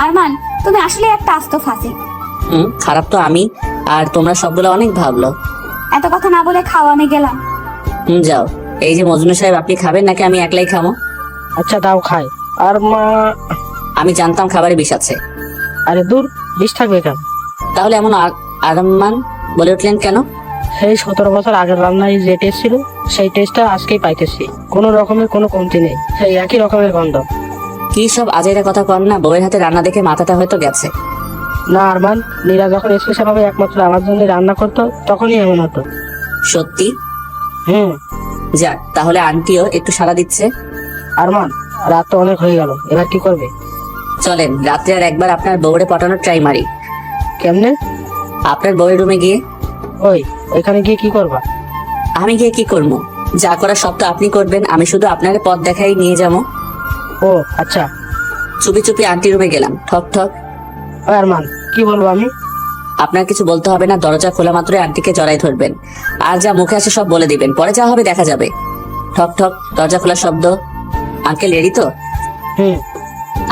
আরমান, তুমি আসলে একটা আস্ত ফাজিল। খারাপ তো আমি, আর তোমরা সবগুলো অনেক ভাবলো। এত কথা না বলে খাও, আমি গেলাম। যাও। এই যে মজনু সাহেব, আপনি খাবেন নাকি আমি একলাই খাবো? আচ্ছা দাও, খাই। আর মা? আমি জানতাম খাবারে বিষ আছে। আরে দূর, বিষ থাকবে কেন? তাহলে এমন আরমান বলে উঠলেন কেন? সেই 17 বছর আগের রান্নায় যে টেস্ট ছিল, সেই টেস্টটা আজকেই পাইতেছি। কোনো রকমের কোনো কমতি নেই, সেই একই রকমের গন্ধ। কি সব আজেরা কথা কন না, বউয়ের হাতে রান্না দেখে মাথাটা হয়তো গেছে। না আরমান, নীরা যখন স্পেশাল ভাবে একমাত্র আমার জন্য রান্না করতো, তখনই এমন হতো। সত্যি? হুম। যাক, তাহলে আন্টিও একটু সাড়া দিচ্ছে। আরমান, রাত তো অনেক হয়ে গেল, এবার কি করবে? চলেন রাত্রে আর একবার আপনার বউরে পটানোর ট্রাই মারি। কেমনে? আপনার বউয়ের রুমে গিয়ে। ওইখানে গিয়ে কি করবা? আমি গিয়ে কি করবো? যা করার সব তো আপনি করবেন, আমি শুধু আপনার পথ দেখাই নিয়ে যাবো। ও আচ্ছা। চুপি চুপি আন্টি রুমে গেলাম, ঠক ঠক। আরমান, কি বলবো আমি? আপনার কিছু বলতে হবে না, দরজা খোলা মাত্রই আন্টিকে জড়াই ধরবেন, আর যা মুখে আসে সব বলে দিবেন, পরে যা হবে দেখা যাবে। ঠক ঠক, দরজা খোলার শব্দ। আঙ্কেল রেডি তো?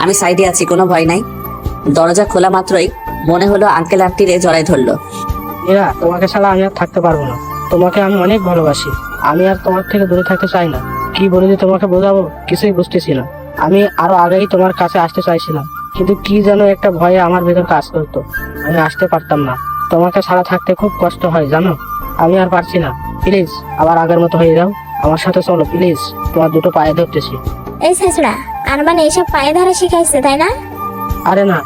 আমি সাইডে আছি, কোনো ভয় নাই। দরজা খোলা মাত্রই মনে হলো আঙ্কেল আন্টিরে জড়াই ধরলো। এরা, তোমাকে ছাড়া আমি আর থাকতে পারবো না। তোমাকে আমি অনেক ভালোবাসি, আমি আর তোমার থেকে দূরে থাকতে চাই না। কি বলে যে তোমাকে বোঝাবো কিছুই বুঝতেছি না। আমি আরো আগেই তোমার কাছে আসতে চাইছিলাম, কিন্তু কি যেন একটা ভয়ে আমার ভেতর কাজ করতো, আমি আসতে পারতাম না। তোমাকে ছাড়া থাকতে খুব কষ্ট হয় জানো, আমি আর পারছি না। প্লিজ আবার আগের মতো হয়ে যাও, আমার সাথে চলো প্লিজ, তোমার দুটো পায়ে ধরতেছি। এই ছেঁচড়া, আরমান এইসব পায়ে ধরা শিখাইছে তাই না? আরে না।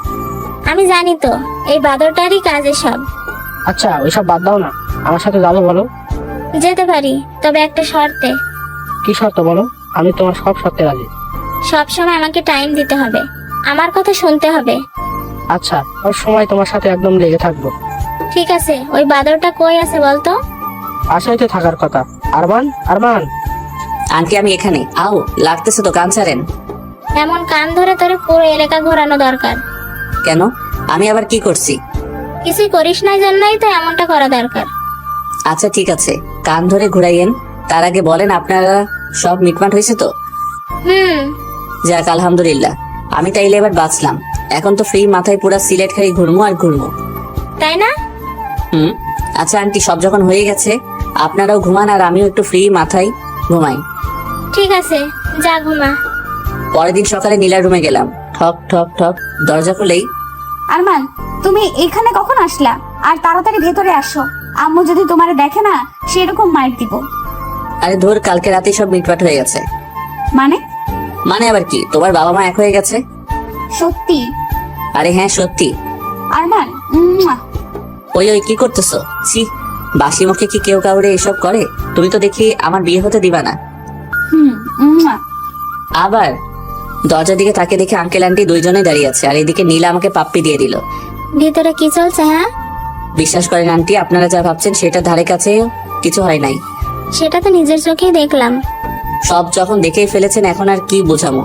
আমি জানি তো, এই বাদরটারই কাজ এসব। আচ্ছা ওইসব বাদ দাও না, আমার সাথে যাবো বলো? যেতে পারি, তবে একটা শর্তে। কি শর্ত বলো? আমি তোমার সব শর্তে রাজি। সবসময় আমাকে টাইম দিতে হবে, আমার কথা শুনতে হবে। আচ্ছা, ওর সময় তোমার সাথে একদম লেগে থাকবো। ঠিক আছে, ওই বাদরটা কই আছে বলতো? আশাই তো থাকার কথা। আরমান, আরমান। আন্টি আমি এখানে, আও লাগতেছে তো, কান ছাড়েন। এমন কান ধরে তোরে পুরো এলাকা ঘোরানো দরকার। কেন? আমি আবার কি করছি? কিছুই করিস নাই জন্যই তো এমনটা করা দরকার। আচ্ছা ঠিক আছে, কান ধরে ঘুরাইয়েন, তার আগে বলেন আপনারা সব মিটমাট হয়েছে তো? যাক আলহামদুলিল্লাহ, আমি তাইলে এবার বাঁচলাম। এখন তো ফ্রি মাথায় পুরা সিলেট খাই ঘুরমু আর ঘুরমু, তাই না? আচ্ছা আন্টি, সব যখন হয়ে গেছে আপনারাও ঘুমান আর আমিও একটু ফ্রি মাথায় ঘুমাই। ঠিক আছে, যা ঘুমা। পরের দিন সকালে নীলার রুমে গেলাম, ঠক ঠক ঠক, দরজা খুলেই। আরমান, তুমি এখানে কখন আসলা? আর তাড়াতাড়ি ভেতরে আসো, আম্মু যদি তোমারে দেখে না, সেরকম মাইর দিব। আরে ধর, কালকে রাতে সব মিটমাট হয়ে গেছে। মানে? মানে আবার কি, তোমার বাবা মা এক হয়ে গেছে? সত্যি? আরে হ্যাঁ সত্যি। আরমান, ওই ওই কি করতেছো? ছি, বাসি মুখে কি কেউ কাউরে এসব করে? তুমি তো দেখি আমার বিয়ে হতে দিবা না। আবার দরজার দিকে তাকে দেখে আঙ্কেল আন্টি দুইজনেই দাঁড়িয়ে আছে, আর এদিকে নীলা আমাকে পাপ্পি দিয়ে দিল। ভিতরে কি চলছে হ্যাঁ? বিশ্বাস করেন আন্টি, আপনারা যা ভাবছেন সেটা ধারে কাছে কিছু হয় নাই। সেটা তো নিজের চোখেই দেখলাম। সব যখন দেখেই ফেলেছেন এখন আর কি বোঝামো।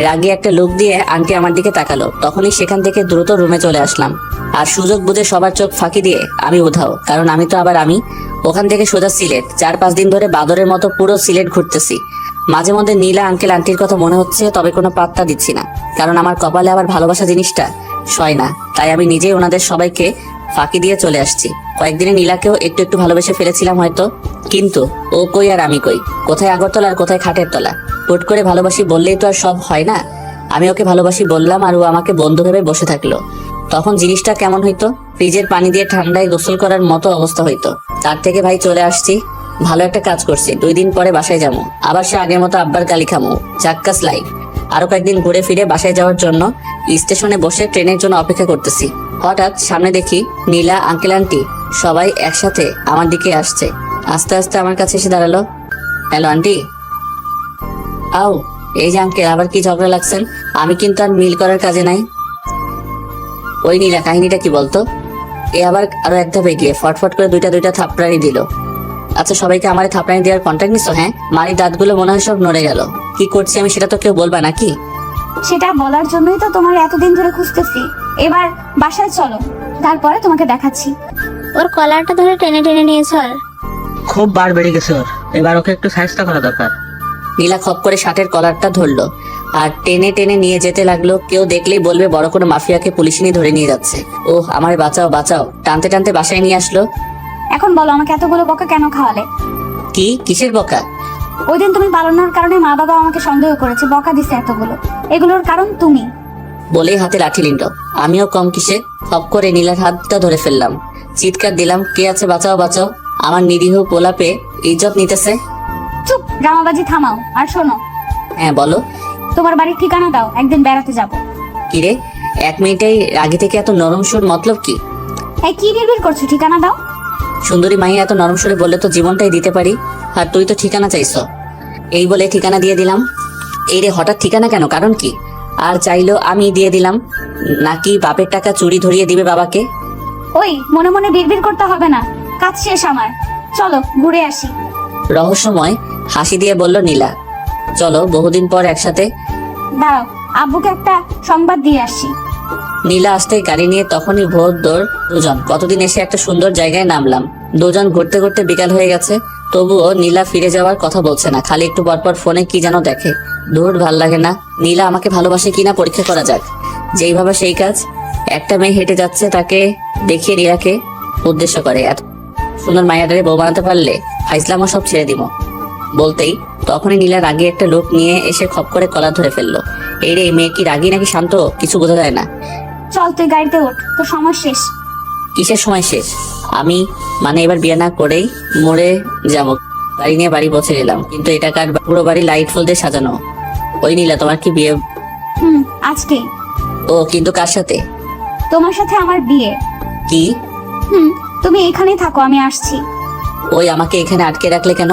রাগে একটা লুক দিয়ে আন্টি আমার দিকে তাকালো, তখনই সেখান থেকে দ্রুত রুমে চলে আসলাম। আর সুযোগ বুঝে সবার চোখ ফাঁকি দিয়ে আমি উধাও, কারণ আমি তো আবার আমি। ওখান থেকে সোজা সিলেট। 4-5 দিন ধরে বাদরের মতো পুরো সিলেট ঘুরতেছি। মাঝে মধ্যে নীলা আঙ্কেল আন্টির কথা মনে হচ্ছে, তবে কোনো পাত্তা দিচ্ছি না, কারণ আমার কপালে আবার ভালোবাসা জিনিসটা সয় না। তাই আমি নিজেই ওনাদের সবাইকে ফাঁকি দিয়ে চলে আসছি। কয়েকদিনে নীলাকেও একটু একটু ভালোবেসে ফেলেছিলাম হয়তো, কিন্তু ও কই আর আমি কই, কোথায় আগরতলা আর কোথায় খাটের তলা। হুট করে ভালোবাসি বললেই তো আর সব হয় না। আমি ওকে ভালোবাসি বললাম আর ও আমাকে বন্ধু ভেবে বসে থাকলো। তখন জিনিসটা কেমন হইতো? ফ্রিজের পানি দিয়ে ঠান্ডায় গোসল করার মতো অবস্থা হইতো। তার থেকে ভাই চলে আসছি, ভালো একটা কাজ করছি। 2 দিন পরে বাসায় যাবো, আবার সে আগের মতো আব্বার গালি খামো। চাক্কাস লাইফ। আরো কয়েকদিন ঘুরে ফিরে বাসায় যাওয়ার জন্য স্টেশনে বসে ট্রেনের জন্য অপেক্ষা করতেছি। হঠাৎ সামনে দেখি নীলা, আঙ্কেল আন্টি সবাই একসাথে আমার দিকে আসছে। আস্তে আস্তে আমার কাছে এসে দাঁড়ালো। Hello aunty. আও, এই যে আঙ্কেল, আবার কি ঝগড়া লাগছেন? আমি কিন্তু আর মিল করার কাজে নাই। ওই নীলা, কাহিনীটা কি বলতো? এ আবার আরো এক ধাপ এগিয়ে ফটফট করে দুইটা থাপড়ানি দিল। আচ্ছা, সবাইকে আমারে থাপড়ানি দেওয়ার কন্ট্যাক্ট নিছো? হ্যাঁ, মারি দাঁতগুলো মনে হয় সব নড়ে গেল। কি করছি আমি সেটা তো কেউ বলবা নাকি? সেটা বলার জন্যই তো তোমার এতদিন ধরে খুঁজতেছি। এবার বাসায় চলো, তারপরে তোমাকে দেখাচ্ছি। ওর কলারটা ধরে টেনে টেনে নিয়ে চল। খুব বার বেড়ে গেছে ওর, এবার ওকে একটু সাহায্য করা দরকার। নীলা খপ করে শার্টের কলারটা ধরলো আর টেনে টেনে নিয়ে যেতে লাগলো। কেউ দেখলেই বলবে বড় কোনো মাফিয়াকে পুলিশ নিয়ে ধরে নিয়ে যাচ্ছে। ওহ, আমারে বাঁচাও বাঁচাও। টানতে টানতে বাসায় নিয়ে আসলো। এখন বলো, আমাকে এতগুলো বকা কেন খাওয়ালে? কি, কিসের বকা? ওই দিন তুমি পালানোর কারণে মা বাবা আমাকে সন্দেহ করেছে, বকা দিছে এতগুলো। এগুলোর কারণ তুমি। বলেই হাতে লাঠি নিল। আমিও কম কিসে, খপ করে নীলার হাতটা ধরে ফেললাম। চিৎকার দিলাম, কে আছে, বাঁচাও বাঁচাও। আমার নিরীহ পোলাপে ইজ্জত নিতেছে। চুপ, ড্রামাবাজি থামাও। আর শোনো, হ্যাঁ বলো। তোমার বাড়ির ঠিকানা দাও, একদিন বেড়াতে যাব। কিরে, 1 মিনিটেই আগে থেকে এত নরম সুর, মতলব কি? এই কি বিড়বিড় করছো? ঠিকানা দাও। সুন্দরী মাইয়া এত নরম সুরে বললে তো জীবনটাই দিতে পারি। আর তুই তো ঠিকানা চাইছো। এই বলে ঠিকানা দিয়ে দিলাম। এই রে, হঠাৎ ঠিকানা কেন, কারণ কি? আর চাইলো আমি দিয়ে দিলাম, নাকি বাপের টাকা চুরি ধরিয়ে দিবে বাবাকে? ওই মনে মনে বিড়বিড় করতে হবে না, কাজ শেষ আমার। চলো ঘুরে আসি। রহস্যময় হাসি দিয়ে বলল নীলা। চলো, বহুদিন পর একসাথে। দাঁড়াও, আব্বুকে একটা সংবাদ দিয়ে আসছি। নীলা আসতে গাড়ি নিয়ে তখনই ভোর দৌড় দুজন। কতদিন এসে একটা সুন্দর জায়গায় নামলাম। দুজন ঘুরতে ঘুরতে বিকাল হয়ে গেছে, তবুও নীলা ফিরে যাওয়ার কথা বলছে না। খালি একটু পরপর ফোনে কি যেন দেখে। দূর, ভাল লাগে না। নীলা আমাকে ভালোবাসে কিনা পরীক্ষা করা যাক। যেইভাবে সেই কাজ। একটা মেয়ে হেঁটে যাচ্ছে, তাকে দেখিয়ে নীলাকে উদ্দেশ্য করে, এত সুন্দর মায়াটারে বউ বানাতে পারলে ফাইসলামও সব ছেড়ে দিব। বলতেই তখনই নীলা রাগে একটা লোক নিয়ে এসে খপ করে কলার ধরে ফেললো। এই রে, মেয়ে কি রাগী নাকি শান্ত কিছু বোঝা যায় না। চল তুই গাড়িতে ওঠ, তো সময় শেষ। কিসের সময় শেষ? আমি মানে এবার বিয়ে না করেই মরে যাব। গাড়ি নিয়ে বাড়ি পৌঁছে গেলাম, কিন্তু এটা কার? পুরো বাড়ি লাইট ফুল দিয়ে সাজানো। ওই নীলা, তোমার কি বিয়ে? আজকেই। ও, কিন্তু কার সাথে? তোমার সাথে আমার বিয়ে। কি? তুমি এখানেই থাকো, আমি আসছি। ওই, আমাকে এখানে আটকে রাখলে কেন?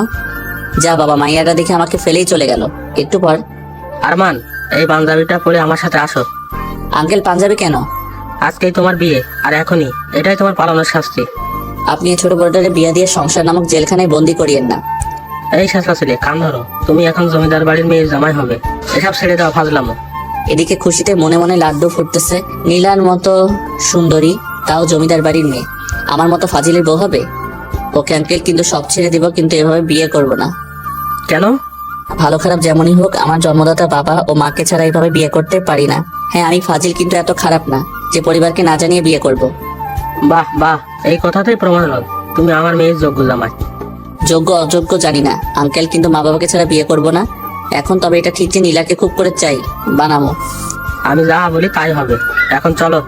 যা বাবা, মাইয়াটা দেখে আমাকে ফেলেই চলে গেল। একটু পর, আরমান, এই পাঞ্জাবিটা পরে আমার সাথে আসো। আঙ্কেল, পাঞ্জাবি কেন? আজকেই তোমার বিয়ে, আর এখনই এটাই তোমার পালানোর শাস্তি। আপনি এই ছোট বড়টারে বিয়া দিয়ে সংসার নামক জেলখানায় বন্দি করিয়েন না। এই শাসা ছেলে, কান ধরো। তুমি এখন জমিদার বাড়ির মেয়ের জামাই হবে। এসব ছেড়ে দাও ফাজলামো। এদিকে খুশিতে মনে মনে লাড্ডু ফুটতেছে। নীলার মতো সুন্দরী, তাও জমিদার বাড়ির মেয়ে, আমার মতো ফাজিলের বউ হবে? ওকে আঙ্কেল, কিন্তু সব ছেড়ে দিব, কিন্তু এভাবে বিয়ে করব না। কেন? ভালো খারাপ যেমনই হোক, আমার জন্মদাতা বাবা ও মাকে ছাড়া এইভাবে বিয়ে করতে পারি না। হ্যাঁ, আমি ফাজিল, কিন্তু এত খারাপ না যে পরিবারকে না জানিয়ে বিয়ে করব। বাহ বাহ, এই কথাতেই প্রমাণ হল তুমি আমার মেয়ের যোগ্য জামাই। যোগ্য অযোগ্য জানি না আঙ্কেল, কিন্তু মা বাবাকে ছাড়া বিয়ে করব না এখন। তবে এটা ঠিক যে নীলাকে খুব করে চাই, বানাবো। আমি যা বলি তাই হবে। এখন চলো।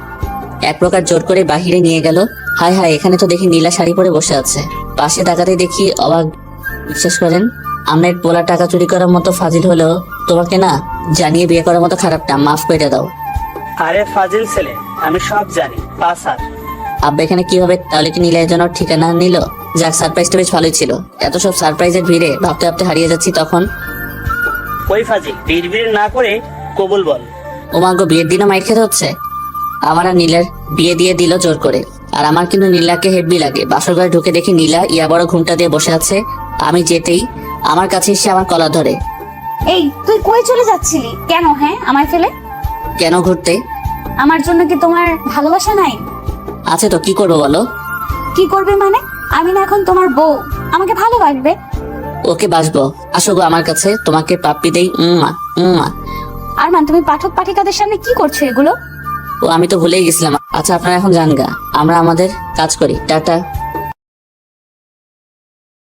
এক প্রকার জোর করে বাহিরে নিয়ে গেল। হায় হায়, এখানে তো দেখি নীলা শাড়ি পরে বসে আছে। পাশে তাকাতে দেখি অবাক। বিশ্বাস করেন, আমরা পোলা টাকা চুরি করার মতো ফাজিল হলেও তোমাকে না জানিয়ে বিয়ে করার মতো খারাপ না, মাফ করে দাও। আরে ফাজিল ছেলে, আমি সব জানি, পাস আর। আব্বা এখানে কি হবে? তাহলে কি নীলা যেন ঠিকানা নিল? যাক, সারপ্রাইজটা বেশ ভালোই ছিল। এত সব সারপ্রাইজের ভিড়ে ভাবতে ভাবতে হারিয়ে যাচ্ছি তখন। ওই ফাজিল, বিড়বিড় না করে কবুল বল। ওমাগো, বিয়ের দিনও মাইর খেতে হচ্ছে। আমার আর নীলার বিয়ে দিয়ে দিল জোর করে। আর আমার কিন্তু নীলাকে হেব্বি লাগে। বাসর ঘরে ঢুকে দেখি নীলা ইয়া বড় ঘুমটা দিয়ে বসে আছে। আমি যেতেই আমার কাছে এসে আমার কলা ধরে। এই তুই কই চলে যাচ্ছিলি? কেন হ্যাঁ আমায় ফেলে? কেন ঘুরতে? আমার জন্য কি তোমার ভালোবাসা নাই? আছে তো, কি করবো বলো? কি করবে মানে? আমি না এখন তোমার বউ, আমাকে ভালোবাসবে। ওকে বাসবো, আসো গো আমার কাছে, তোমাকে পাপ্পি দেই। উম্মা উম্মা। আরমান, তুমি পাঠক পাঠিকাদের সামনে কি করছো এগুলো? ও আমি তো ভুলেই গেছিলাম। আচ্ছা আপনারা এখন যান গা, আমরা আমাদের কাজ করি। টাটা।